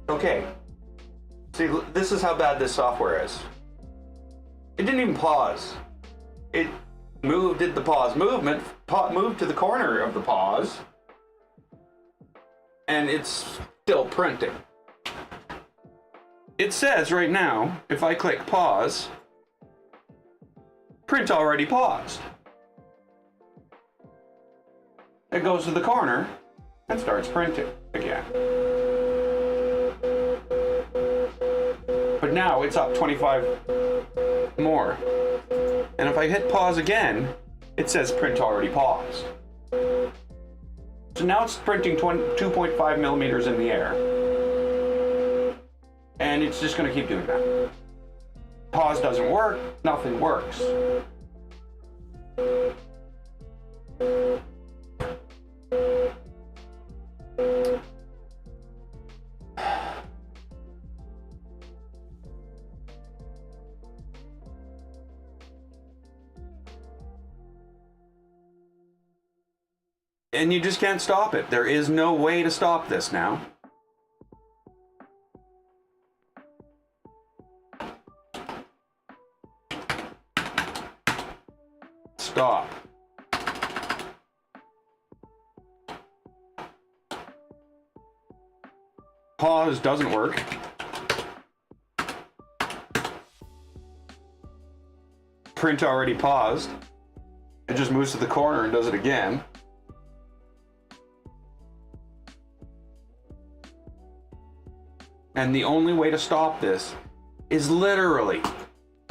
Okay, see, this is how bad this software is. It didn't even pause. It did the pause movement, moved to the corner of the pause, and it's still printing. It says right now, if I click pause, print already paused. It goes to the corner and starts printing again. But now it's up 25 more. And if I hit pause again, it says print already paused. So now it's printing 2.5 millimeters in the air. And it's just going to keep doing that. Pause doesn't work, nothing works. And you just can't stop it. There is no way to stop this now. Stop. Pause doesn't work. Print already paused. It just moves to the corner and does it again. And the only way to stop this is literally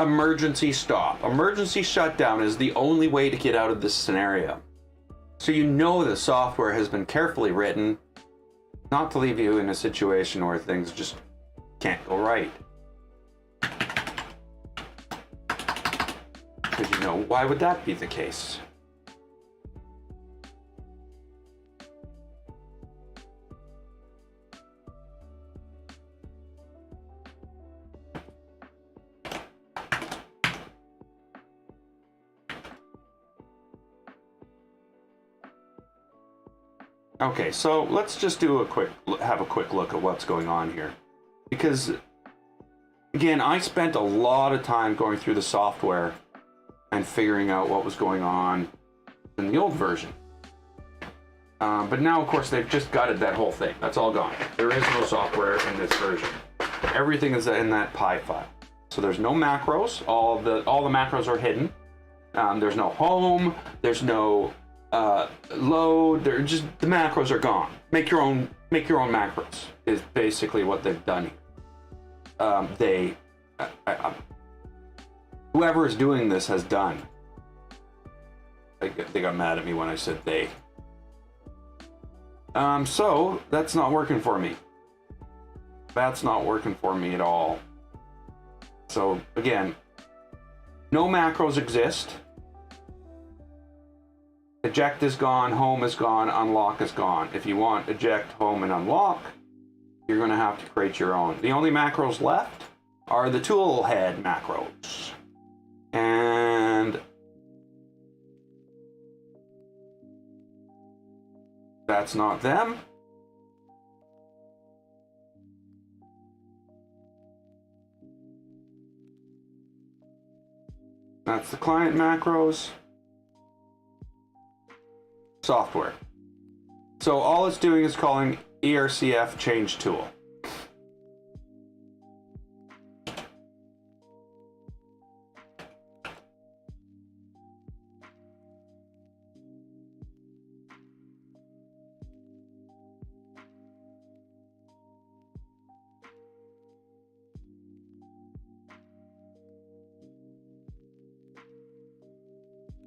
emergency stop. Emergency shutdown is the only way to get out of this scenario. So you know the software has been carefully written not to leave you in a situation where things just can't go right. Because you know, why would that be the case? Okay, so let's just do have a quick look at what's going on here. Because, again, I spent a lot of time going through the software and figuring out what was going on in the old version. But now, of course, they've just gutted that whole thing. That's all gone. There is no software in this version. Everything is in that PI file. So there's no macros. All the macros are hidden. There's no home. There's no load. They're just, the macros are gone. Make your own macros is basically what they've done here. Whoever is doing this has done. They got mad at me when I said they. So that's not working for me. That's not working for me at all. So again, no macros exist. Eject is gone, home is gone, unlock is gone. If you want eject, home, and unlock, you're going to have to create your own. The only macros left are the tool head macros. And that's not them. That's the client macros. Software. So all it's doing is calling ERCF change tool.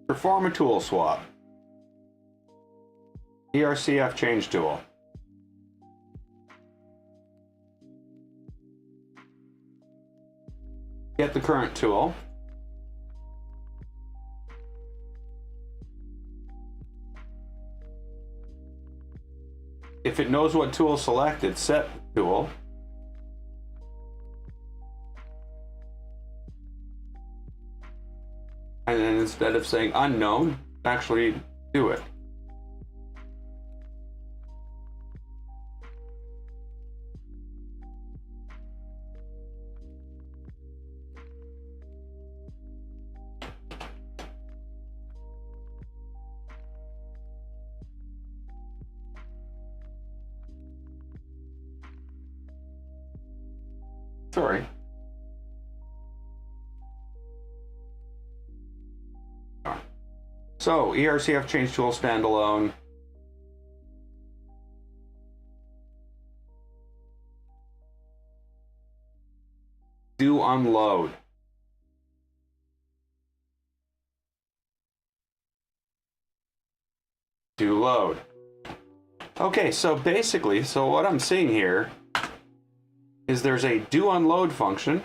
Perform a tool swap. ERCF change tool. Get the current tool. If it knows what tool selected, set tool. And then instead of saying unknown, actually do it. Sorry. So, ERCF change tool standalone. Do unload. Do load. Okay, so basically, what I'm seeing here is there's a do unload function.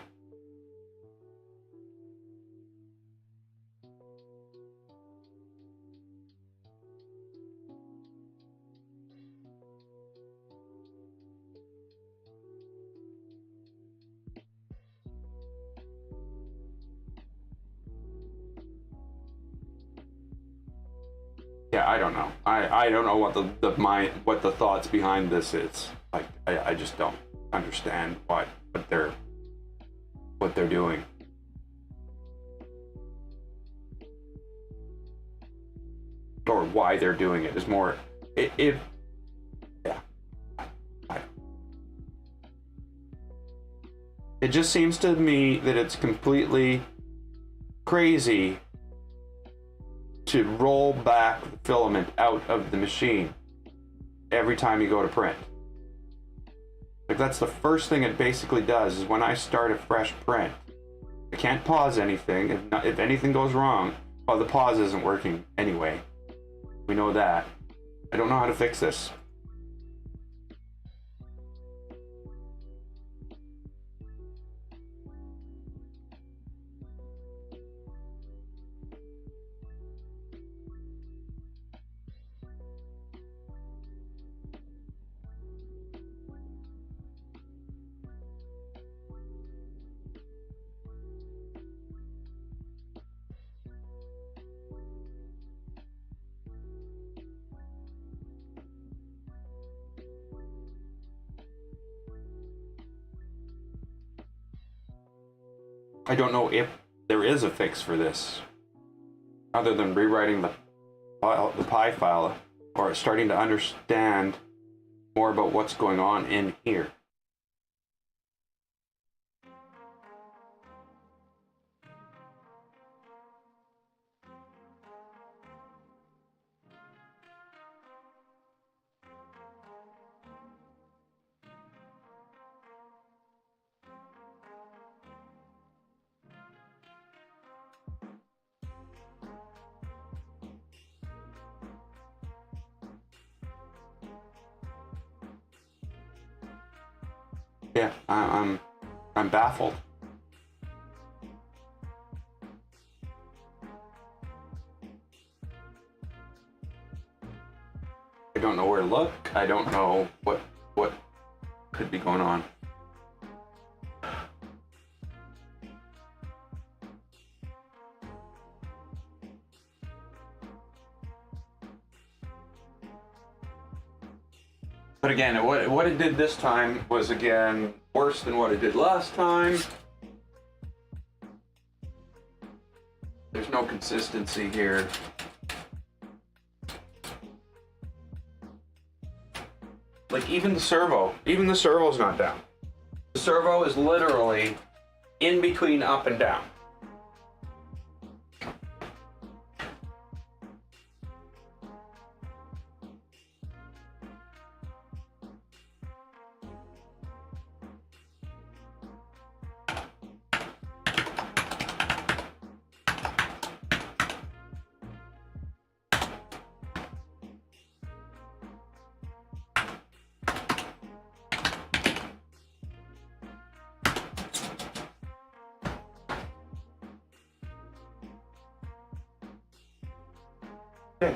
yeah, I don't know. I don't know what what the thoughts behind this is. Like, I just don't understand what they're doing. Or why they're doing it is more if yeah. It just seems to me that it's completely crazy to roll back the filament out of the machine every time you go to print. Like, that's the first thing it basically does is when I start a fresh print. I can't pause anything. If anything goes wrong, well, the pause isn't working anyway. We know that. I don't know how to fix this. I don't know if there is a fix for this, other than rewriting the PI file, or starting to understand more about what's going on in here. Yeah, I'm baffled. I don't know where to look. I don't know what could be going on. But again, what it did this time was, again, worse than what it did last time. There's no consistency here. Like, even the servo's not down. The servo is literally in between up and down.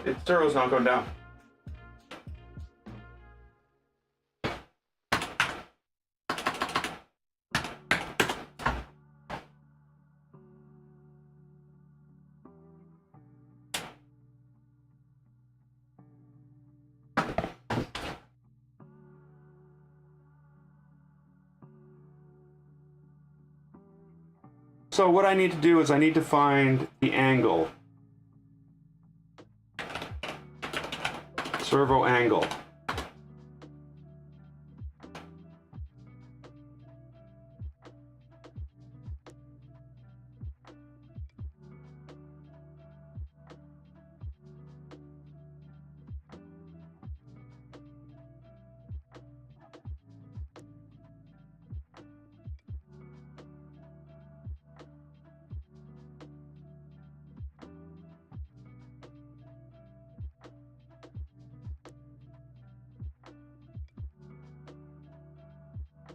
The servo's not going down. So what I need to do is I need to find the angle. Servo angle.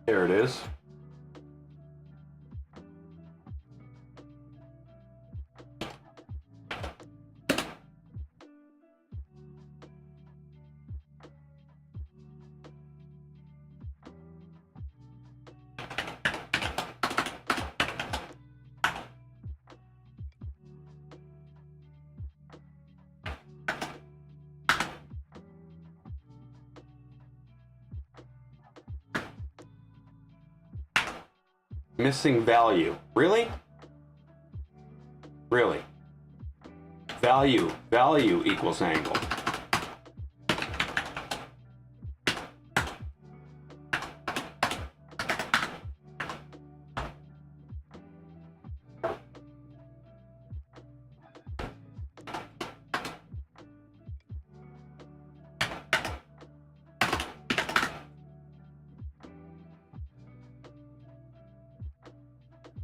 There it is. Missing value. Really? Really? Value equals angle.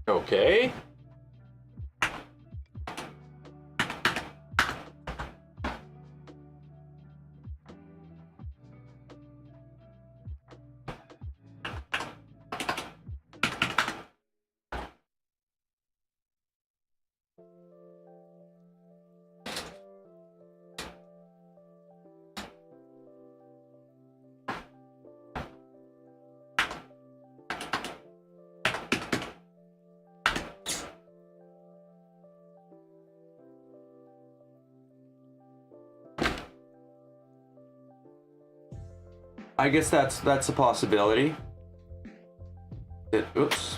Okay. I guess that's a possibility. Oops.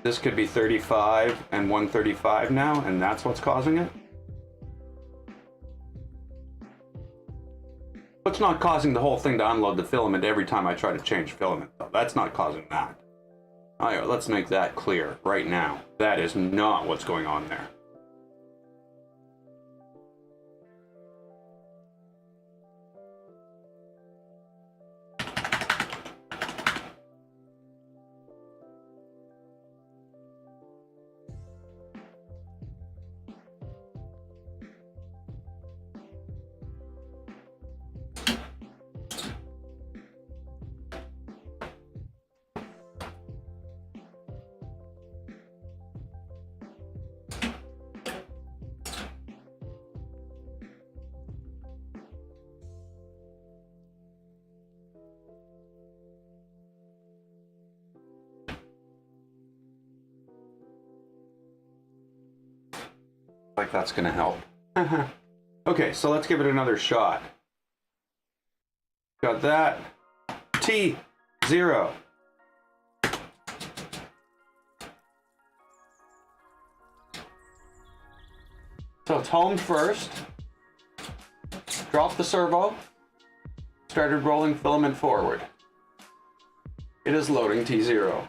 This could be 35 and 135 now, and that's what's causing it. It's not causing the whole thing to unload the filament every time I try to change filament, though. That's not causing that. All right, let's make that clear right now. That is not what's going on there. Like that's gonna help. Okay, so let's give it another shot. Got that. T0. So it's homed first. Dropped the servo. Started rolling filament forward. It is loading T0.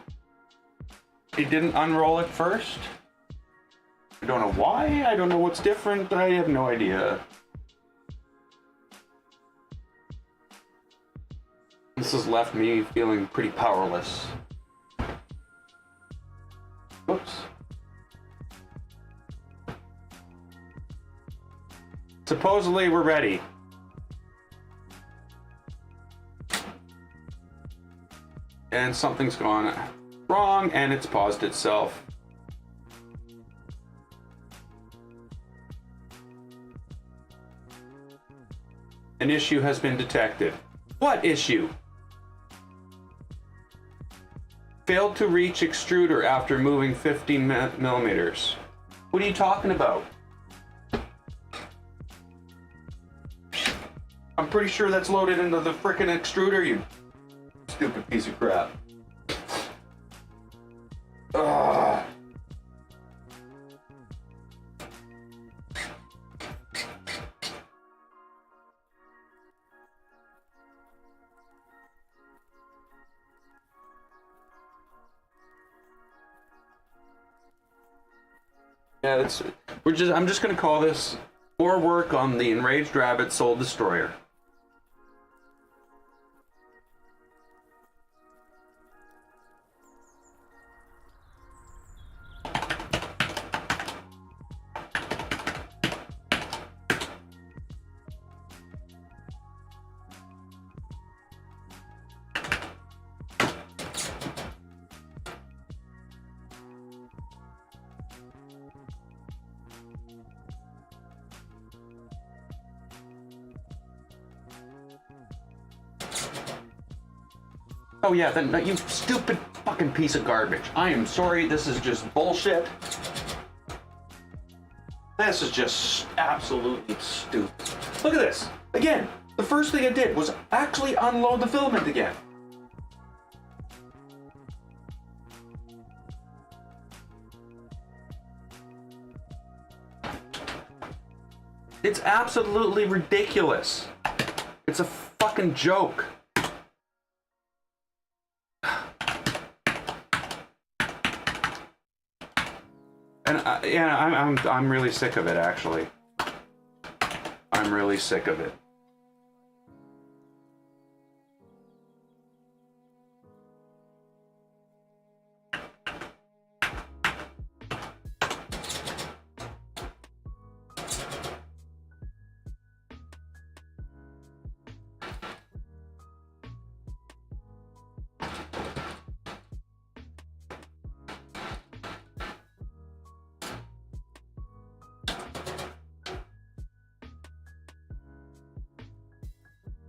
It didn't unroll it first. I don't know why, I don't know what's different, I have no idea. This has left me feeling pretty powerless. Whoops. Supposedly we're ready. And something's gone wrong and it's paused itself. An issue has been detected. What issue? Failed to reach extruder after moving 15 millimeters. What are you talking about? I'm pretty sure that's loaded into the frickin' extruder, you stupid piece of crap. Ugh. Yeah, I'm just gonna call this more work on the Enraged Rabbit Soul Destroyer. Oh yeah, then you stupid fucking piece of garbage. I am sorry, this is just bullshit. This is just absolutely stupid. Look at this. Again, the first thing I did was actually unload the filament again. It's absolutely ridiculous. It's a fucking joke. And yeah, I'm really sick of it, actually. I'm really sick of it.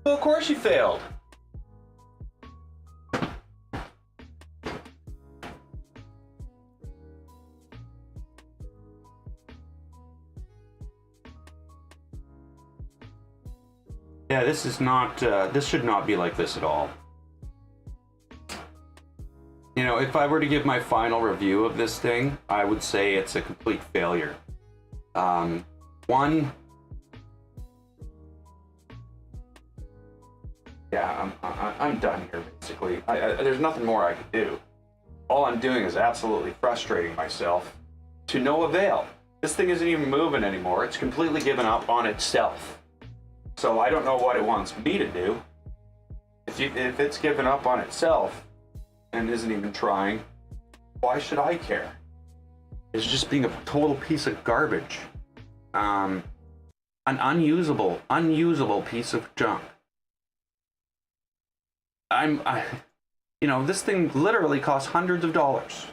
Well, of course you failed. Yeah, this is not, this should not be like this at all. You know, if I were to give my final review of this thing, I would say it's a complete failure. Yeah, I'm done here, basically. There's nothing more I can do. All I'm doing is absolutely frustrating myself to no avail. This thing isn't even moving anymore. It's completely given up on itself. So I don't know what it wants me to do. If it's given up on itself and isn't even trying, why should I care? It's just being a total piece of garbage. An unusable piece of junk. You know, this thing literally costs hundreds of dollars.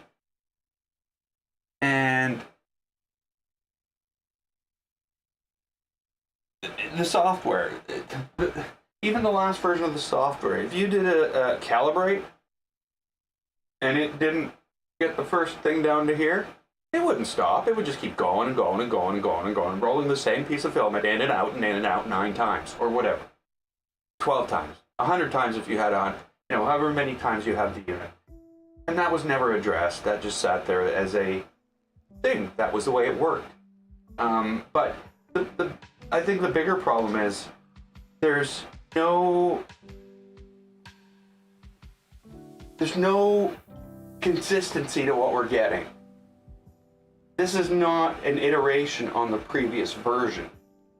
And the software, even the last version of the software, if you did a calibrate and it didn't get the first thing down to here, it wouldn't stop. It would just keep going and going and going and going and going, rolling the same piece of filament in and out and in and out 9 times or whatever. 12 times. 100 times if you had on, you know, however many times you have the unit. And that was never addressed. That just sat there as a thing. That was the way it worked. But I think the bigger problem is there's no consistency to what we're getting. This is not an iteration on the previous version.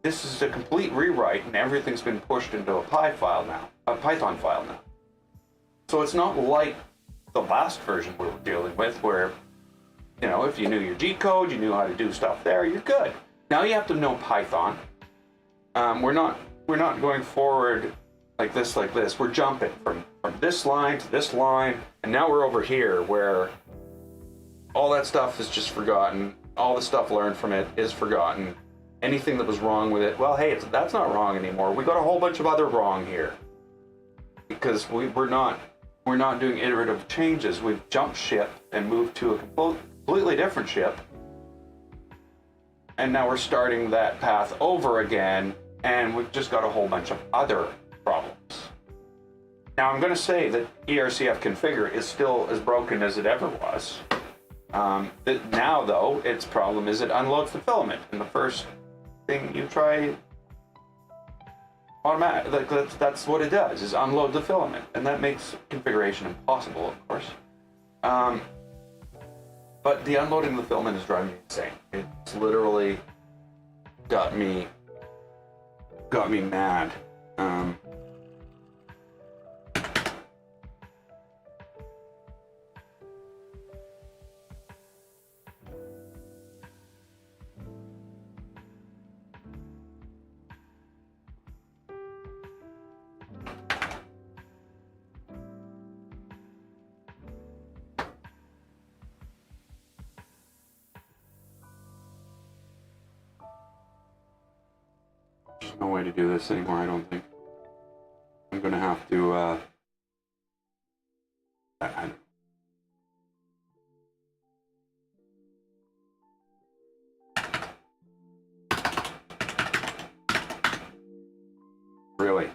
This is a complete rewrite, and everything's been pushed into a Python file now. So it's not like the last version we were dealing with, where, you know, if you knew your G code, you knew how to do stuff there, you're good. Now you have to know Python. We're not going forward like this. We're jumping from this line to this line, and now we're over here where all that stuff is just forgotten. All the stuff learned from it is forgotten. Anything that was wrong with it, well, hey, that's not wrong anymore. We got a whole bunch of other wrong here because we're not doing iterative changes. We've jumped ship and moved to a completely different ship, and now we're starting that path over again, and we've just got a whole bunch of other problems. Now, I'm going to say that ERCF configure is still as broken as it ever was. Now, though, its problem is it unloads the filament, and the first thing you try automatic, that's what it does, is unload the filament, and that makes configuration impossible, of course. But the unloading of the filament is driving me insane. It's literally got me mad. There's no way to do this anymore, I don't think. I'm gonna have to, Really?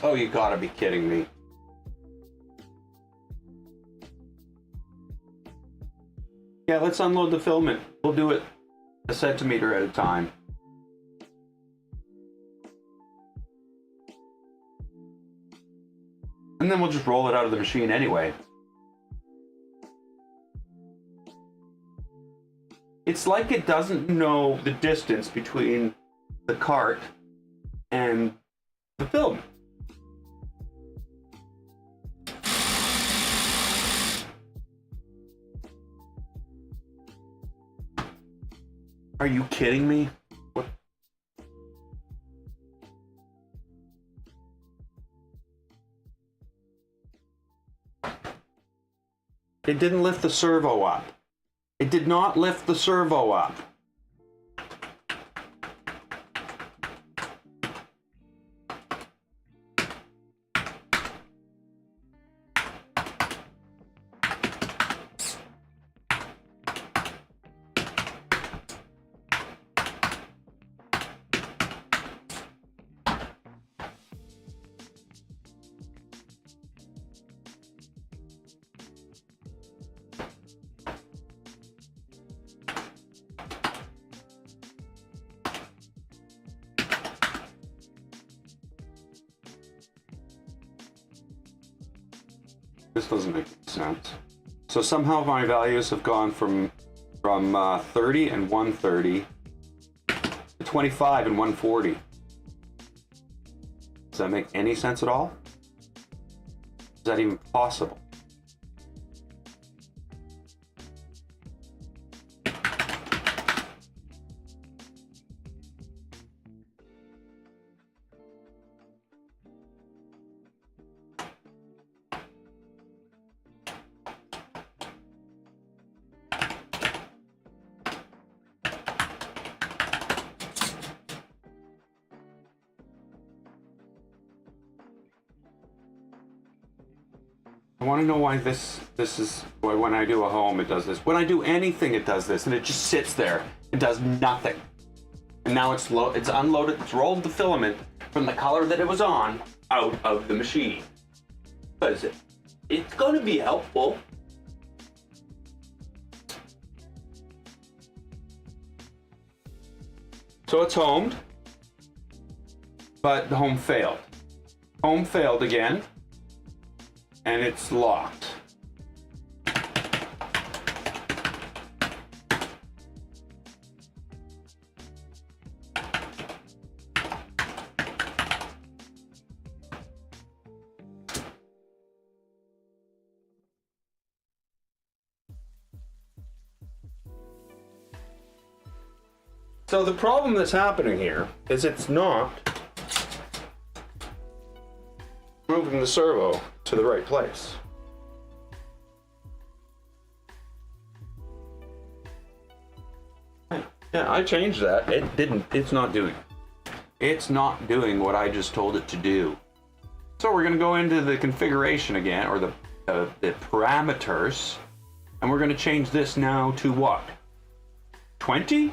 Oh, you gotta be kidding me. Yeah, let's unload the filament. We'll do it a centimeter at a time. And then we'll just roll it out of the machine anyway. It's like it doesn't know the distance between the cart and the filament. Are you kidding me? What? It didn't lift the servo up. It did not lift the servo up. This doesn't make sense. So somehow my values have gone from 30 and 130 to 25 and 140. Does that make any sense at all? Is that even possible? I want to know why this is why when I do a home it does this. When I do anything it does this, and it just sits there. It does nothing. And now it's unloaded. It's rolled the filament from the color that it was on out of the machine. Because it's going to be helpful. So it's homed, but the home failed. Home failed again. And it's locked. So the problem that's happening here is it's not moving the servo to the right place. Yeah, I changed that. It didn't. It's not doing it. It's not doing what I just told it to do. So we're going to go into the configuration again, or the parameters, and we're going to change this now to what? 20?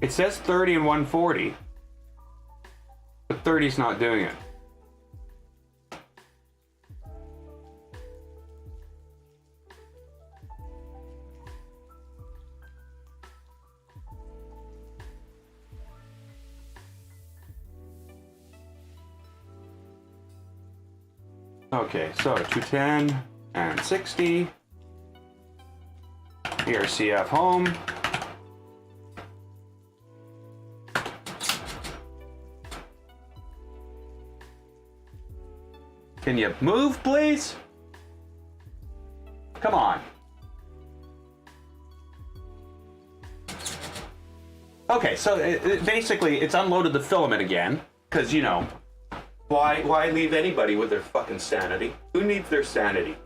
It says 30 and 140, but 30's not doing it. Okay, so 210 and 60, ERCF home. Can you move, please? Come on. Okay, so basically it's unloaded the filament again, because, you know, why leave anybody with their fucking sanity? Who needs their sanity?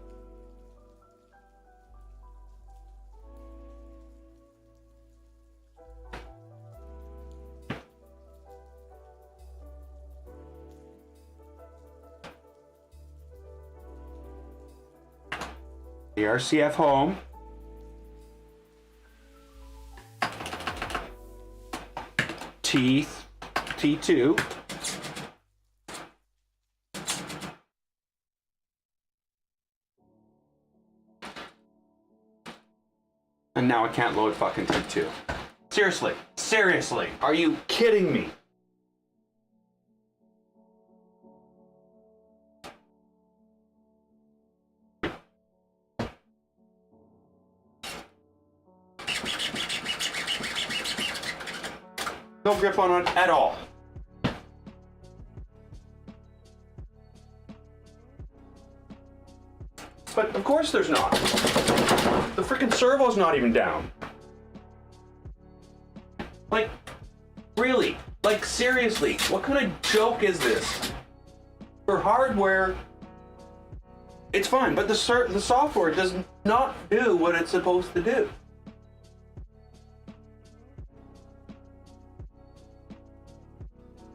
The RCF home. T2. And now it can't load fucking T2. Seriously, are you kidding me? No grip on it at all. But of course there's not. The freaking servo's not even down. Like, really? Like, seriously, what kind of joke is this? For hardware, it's fine, but the software does not do what it's supposed to do.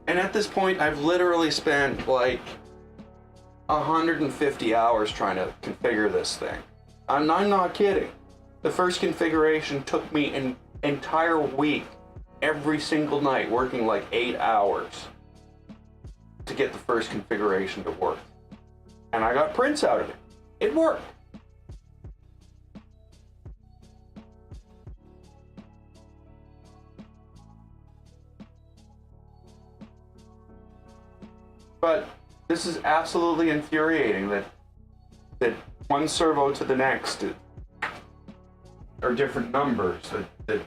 And at this point, I've literally spent like 150 hours trying to configure this thing. I'm not kidding. The first configuration took me an entire week, every single night, working like 8 hours to get the first configuration to work. And I got prints out of it. It worked. But this is absolutely infuriating that one servo to the next are different numbers. That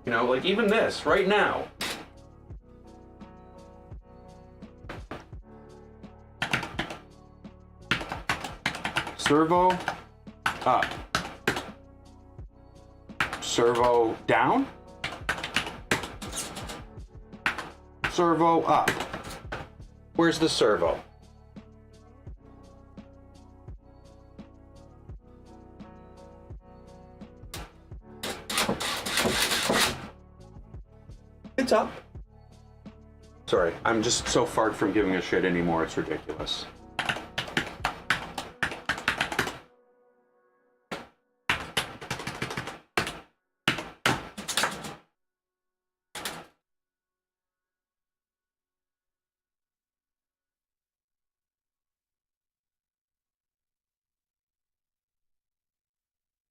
you know, like even this right now. Servo up. Servo down. Servo up. Where's the servo? It's up. Sorry, I'm just so far from giving a shit anymore, it's ridiculous.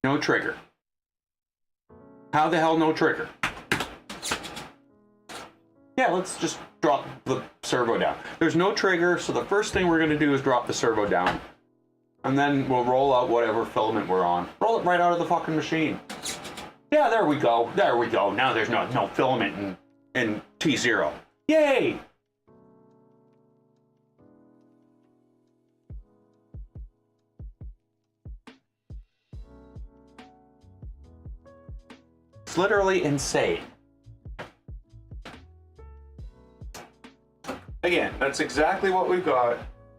No trigger. How the hell no trigger? Yeah, let's just drop the servo down. There's no trigger, so the first thing we're gonna do is drop the servo down. And then we'll roll out whatever filament we're on. Roll it right out of the fucking machine. Yeah, there we go. There we go. Now there's no filament in T0. Yay! It's literally insane. Again, that's exactly what we've got.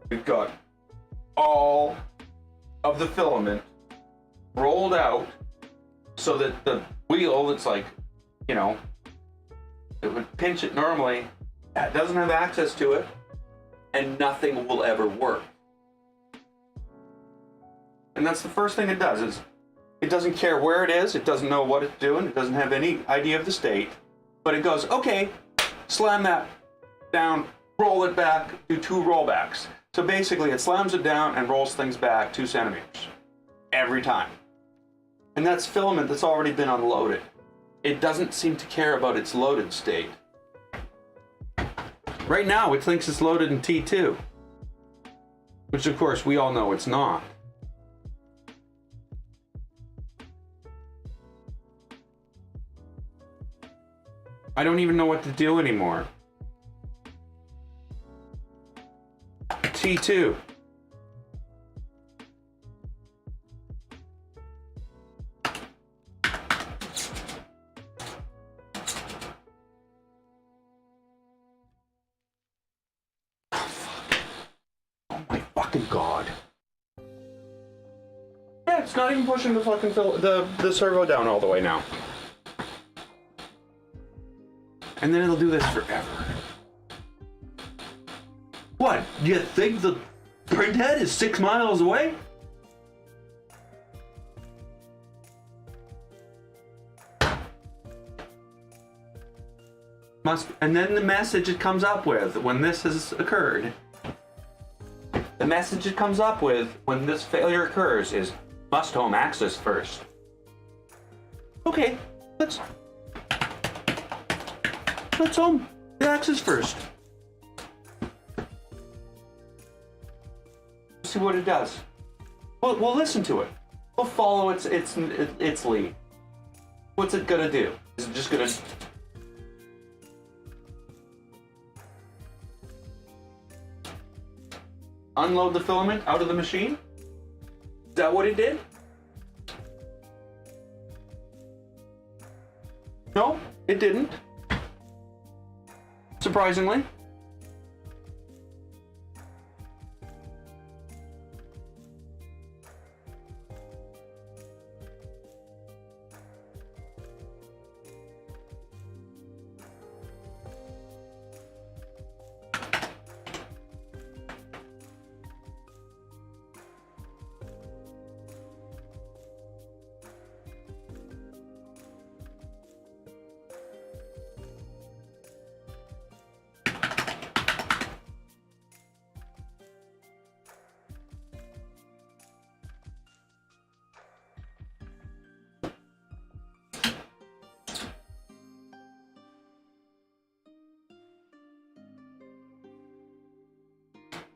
We've got all of the filament rolled out so that the wheel that's like, you know, it would pinch it normally, that doesn't have access to it, and nothing will ever work. And that's the first thing it does, is it doesn't care where it is, it doesn't know what it's doing, it doesn't have any idea of the state, but it goes, okay, slam that down, roll it back, do 2 rollbacks. So basically it slams it down and rolls things back 2 centimeters every time. And that's filament that's already been unloaded. It doesn't seem to care about its loaded state. Right now it thinks it's loaded in T2, which of course we all know it's not. I don't even know what to do anymore. T2. Oh my fucking god. Yeah, it's not even pushing the fucking the servo down all the way now. And then it'll do this forever. What? Do you think the printhead is 6 miles away? and then the message it comes up with when this has occurred, the message it comes up with when this failure occurs is must home access first. Okay, let's home the access first. See what it does. We'll listen to it. We'll follow its lead. What's it gonna do? Is it just gonna unload the filament out of the machine? Is that what it did? No, it didn't. Surprisingly.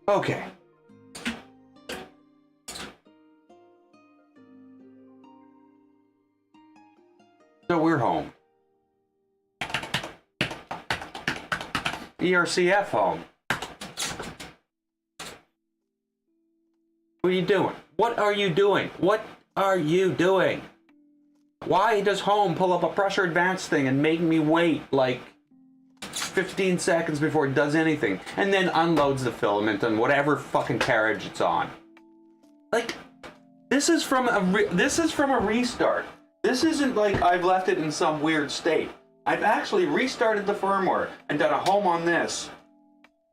Okay. So we're home. ERCF home. What are you doing? What are you doing? What are you doing? Why does home pull up a pressure advance thing and make me wait like 15 seconds before it does anything, and then unloads the filament on whatever fucking carriage it's on? Like, this is from a restart. This isn't like I've left it in some weird state. I've actually restarted the firmware and done a home on this,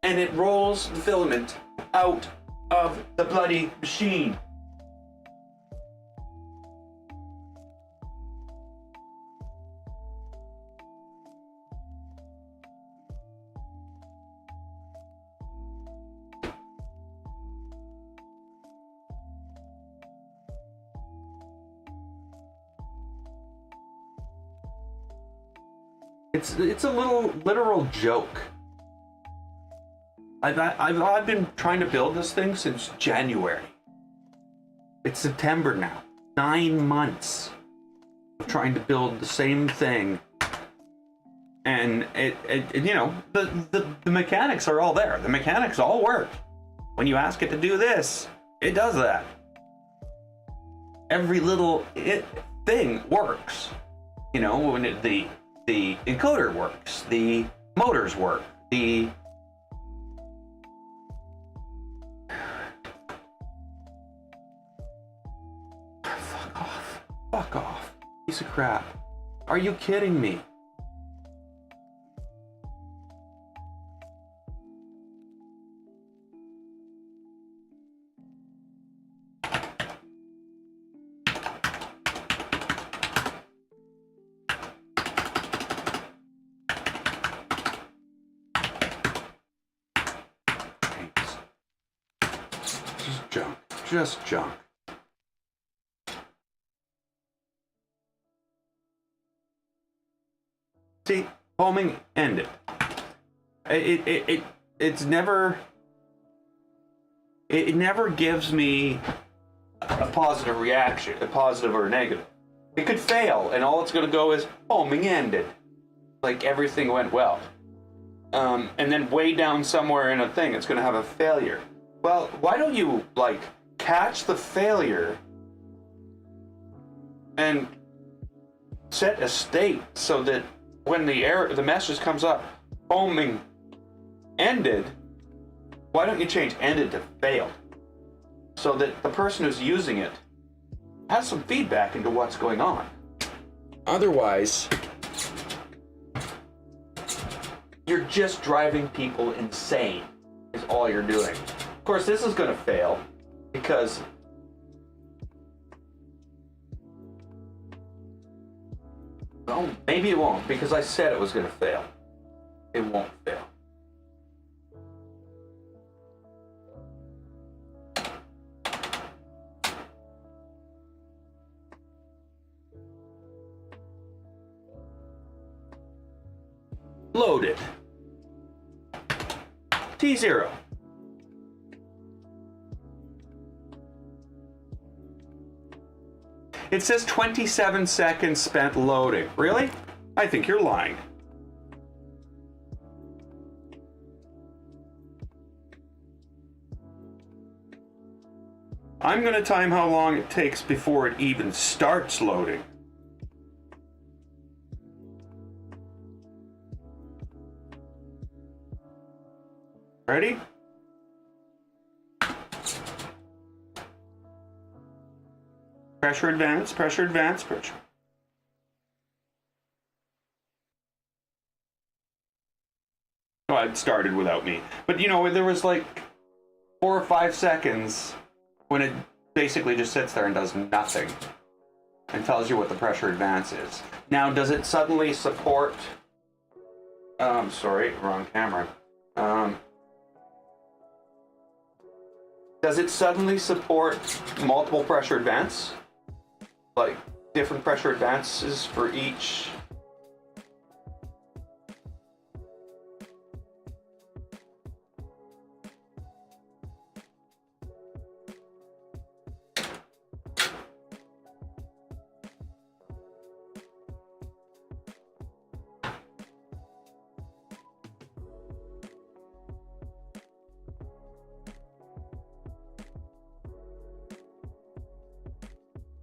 and it rolls the filament out of the bloody machine. It's a little literal joke. I've been trying to build this thing since January. It's September now. 9 months of trying to build the same thing, and it you know, the mechanics are all there. The mechanics all work. When you ask it to do this, it does that. Every little thing works. You know, when the encoder works, the motors work, Fuck off, piece of crap. Are you kidding me? Just junk. See, homing ended. It never gives me a positive reaction, a positive or a negative. It could fail, and all it's going to go is homing ended, like everything went well. And then way down somewhere in a thing, it's going to have a failure. Well, why don't you like catch the failure and set a state so that when the message comes up, homing ended, why don't you change ended to failed, so that the person who's using it has some feedback into what's going on? Otherwise, you're just driving people insane, is all you're doing. Of course, this is going to fail because well, maybe it won't, because I said it was going to fail. it won't fail. Loaded. T0. It says 27 seconds spent loading. Really? I think you're lying. I'm going to time how long it takes before it even starts loading. Ready? Pressure advance, pressure advance, pressure. Oh, it started without me. But you know, there was like 4 or 5 seconds when it basically just sits there and does nothing and tells you what the pressure advance is. Now, does it suddenly support... sorry, wrong camera. Does it suddenly support multiple pressure advance? Like different pressure advances for each?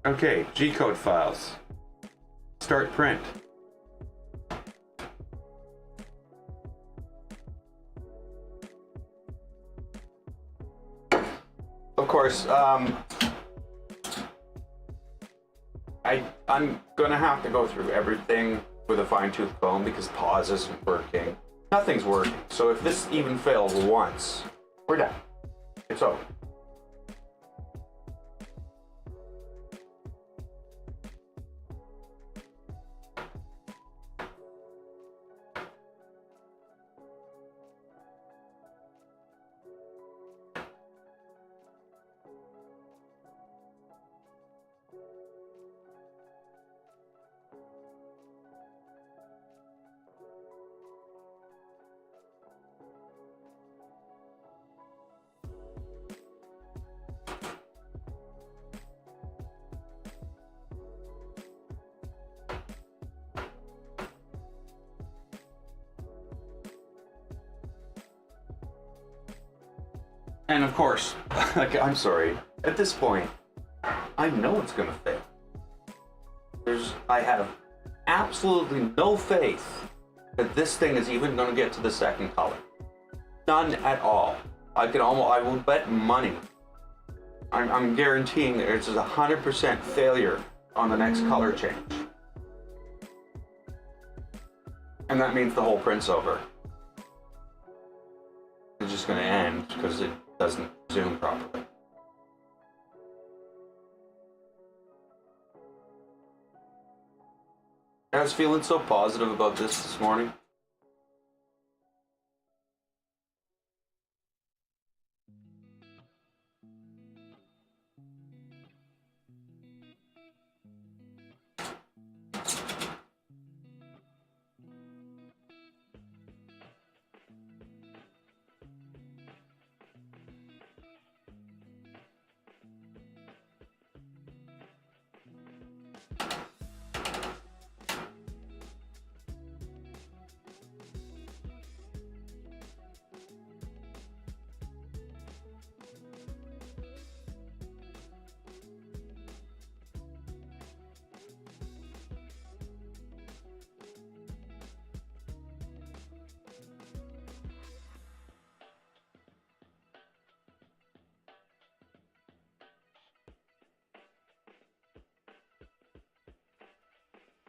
Okay, G-code files. Start print. Of course, I'm gonna have to go through everything with a fine-tooth comb because pause isn't working. Nothing's working. So if this even fails once, we're done. It's over. And of course, like, I'm sorry, at this point, I know it's gonna fail. I have absolutely no faith that this thing is even gonna get to the second color. None at all. I will bet money. I'm guaranteeing that there's a 100% failure on the next color change. And that means the whole print's over. It's just gonna end because it doesn't zoom properly. I was feeling so positive about this morning.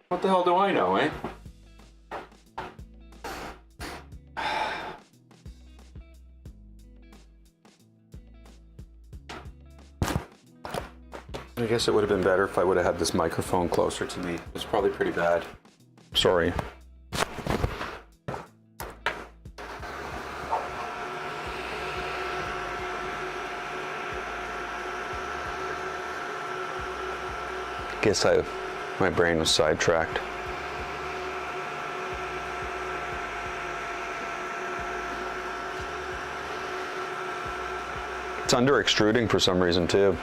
What the hell do I know, eh? I guess it would have been better if I would have had this microphone closer to me. It's probably pretty bad. Sorry. guess my brain was sidetracked. It's under extruding for some reason too.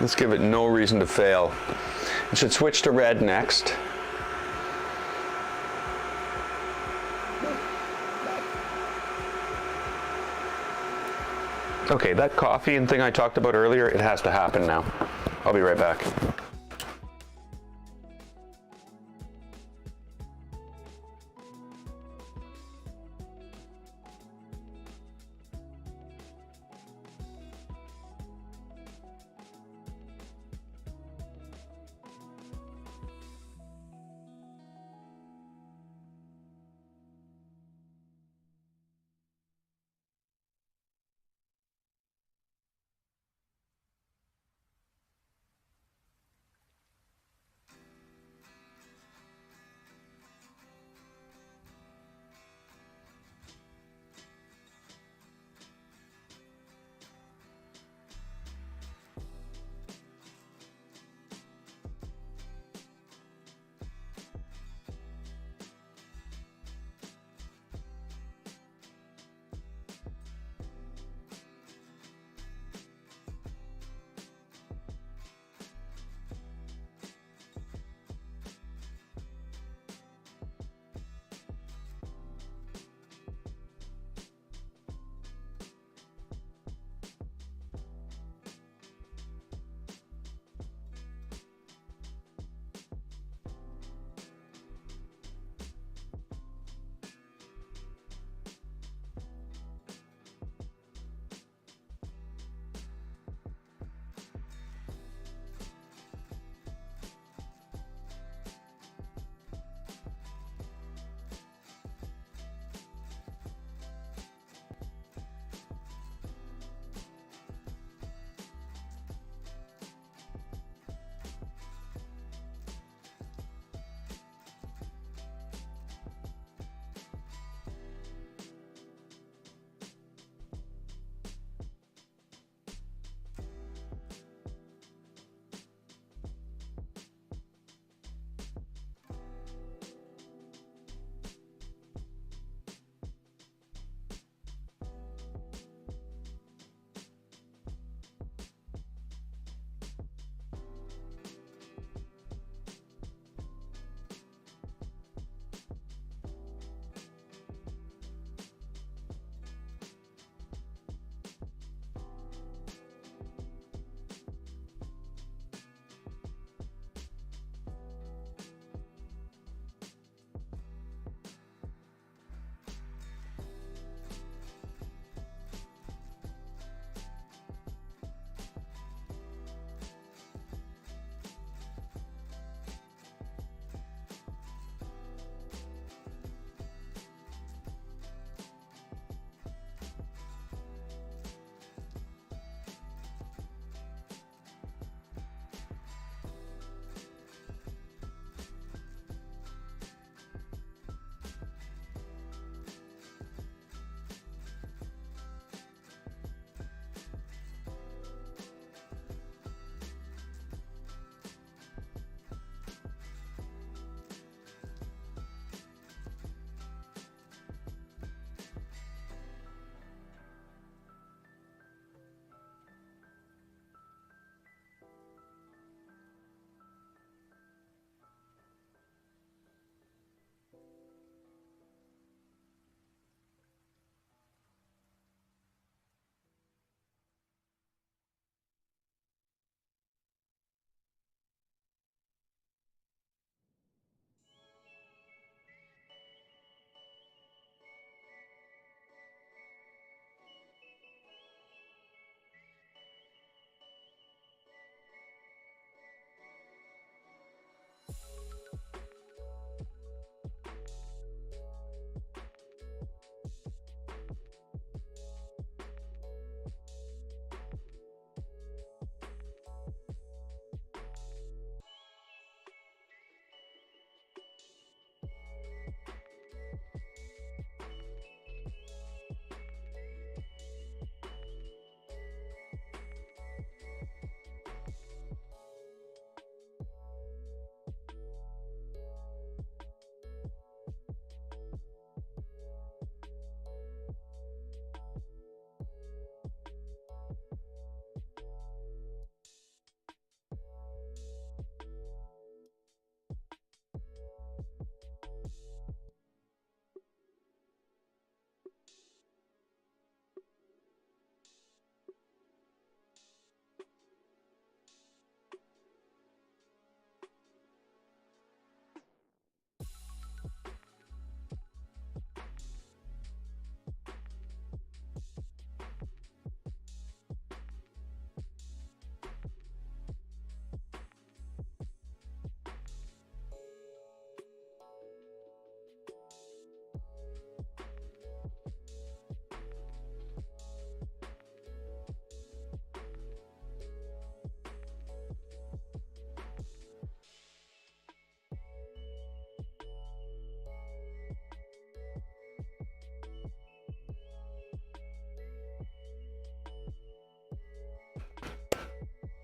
Let's give it no reason to fail. It should switch to red next. Okay, that coffee and thing I talked about earlier, it has to happen now. I'll be right back.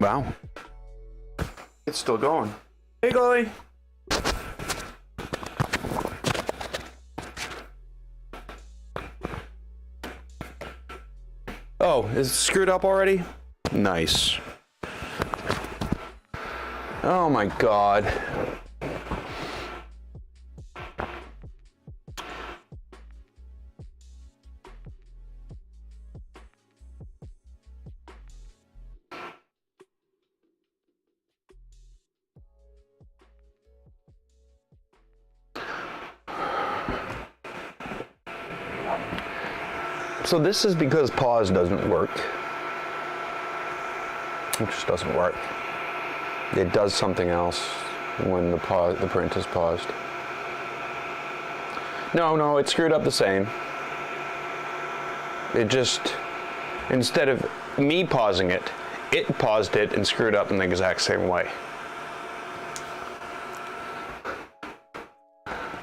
Wow. It's still going. Hey, Chloe. Oh, is it screwed up already? Nice. Oh my God. So this is because pause doesn't work. It just doesn't work. It does something else when the print is paused. No, it screwed up the same. It just, instead of me pausing it, it paused it and screwed up in the exact same way.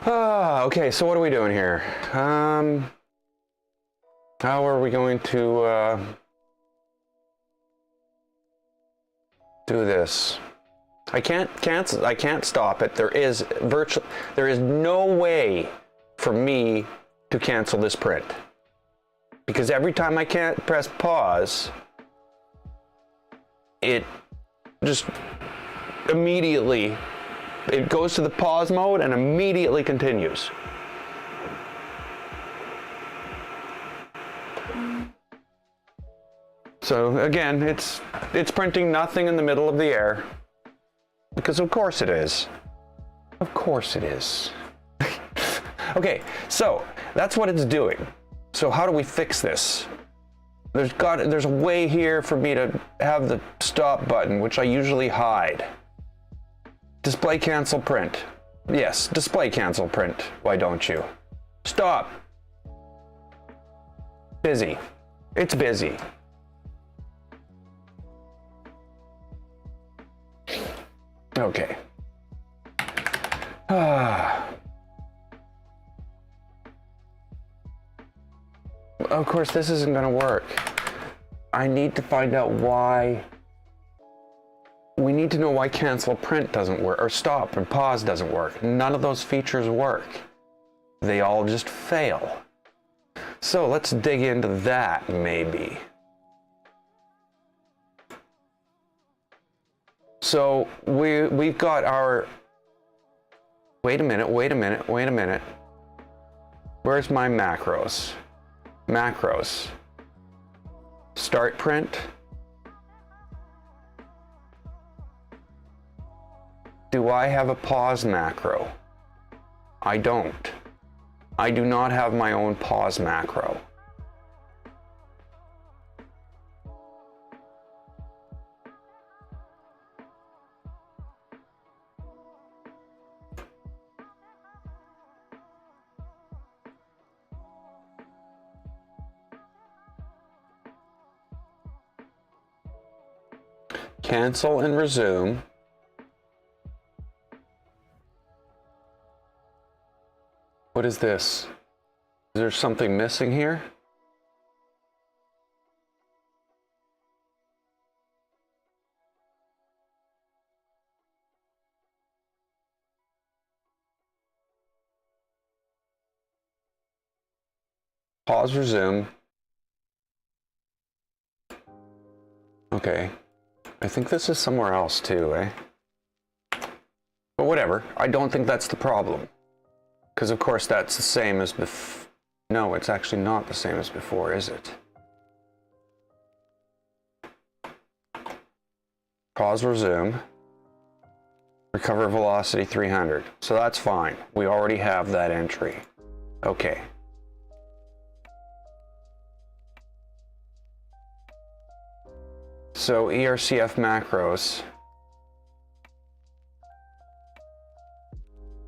Okay, so what are we doing here? How are we going to do this? I can't stop it. There is no way for me to cancel this print. Because every time I can't press pause, it just immediately, it goes to the pause mode and immediately continues. So again, it's printing nothing in the middle of the air, because of course it is. Of course it is. Okay, so that's what it's doing. So how do we fix this? There's a way here for me to have the stop button, which I usually hide. Display cancel print. Yes, display cancel print. Why don't you? Stop. Busy. It's busy. Okay. Of course, this isn't going to work. I need to find out why. We need to know why cancel print doesn't work, or stop and pause doesn't work. None of those features work. They all just fail. So let's dig into that, maybe. So we've got our, wait a minute. Where's my macros? Macros. Start print. Do I have a pause macro? I don't. I do not have my own pause macro. Cancel and resume. What is this? Is there something missing here? Pause, resume. Okay. I think this is somewhere else too, eh? But whatever. I don't think that's the problem. Because of course that's the same as before. No, it's actually not the same as before, is it? Pause, resume. Recover velocity 300. So that's fine. We already have that entry. Okay. So ERCF macros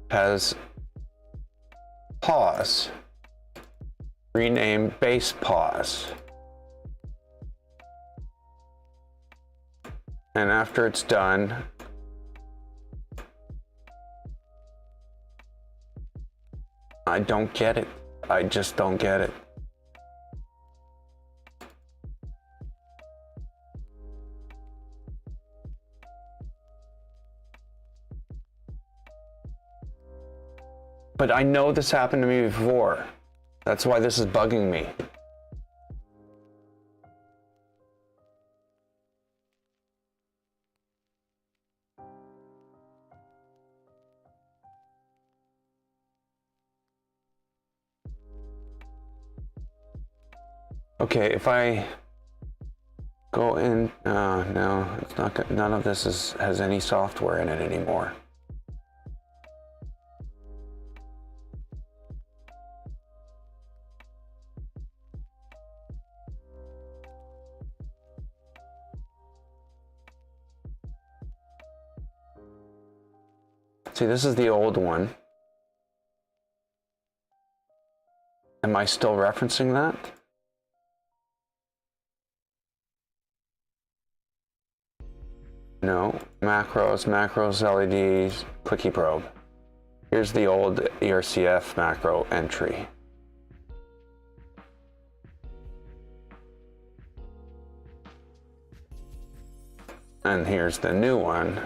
has pause. Rename base pause. And after it's done, I don't get it. I just don't get it. But I know this happened to me before. That's why this is bugging me. Okay, if I go in, no, it's not good. None of this has any software in it anymore. See, this is the old one. Am I still referencing that? No, macros, LEDs, quickie probe. Here's the old ERCF macro entry. And here's the new one.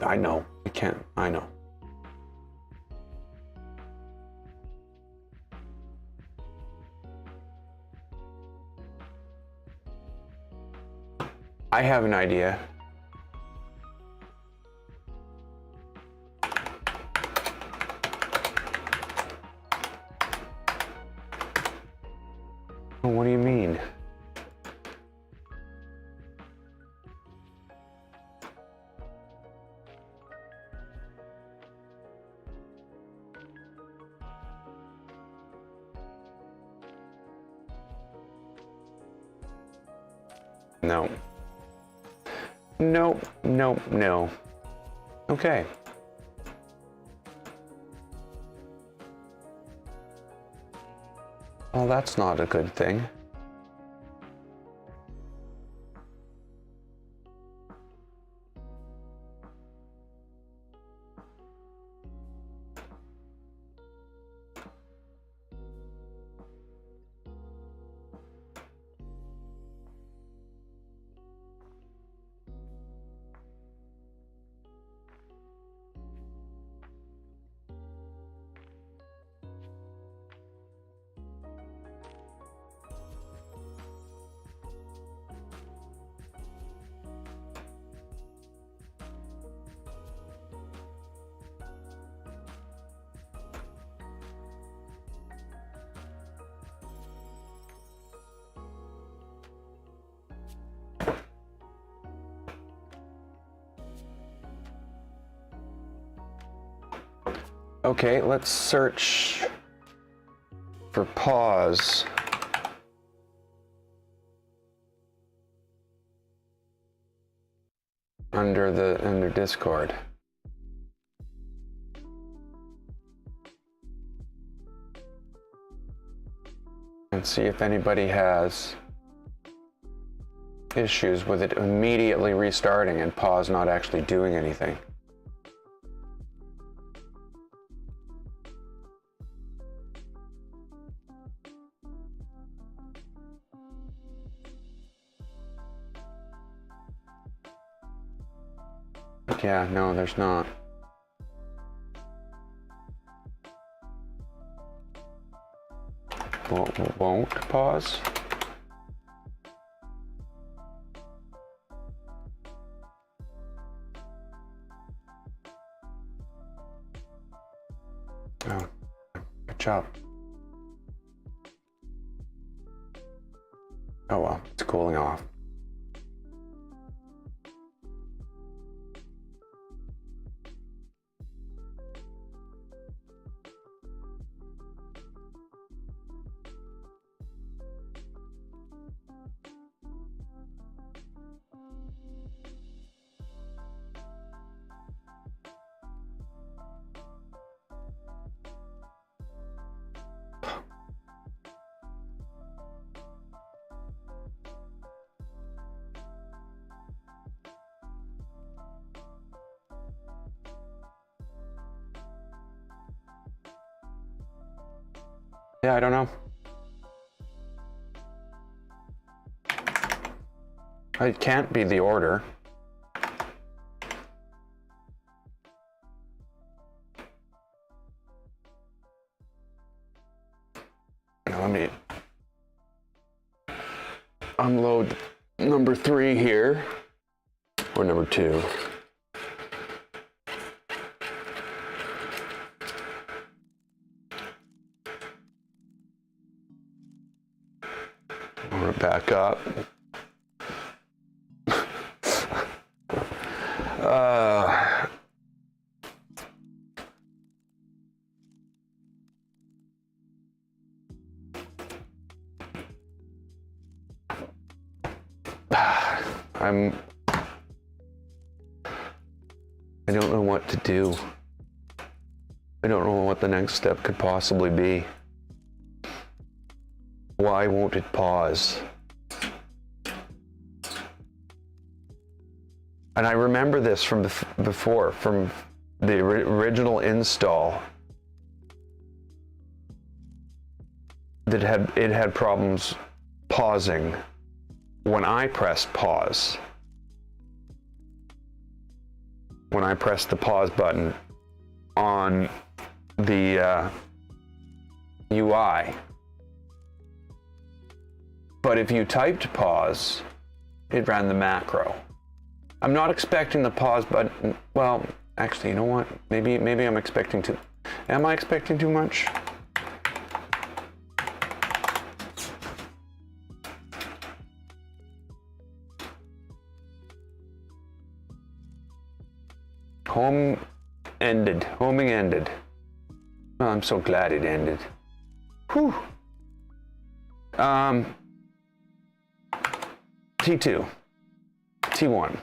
I know, I can't, I know. I have an idea. What do you mean? No. No, no, no. Okay. Well, that's not a good thing. Okay, let's search for pause. Under Discord. And see if anybody has issues with it immediately restarting and pause not actually doing anything. Yeah, no, there's not. Won't pause? Oh, good job. Oh well, it's cooling off. Yeah, I don't know. It can't be the order. Let me unload number 3 here, or number 2. We're back up. I don't know what to do. I don't know what the next step could possibly be. Why won't it pause? And I remember this from before, from the original install. That it had problems pausing when I pressed pause. When I pressed the pause button on the UI. But if you typed pause, it ran the macro. I'm not expecting the pause button. Well, actually, you know what? Maybe I'm expecting too. Am I expecting too much? Homing ended. Well, I'm so glad it ended. Whew. T2, T1.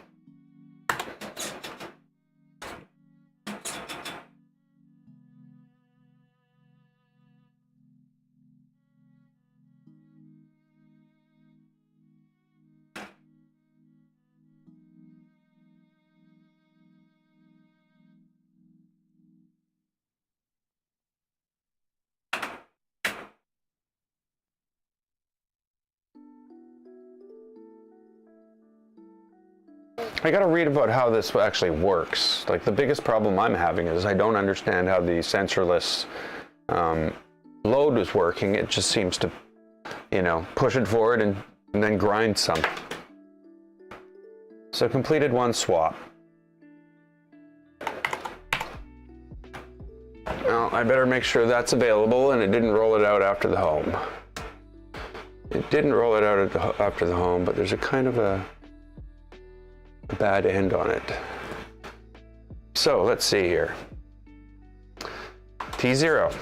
I gotta read about how this actually works. Like, the biggest problem I'm having is I don't understand how the sensorless load is working. It just seems to, you know, push it forward and then grind some. So completed one swap. Well, I better make sure that's available and it didn't roll it out after the home. It didn't roll it out after the home, but there's a kind of a bad end on it. So let's see here. T0.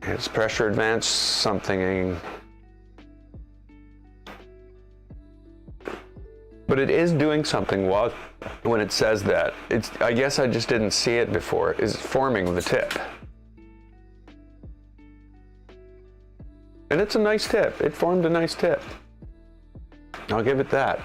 It's pressure advance something. But it is doing something when it says that. I guess I just didn't see it before. Is forming the tip. And it's a nice tip. It formed a nice tip. I'll give it that.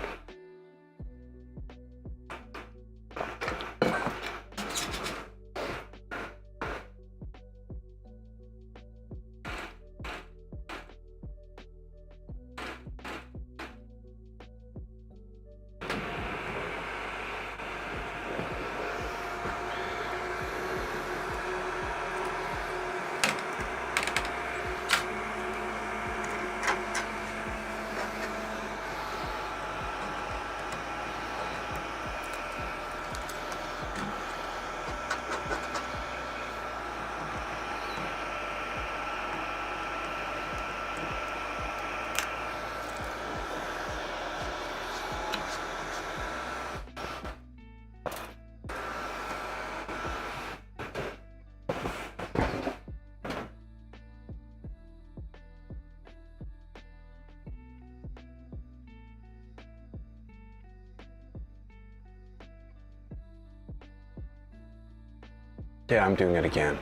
Yeah, I'm doing it again.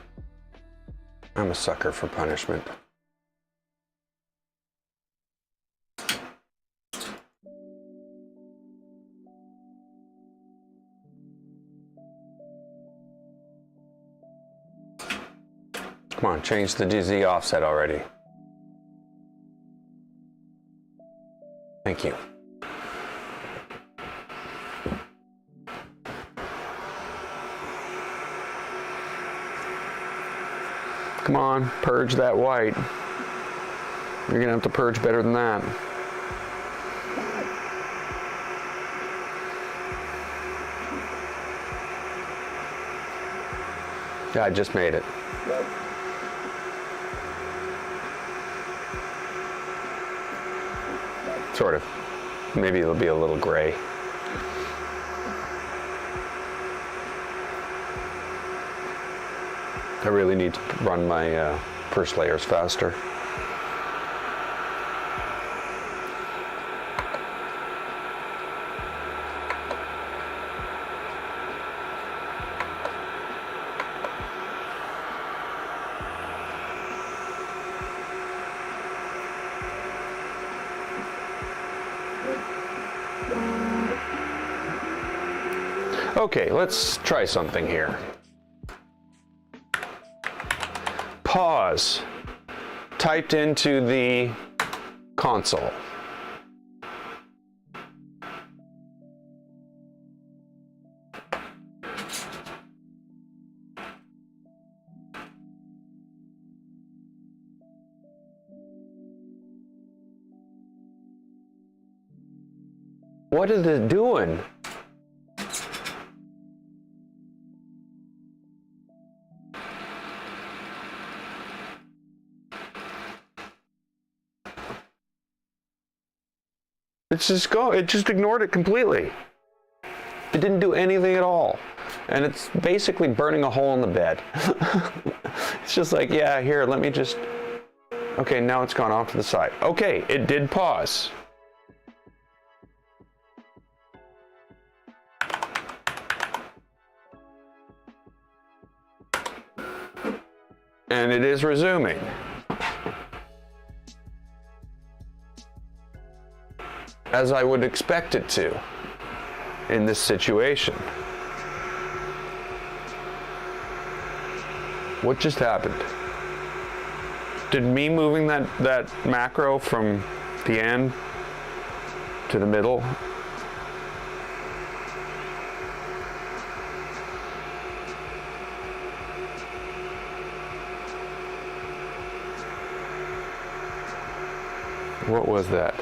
I'm a sucker for punishment. Come on, change the DZ offset already. Thank you. Come on, purge that white. You're gonna have to purge better than that. Yeah, I just made it. Sort of. Maybe it'll be a little gray. I really need to run my first layers faster. Okay, let's try something here. Pause. Typed into the console. What is it doing? It just ignored it completely. It didn't do anything at all. And it's basically burning a hole in the bed. It's just like, yeah, here, let me just... Okay, now it's gone off to the side. Okay, it did pause. And it is resuming. As I would expect it to in this situation. What just happened? Did me moving that macro from the end to the middle? What was that?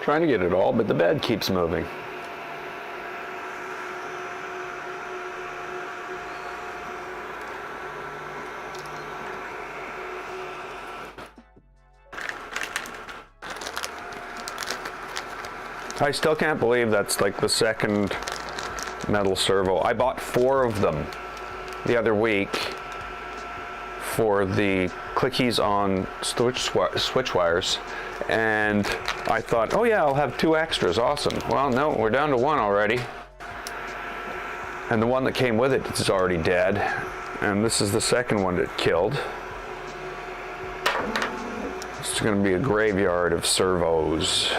Trying to get it all, but the bed keeps moving. I still can't believe that's like the second metal servo. I bought 4 of them the other week for the clickies on switch wires, and I thought, oh yeah, I'll have 2 extras, awesome. Well, no, we're down to 1 already. And the one that came with it is already dead. And this is the second one that killed. It's gonna be a graveyard of servos.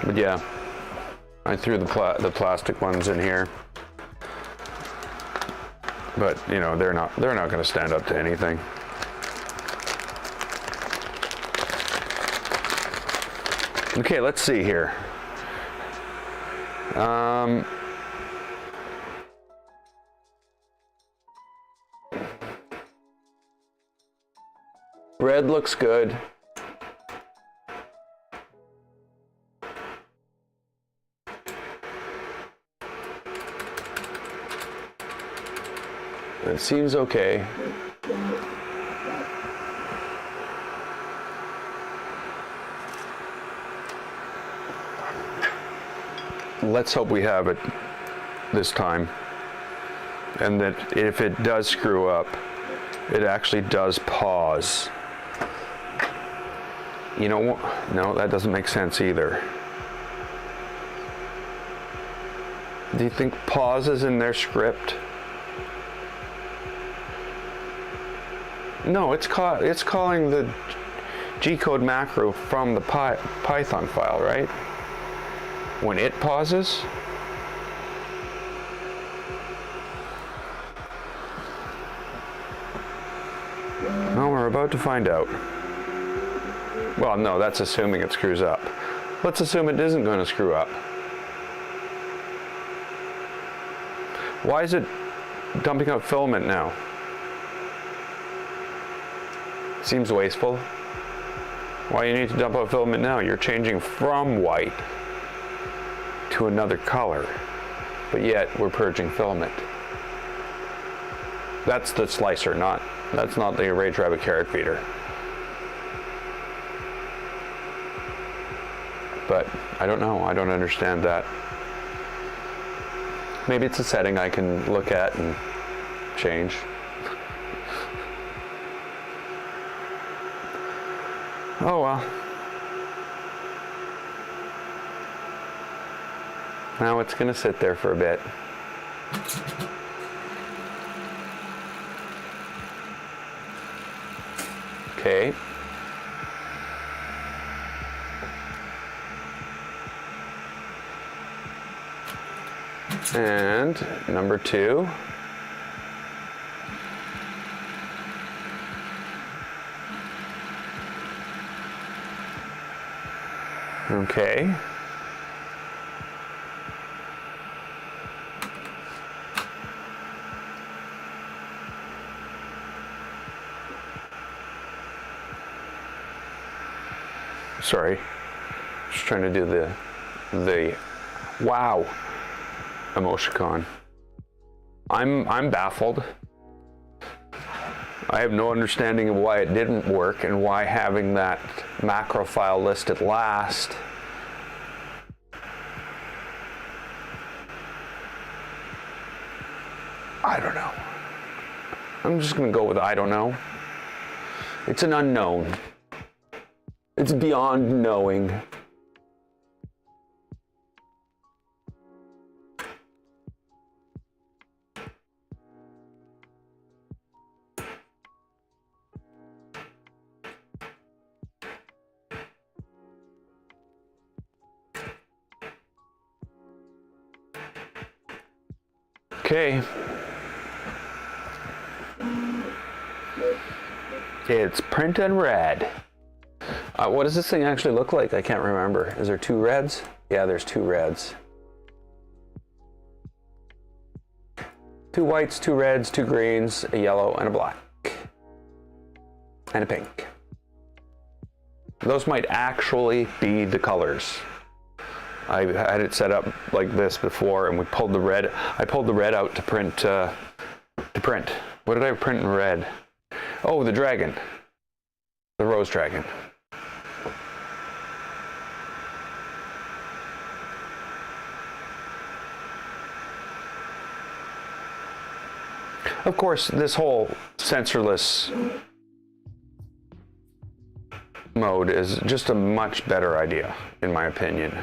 But yeah, I threw the plastic ones in here. But you know, they're not going to stand up to anything. Okay, let's see here. Red looks good. It seems okay. Let's hope we have it this time. And that if it does screw up, it actually does pause. You know, no, that doesn't make sense either. Do you think pause is in their script? No, it's calling the G-code macro from the Python file, right? When it pauses? Well, we're about to find out. Well, no, that's assuming it screws up. Let's assume it isn't going to screw up. Why is it dumping out filament now? Seems wasteful. Why you need to dump out filament now? You're changing from white to another color, but yet we're purging filament. That's the slicer, that's not the Enraged rabbit carrot feeder. But I don't know, I don't understand that. Maybe it's a setting I can look at and change. Oh well. Now it's gonna sit there for a bit. Okay. And number 2. Okay. Sorry. Just trying to do the wow emoticon. I'm baffled. I have no understanding of why it didn't work and why having that macro file listed last I don't know. I'm just gonna go with I don't know. It's an unknown. It's beyond knowing. Okay. It's print and red. What does this thing actually look like? I can't remember. Is there 2 reds? Yeah, there's 2 reds. 2 whites, 2 reds, 2 greens, a yellow, and a black. And a pink. Those might actually be the colors. I had it set up like this before, and we pulled the red. I pulled the red out to print. What did I print in red? Oh, the dragon. The rose dragon. Of course, this whole sensorless mode is just a much better idea, in my opinion.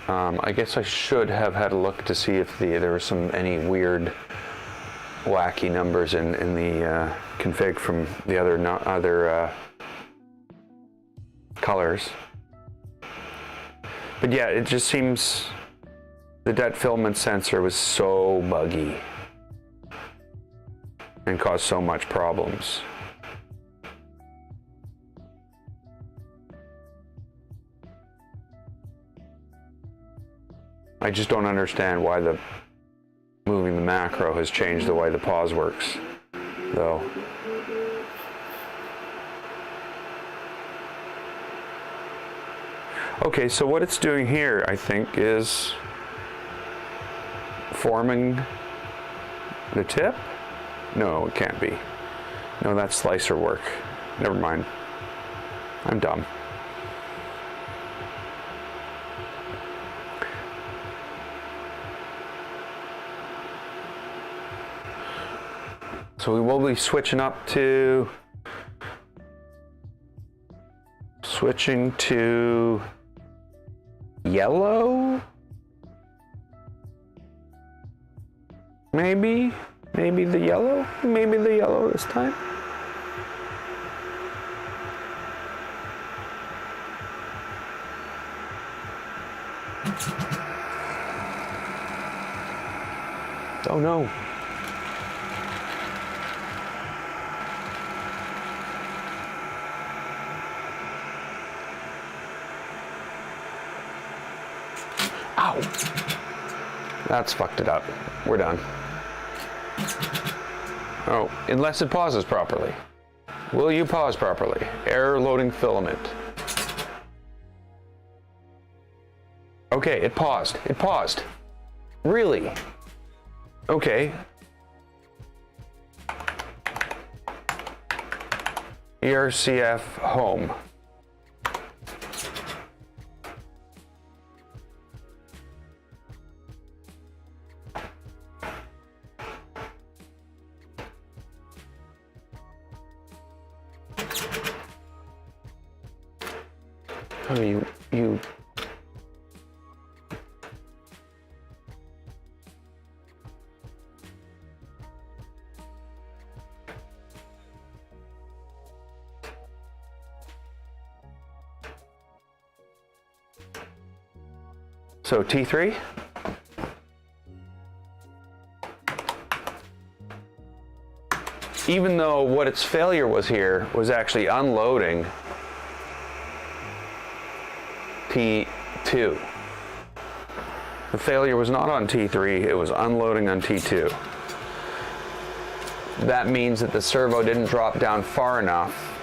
I guess I should have had a look to see if there was any weird, wacky numbers in the config from the other colors. But yeah, it just seems that filament sensor was so buggy and caused so much problems. I just don't understand why moving the macro has changed the way the pause works, though. Okay, so what it's doing here, I think, is forming the tip? No, it can't be. No, that's slicer work. Never mind. I'm dumb. So we will be switching to yellow? Maybe the yellow? Maybe the yellow this time? Oh no. Ow. That's fucked it up. We're done. Oh, unless it pauses properly. Will you pause properly? Error loading filament. Okay, it paused. It paused. Really? Okay. ERCF home. Oh, you. So T3? Even though what its failure was here was actually unloading T2. The failure was not on T3, it was unloading on T2. That means that the servo didn't drop down far enough .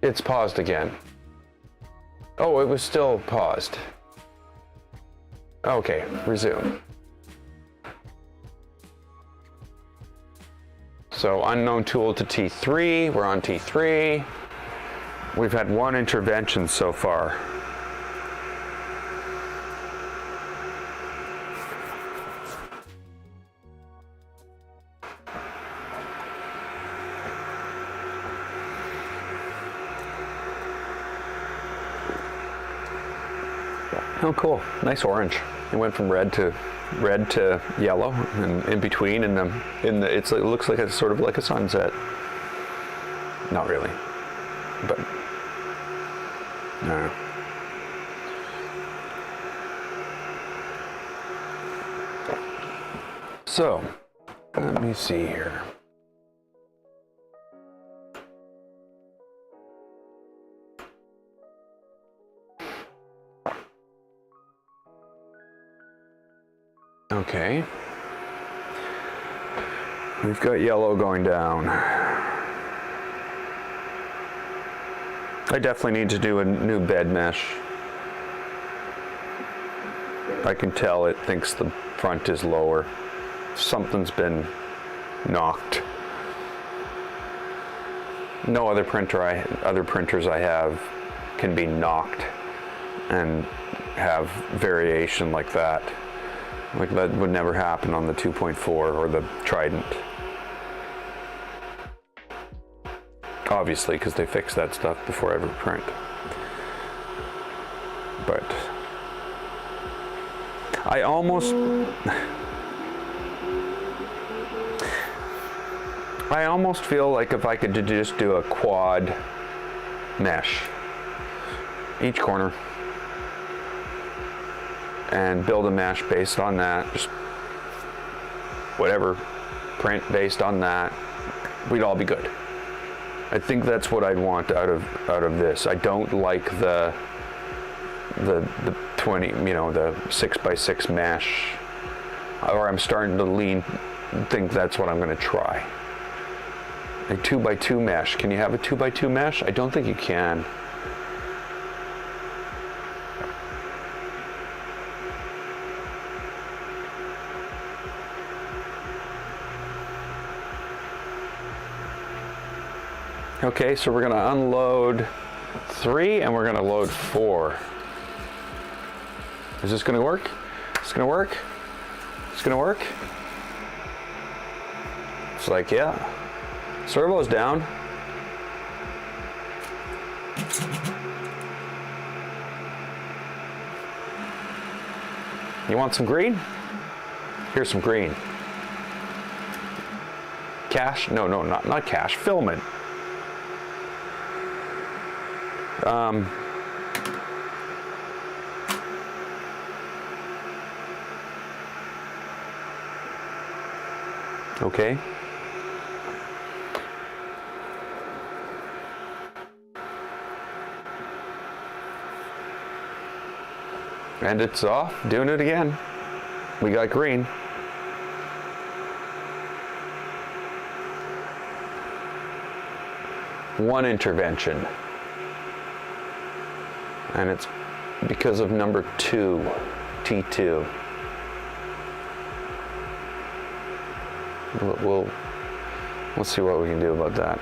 It's paused again. Oh, it was still paused. Okay, resume. So unknown tool to T3, we're on T3. We've had one intervention so far. Oh, cool. Nice orange. It went from red to yellow, and in between, it looks like it's sort of like a sunset. Not really, but no. So, let me see here. Okay. We've got yellow going down. I definitely need to do a new bed mesh. I can tell it thinks the front is lower. Something's been knocked. No other printers I have can be knocked and have variation like that. Like that would never happen on the 2.4 or the Trident. Obviously, because they fix that stuff before every print. But I almost feel like if I could just do a quad mesh, each corner, and build a mesh based on that, just whatever, print based on that, we'd all be good. I think that's what I'd want out of this. I don't like the 20, the 6x6 mesh, or I'm starting to think that's what I'm going to try. A 2x2 mesh. Can you have a 2x2 mesh? I don't think you can. Okay, so we're gonna unload 3 and we're gonna load 4. Is this gonna work? It's gonna work? It's gonna work? It's like, yeah. Servo's down. You want some green? Here's some green. Cache? No, not cache. Filament. Okay. And it's off, doing it again. We got green. One intervention. And it's because of number 2, T2. We'll see what we can do about that.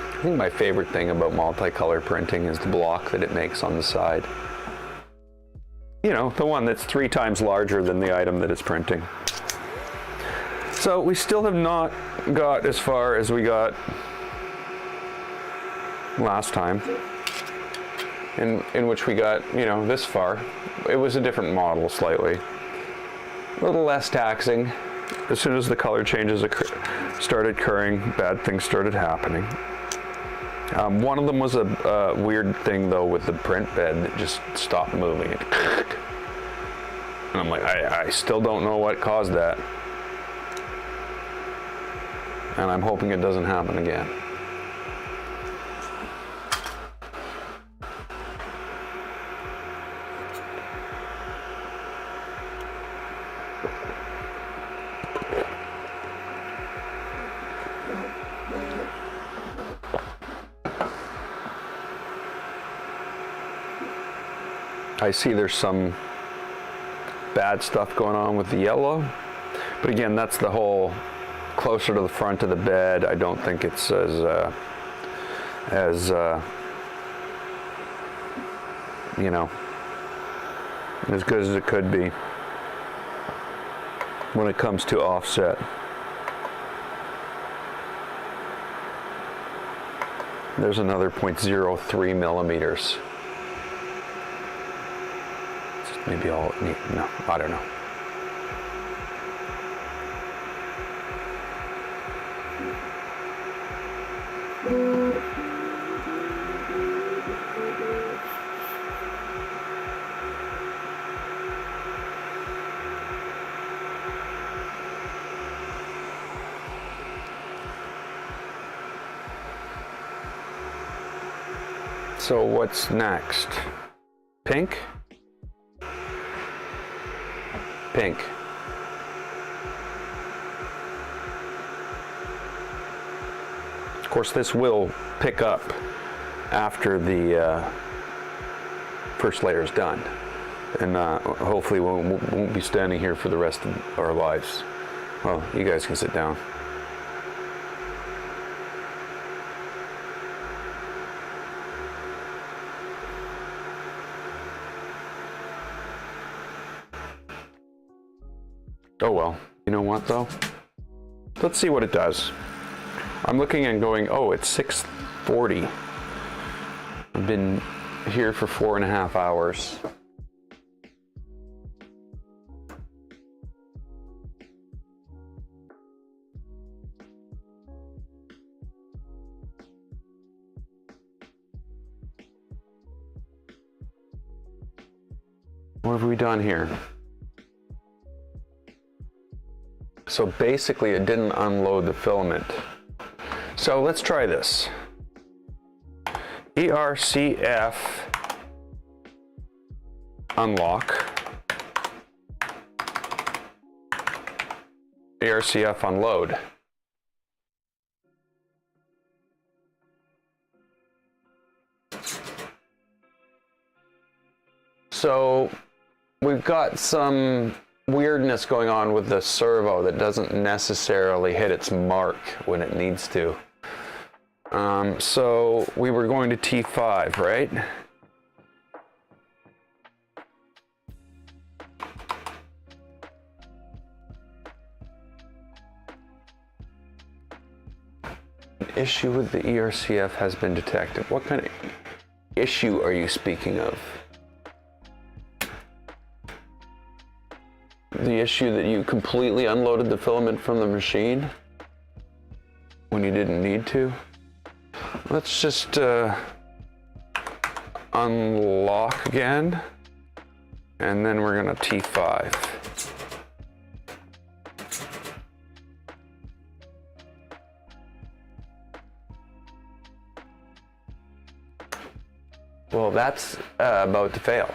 I think my favorite thing about multicolor printing is the block that it makes on the side. You know, the one that's 3 times larger than the item that it's printing. So we still have not got as far as we got last time, in which we got, you know, this far. It was a different model slightly. A little less taxing. As soon as the color changes started occurring, bad things started happening. One of them was a weird thing though with the print bed that just stopped moving. And I'm like, I still don't know what caused that. And I'm hoping it doesn't happen again. I see there's some bad stuff going on with the yellow, but again, that's the whole closer to the front of the bed. I don't think it's as you know, as good as it could be when it comes to offset. There's another 0.03 millimeters. Maybe all, no, I don't know. So what's next? Pink? Pink. Of course, this will pick up after the first layer is done, and hopefully we won't be standing here for the rest of our lives. Well, you guys can sit down. Oh well, you know what though? Let's see what it does. I'm looking and going, oh, it's 6:40. I've been here for 4.5 hours. What have we done here? So basically it didn't unload the filament. So let's try this. ERCF unlock. ERCF unload. So we've got some weirdness going on with the servo that doesn't necessarily hit its mark when it needs to. So we were going to T5, right? An issue with the ERCF has been detected. What kind of issue are you speaking of? The issue that you completely unloaded the filament from the machine when you didn't need to? Let's just unlock again, and then we're gonna T5. Well, that's about to fail.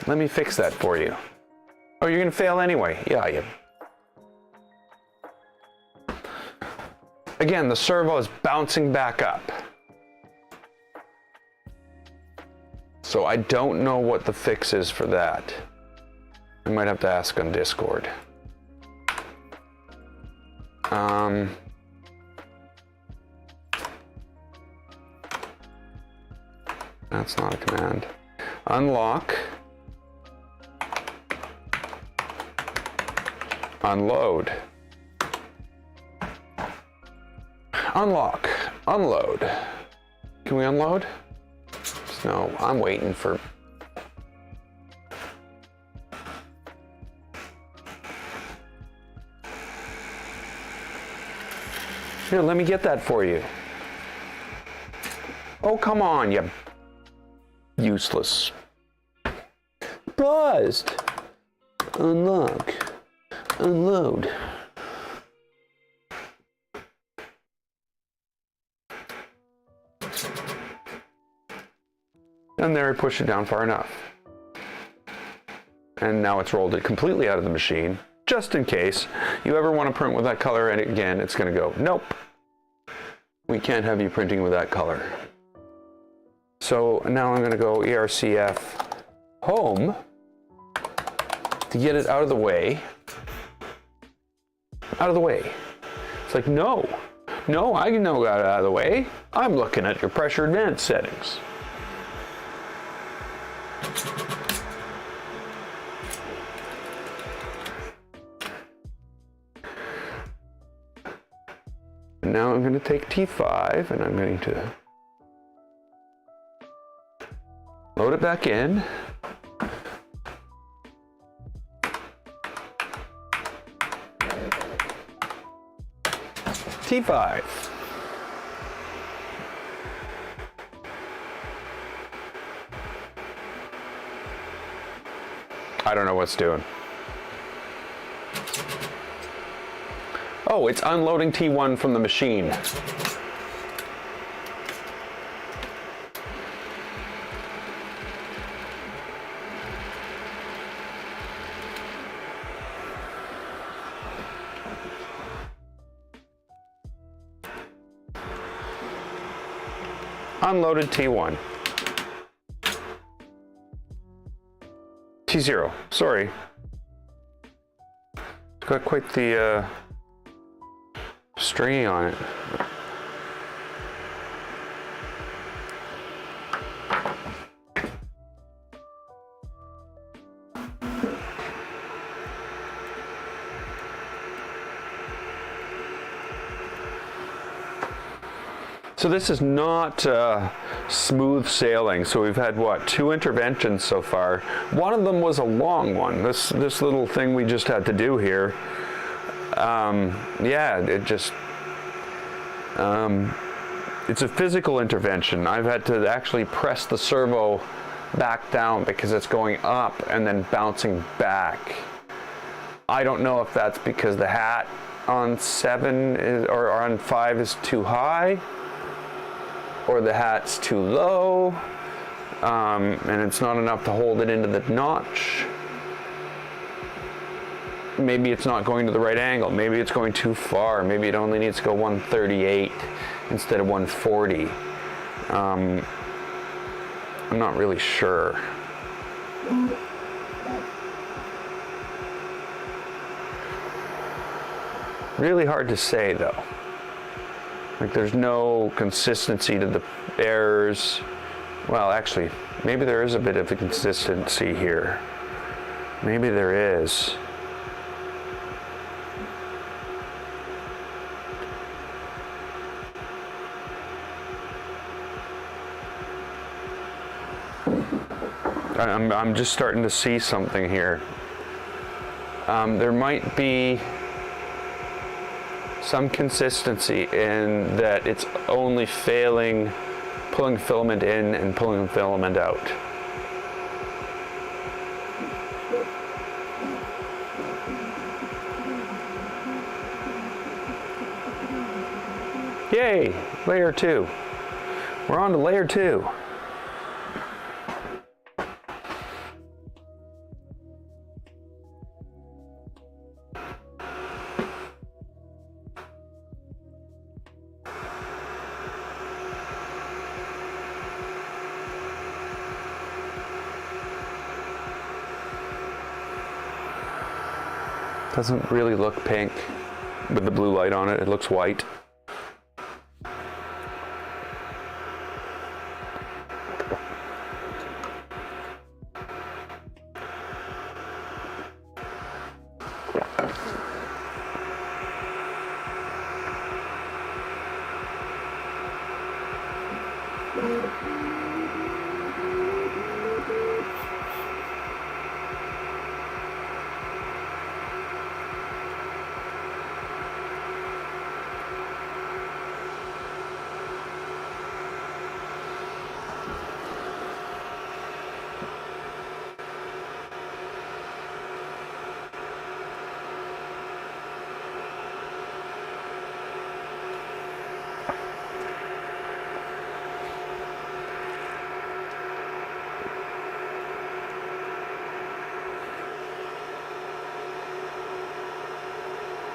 Let me fix that for you. Oh, you're gonna fail anyway. Yeah. Again, the servo is bouncing back up. So I don't know what the fix is for that. I might have to ask on Discord. That's not a command. Unlock. Unload. Unlock. Unload. Can we unload? No, I'm waiting for... Here, let me get that for you. Oh, come on, you useless. Buzzed. Unlock. Unload. And there, I pushed it down far enough. And now it's rolled it completely out of the machine, just in case you ever want to print with that color, and again, it's going to go, nope. We can't have you printing with that color. So now I'm going to go ERCF home to get it out of the way. Out of the way. It's like, no, I know got it out of the way. I'm looking at your pressure advanced settings. And now I'm going to take T5 and I'm going to load it back in. T5. I don't know what's doing. Oh, it's unloading T1 from the machine. Unloaded T1. T0, sorry. It's got quite the stringy on it. So this is not smooth sailing. So we've had, what, 2 interventions so far. One of them was a long one. This little thing we just had to do here. Yeah, it just, it's a physical intervention. I've had to actually press the servo back down because it's going up and then bouncing back. I don't know if that's because the hat on 7 is, or on 5 is too high, or the hat's too low, and it's not enough to hold it into the notch. maybe it's not going to the right angle. Maybe it's going too far. Maybe it only needs to go 138 instead of 140. I'm not really sure. Really hard to say though. Like there's no consistency to the errors. Well, actually, maybe there is a bit of a consistency here. Maybe there is. I'm just starting to see something here. There might be some consistency in that it's only failing pulling filament in and pulling filament out. Yay, layer 2. We're on to layer 2. Doesn't really look pink with the blue light on it. It looks white.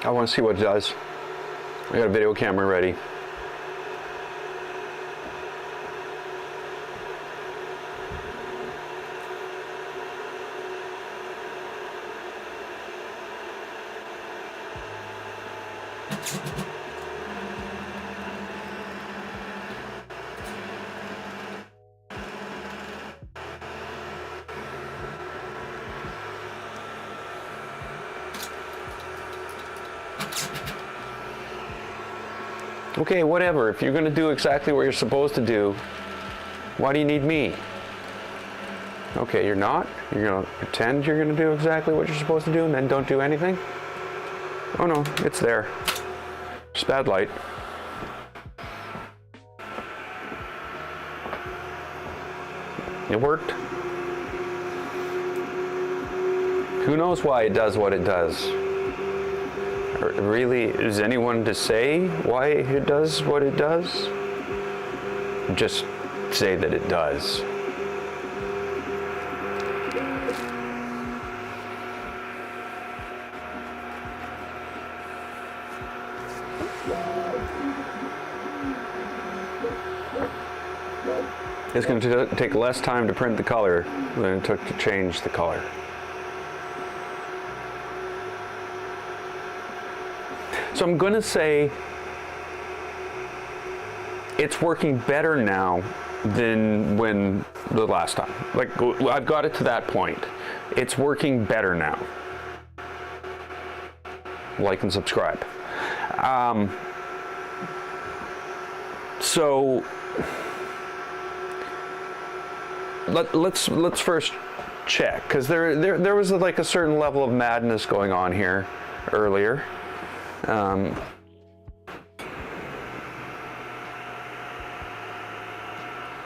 I want to see what it does. I got a video camera ready. Okay, whatever. If you're going to do exactly what you're supposed to do, why do you need me? Okay, you're not? You're going to pretend you're going to do exactly what you're supposed to do and then don't do anything? Oh no, it's there. Just bad light. It worked. Who knows why it does what it does? Really, is anyone to say why it does what it does? Just say that it does. It's going to take less time to print the color than it took to change the color. So I'm going to say it's working better now than when the last time. Like, I've got it to that point. It's working better now. Like and subscribe. So let's first check, because there was like a certain level of madness going on here earlier.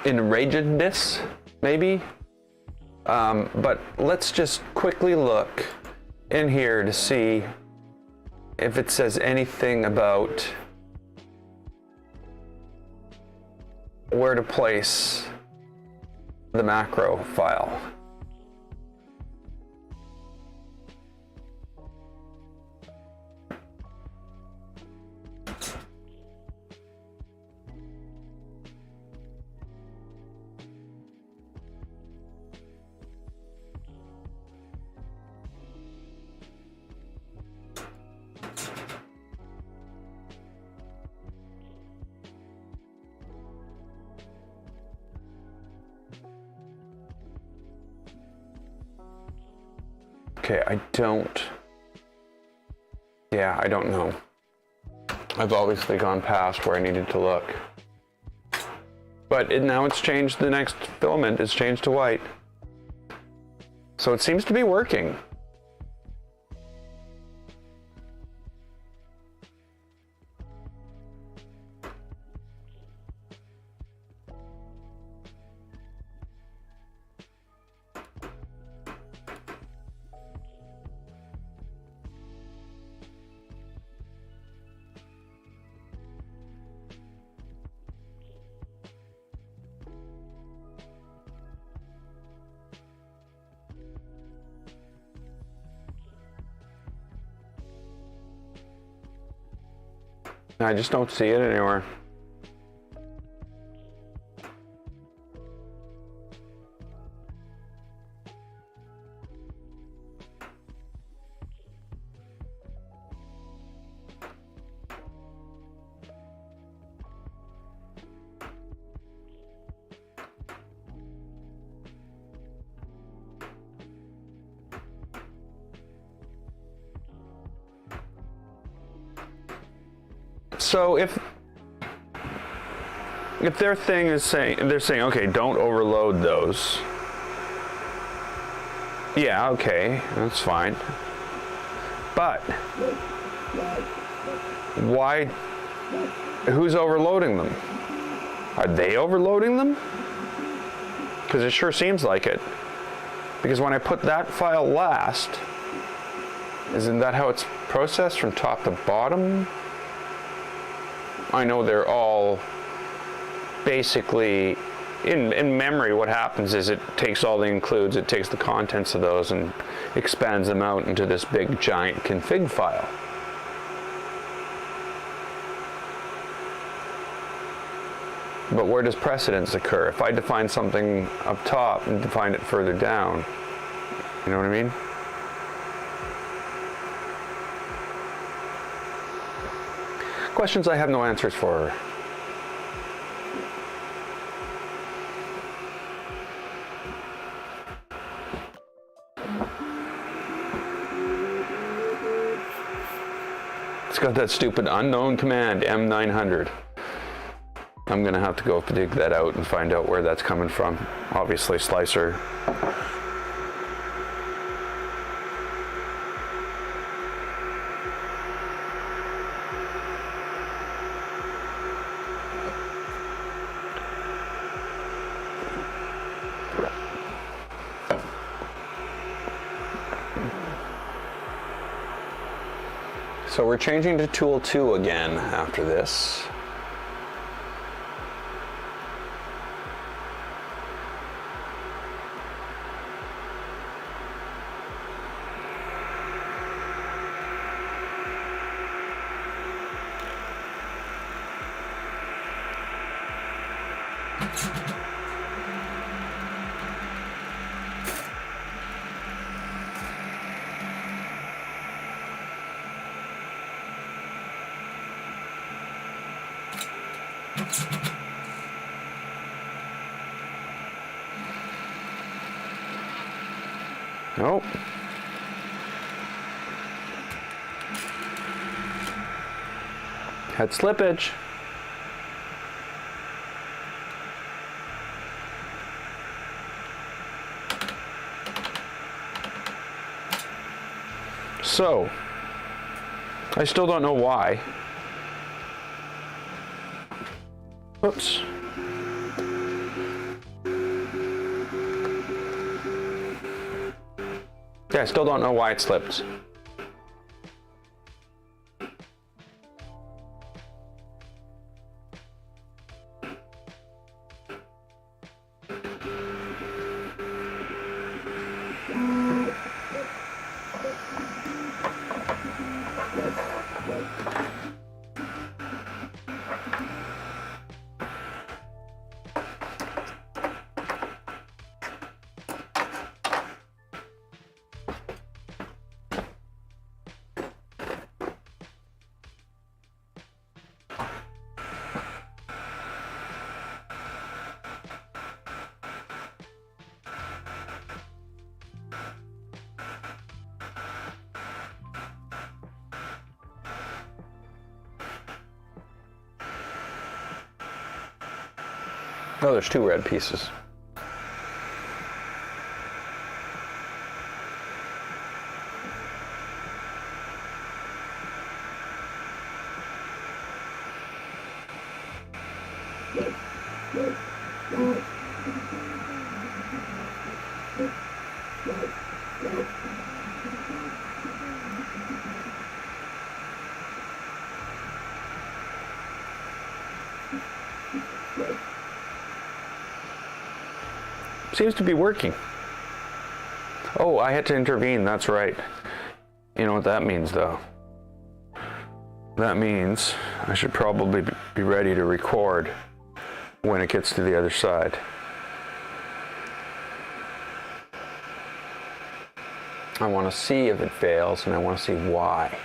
Enragedness, maybe. But let's just quickly look in here to see if it says anything about where to place the macro file. Okay, I don't know. I've obviously gone past where I needed to look. But now it's changed, the next filament is changed to white. So it seems to be working. I just don't see it anywhere. So if their thing is saying, they're saying, okay, don't overload those. Yeah, okay, that's fine. But why, who's overloading them? Are they overloading them? Because it sure seems like it. Because when I put that file last, isn't that how it's processed from top to bottom? I know they're all basically in memory. What happens is it takes all the includes, it takes the contents of those and expands them out into this big giant config file. But where does precedence occur? If I define something up top and define it further down, you know what I mean? Questions I have no answers for. It's got that stupid unknown command, M900. I'm gonna have to go dig that out and find out where that's coming from. Obviously, slicer. So we're changing to tool 2 again after this. Nope. Had slippage. So, I still don't know why. Oops. Yeah, I still don't know why it slipped. Oh, there's 2 red pieces. Seems to be working. Oh, I had to intervene, that's right. You know what that means, though? That means I should probably be ready to record when it gets to the other side. I want to see if it fails, and I want to see why.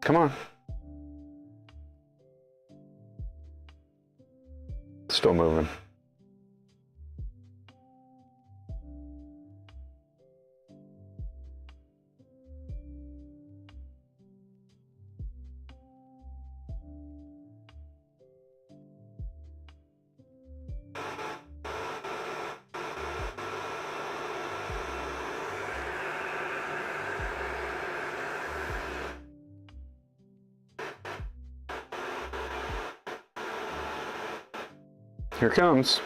Come on. Still moving. Here it comes.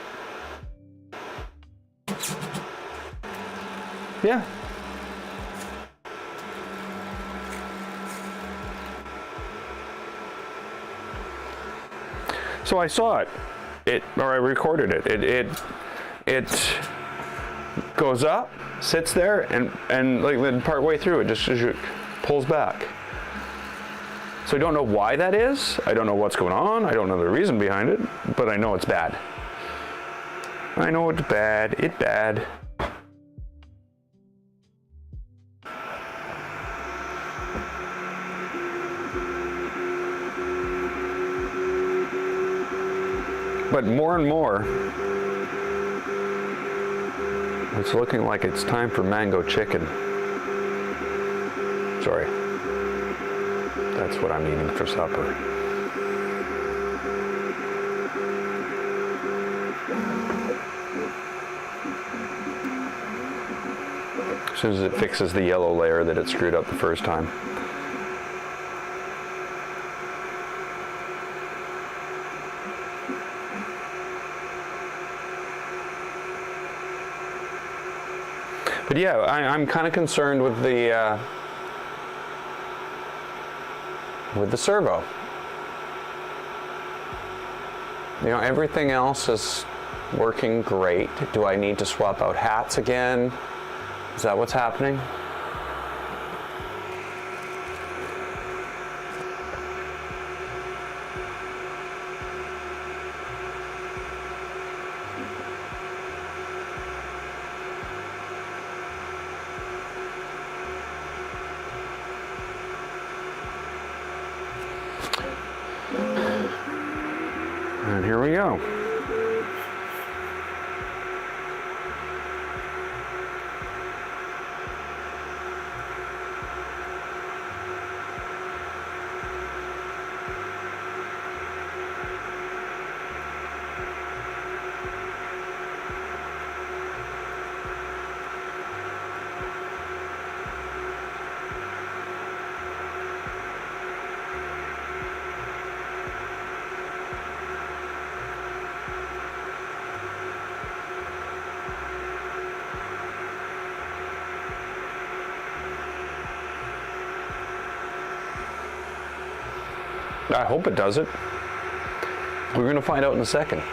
Yeah. So I saw it. Or I recorded it. It goes up, sits there, and like then part way through it just pulls back. So I don't know why that is. I don't know what's going on. I don't know the reason behind it, but I know it's bad. I know it's bad. It's bad. But more and more, it's looking like it's time for mango chicken. Sorry. That's what I'm eating for supper. As soon as it fixes the yellow layer that it screwed up the first time. But yeah, I'm kind of concerned with the servo. You know, everything else is working great. Do I need to swap out hats again? Is that what's happening? And here we go. I hope it does it. We're going to find out in a second.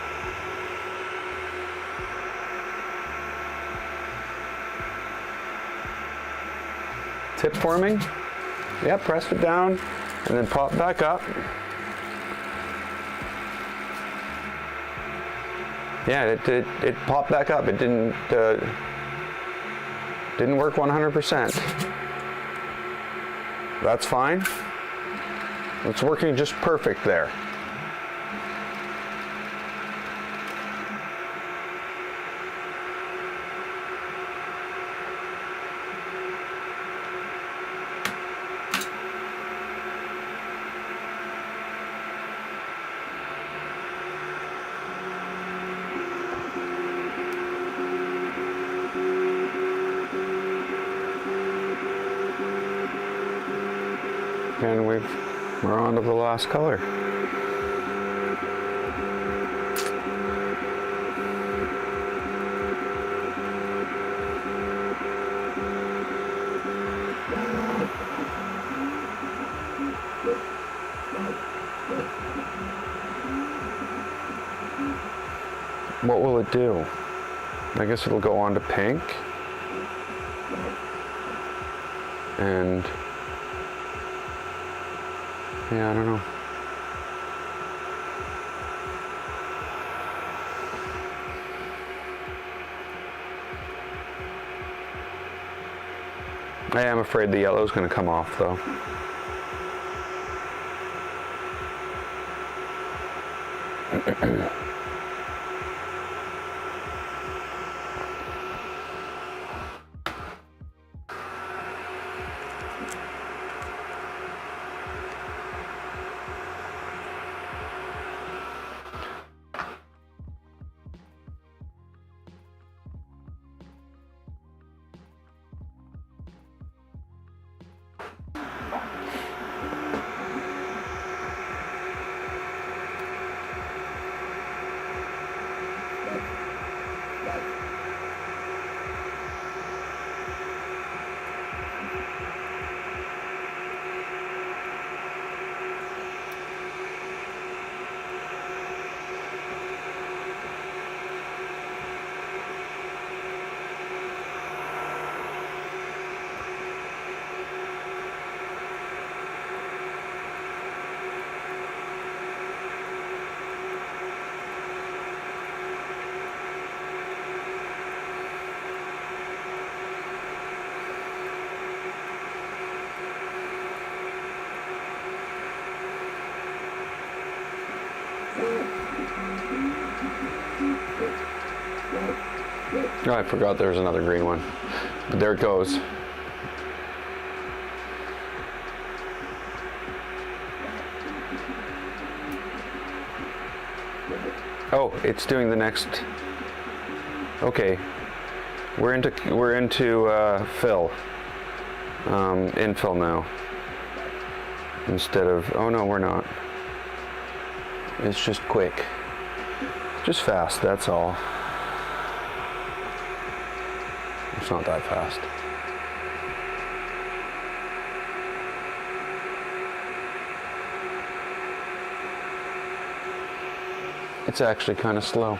Tip forming. Yep, pressed it down and then pop back up. Yeah, it popped back up. It didn't work 100%. That's fine. It's working just perfect there. And we're on to the last color. What will it do? I guess it'll go on to pink. And yeah, I don't know. I am afraid the yellow's going to come off, though. Oh, I forgot there was another green one. But there it goes. Oh, it's doing the next. Okay, we're into fill, infill now. Instead of, oh no, we're not. It's just quick, just fast. That's all. It's not that fast. It's actually kind of slow.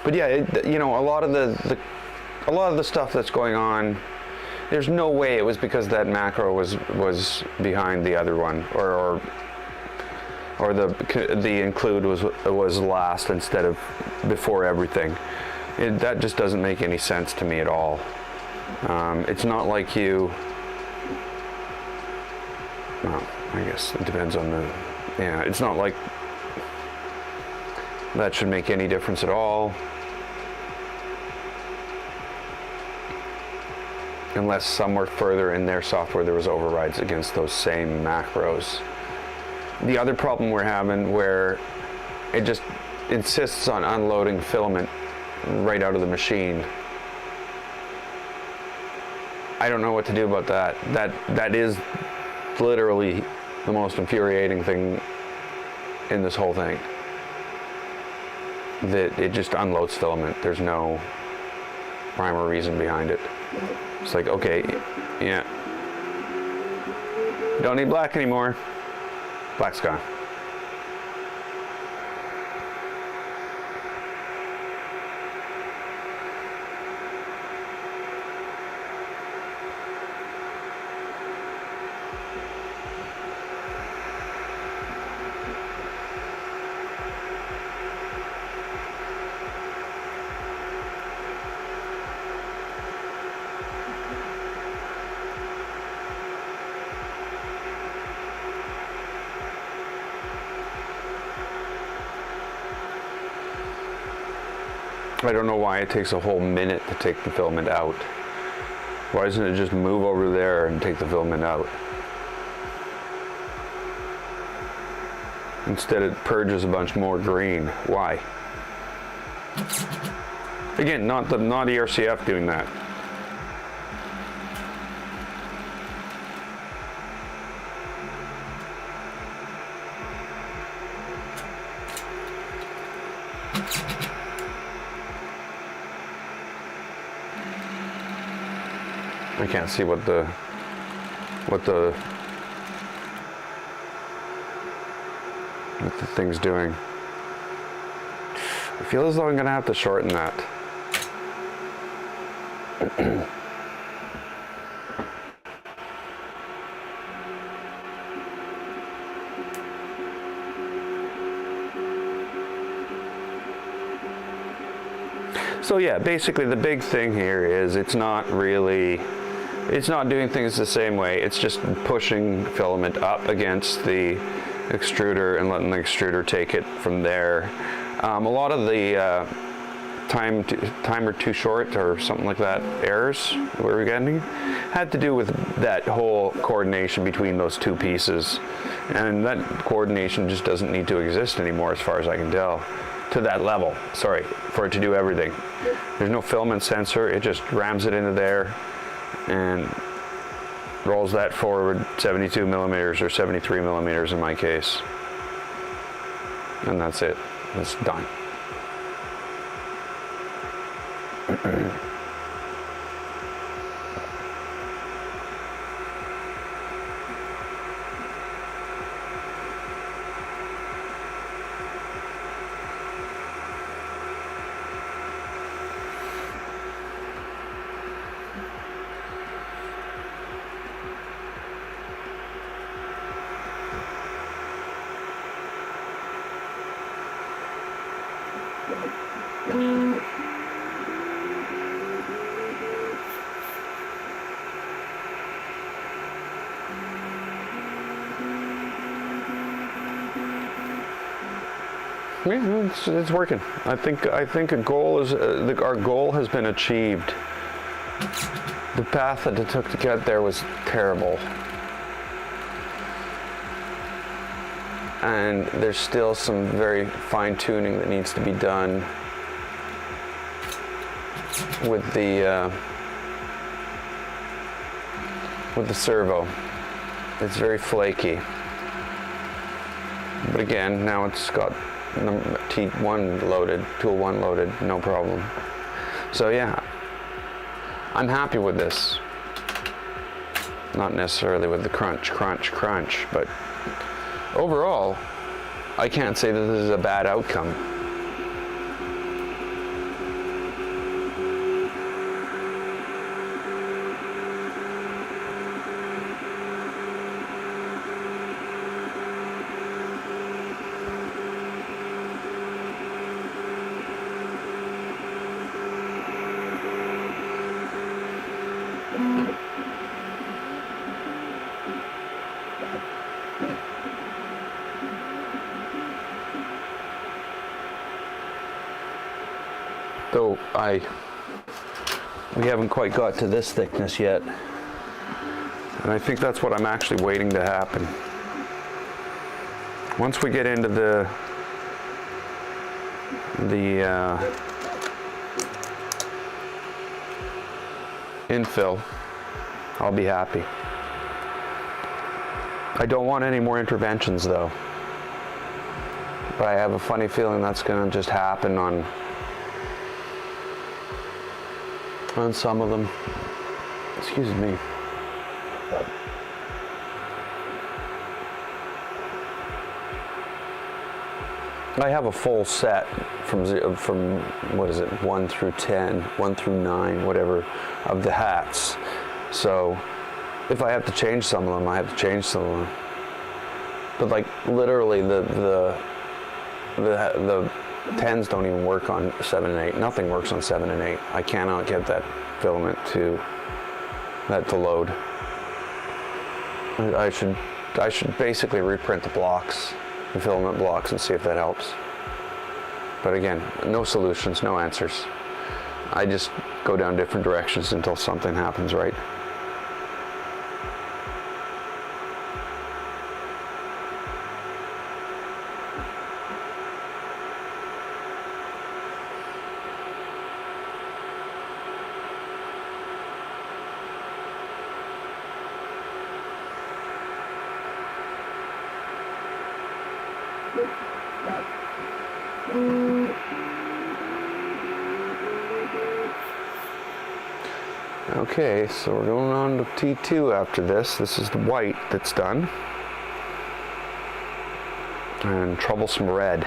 But yeah, you know, a lot of the stuff that's going on, there's no way it was because that macro was behind the other one, or the include was last instead of before everything. That just doesn't make any sense to me at all. It's not like you. Well, I guess it depends on the. Yeah, it's not like that should make any difference at all. Unless somewhere further in their software there was overrides against those same macros. The other problem we're having where it just insists on unloading filament right out of the machine. I don't know what to do about that. That is literally the most infuriating thing in this whole thing. That it just unloads filament. There's no rhyme or reason behind it. It's like, okay, yeah. Don't need black anymore. Black's gone. I don't know why it takes a whole minute to take the filament out. Why doesn't it just move over there and take the filament out? Instead it purges a bunch more green. Why? Again, not ERCF doing that. I can't see what the thing's doing. I feel as though I'm gonna have to shorten that. So yeah, basically the big thing here is it's not doing things the same way. It's just pushing filament up against the extruder and letting the extruder take it from there. A lot of the timer too short or something like that errors we were getting had to do with that whole coordination between those two pieces, and that coordination just doesn't need to exist anymore as far as I can tell, to that level, sorry, for it to do everything. There's no filament sensor, it just rams it into there and rolls that forward 72 millimeters or 73 millimeters in my case, and that's it. It's done. Yeah, it's working. I think a goal is our goal has been achieved. The path that it took to get there was terrible, and there's still some very fine tuning that needs to be done with the servo. It's very flaky, but again, now it's got T1 loaded, tool 1 loaded, no problem. So yeah, I'm happy with this. Not necessarily with the crunch, but overall, I can't say that this is a bad outcome. Though we haven't quite got to this thickness yet, and I think that's what I'm actually waiting to happen. Once we get into the infill, I'll be happy. I don't want any more interventions though, but I have a funny feeling that's going to just happen on some of them. Excuse me. I have a full set from what is it, 1 through 10, 1 through 9, whatever, of the hats. So if I have to change some of them, I have to change some of them. But like literally the 10s don't even work on 7 and 8. Nothing works on 7 and 8. I cannot get that filament to load. I should basically reprint the blocks, the filament blocks, and see if that helps. But again, no solutions, no answers. I just go down different directions until something happens right. Okay, so we're going on to T2 after this. This is the white that's done. And troublesome red.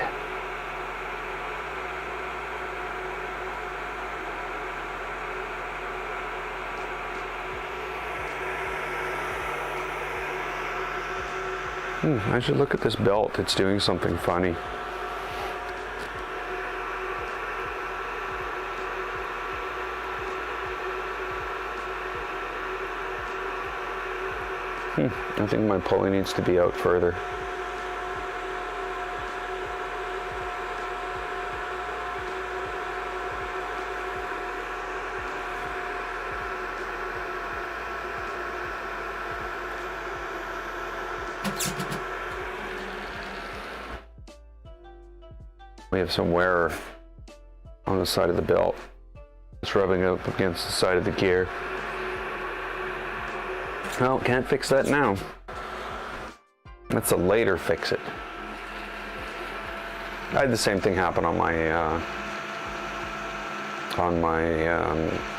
I should look at this belt. It's doing something funny. I think my pulley needs to be out further. We have some wear on the side of the belt. It's rubbing up against the side of the gear. Well, can't fix that now. That's a later fix it. I had the same thing happen on my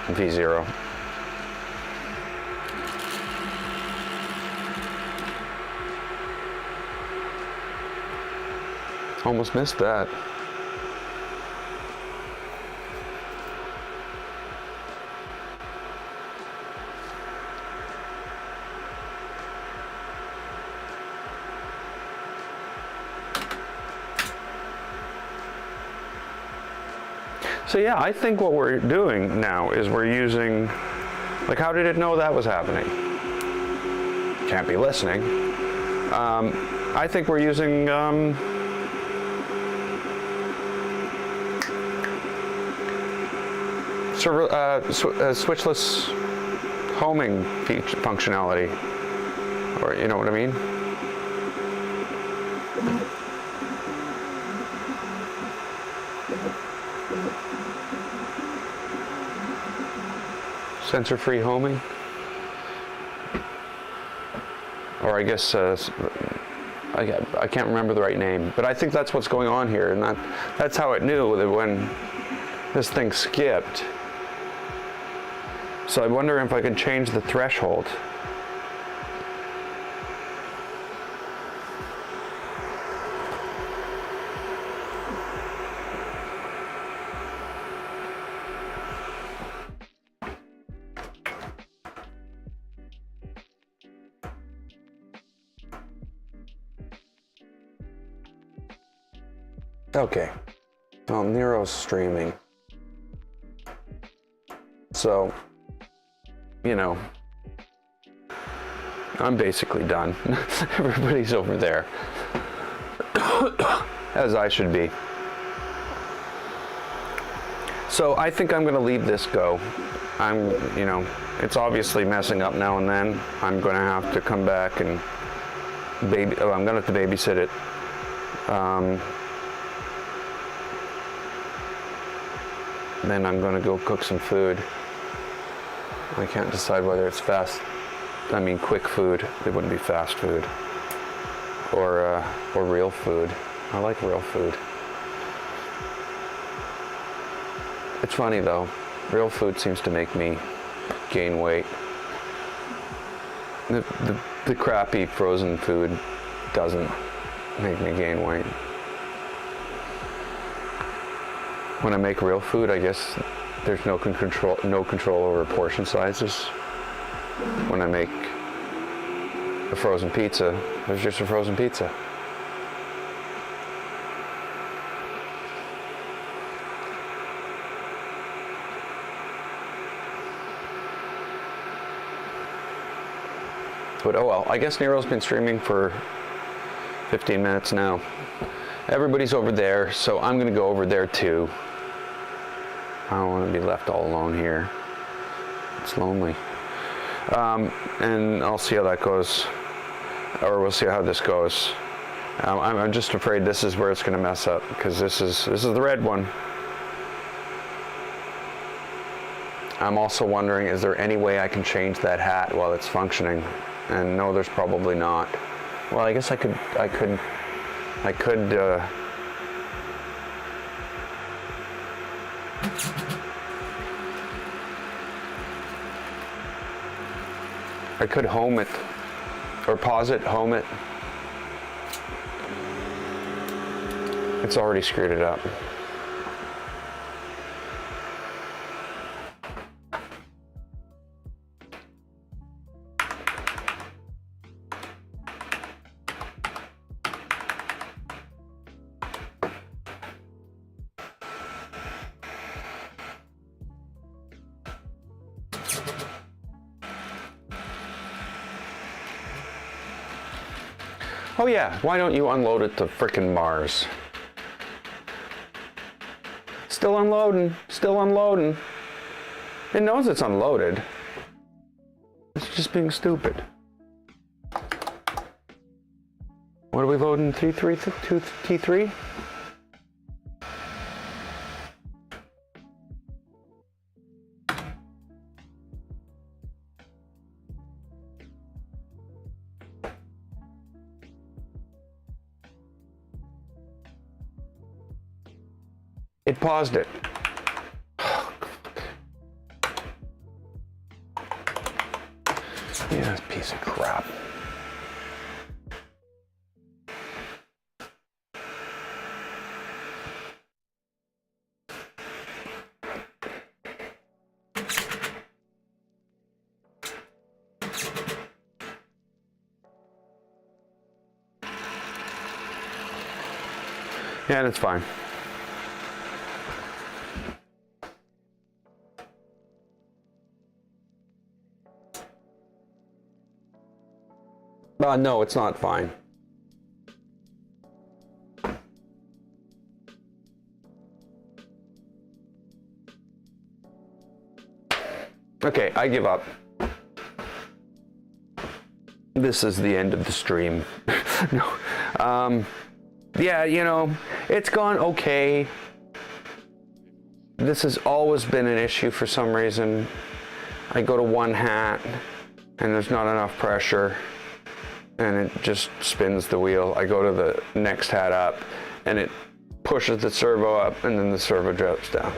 V0. Almost missed that. So yeah, I think what we're doing now is we're using, like, how did it know that was happening? Can't be listening. I think we're using switchless homing functionality, or you know what I mean? Sensor-free homing, or I guess I can't remember the right name, but I think that's what's going on here, and that's how it knew that when this thing skipped. So I wonder if I can change the threshold. Okay, well, Nero's streaming, so, you know, I'm basically done. Everybody's over there, as I should be. So I think I'm going to leave this go. You know, it's obviously messing up now and then. I'm going to have to come back and I'm going to have to babysit it. Then I'm going to go cook some food. I can't decide whether it's quick food. It wouldn't be fast food. Or real food. I like real food. It's funny though, real food seems to make me gain weight. The crappy frozen food doesn't make me gain weight. When I make real food, I guess there's no control over portion sizes. When I make a frozen pizza, there's just a frozen pizza. But oh well, I guess Nero's been streaming for 15 minutes now. everybody's over there, so I'm gonna go over there too. I don't want to be left all alone here. It's lonely. And I'll see how that goes, or we'll see how this goes. I'm just afraid this is where it's going to mess up, because this is the red one. I'm also wondering, is there any way I can change that hat while it's functioning? And no, there's probably not. Well, I guess I could home it, or pause it, home it. It's already screwed it up. Oh yeah, why don't you unload it to frickin' Mars? Still unloading, still unloading. It knows it's unloaded. It's just being stupid. What are we loading? T3? It paused it. Yeah, this piece of crap. Yeah, that's fine. No, it's not fine. Okay, I give up. This is the end of the stream. No. Yeah, you know, it's gone okay. This has always been an issue for some reason. I go to one hat and there's not enough pressure, and it just spins the wheel. I go to the next hat up and it pushes the servo up, and then the servo drops down.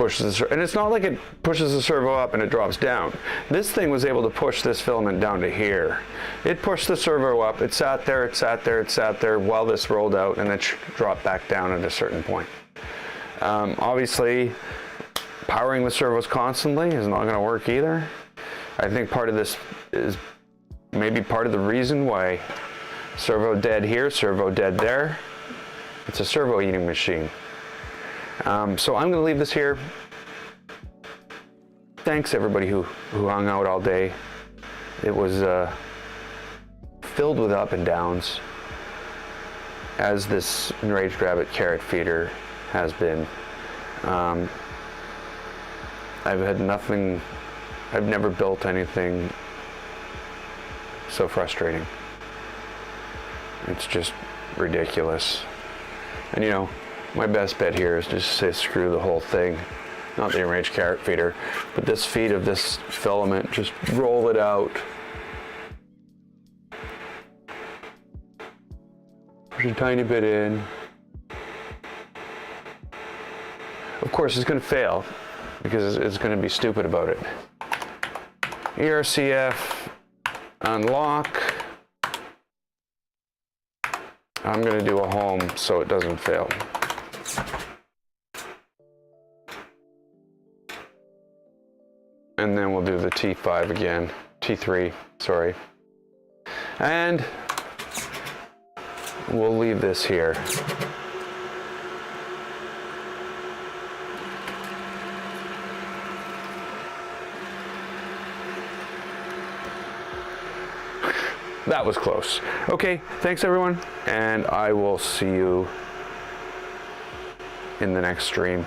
And it's not like it pushes the servo up and it drops down. This thing was able to push this filament down to here. It pushed the servo up, it sat there, it sat there, it sat there while this rolled out, and it dropped back down at a certain point. Obviously, powering the servos constantly is not gonna work either. I think part of this is maybe part of the reason why servo dead here, servo dead there. It's a servo eating machine. So I'm gonna leave this here. Thanks everybody who hung out all day. It was filled with up and downs, as this Enraged Rabbit carrot feeder has been. I've had nothing, I've never built anything so frustrating. It's just ridiculous. And you know, my best bet here is just to say screw the whole thing. Not the Enraged carrot feeder, but this feed of this filament, just roll it out. Push a tiny bit in. Of course, it's going to fail because it's going to be stupid about it. ERCF, unlock. I'm going to do a home so it doesn't fail. And then we'll do the T5 again, T3, sorry. And we'll leave this here. That was close. Okay, thanks everyone, and I will see you in the next stream.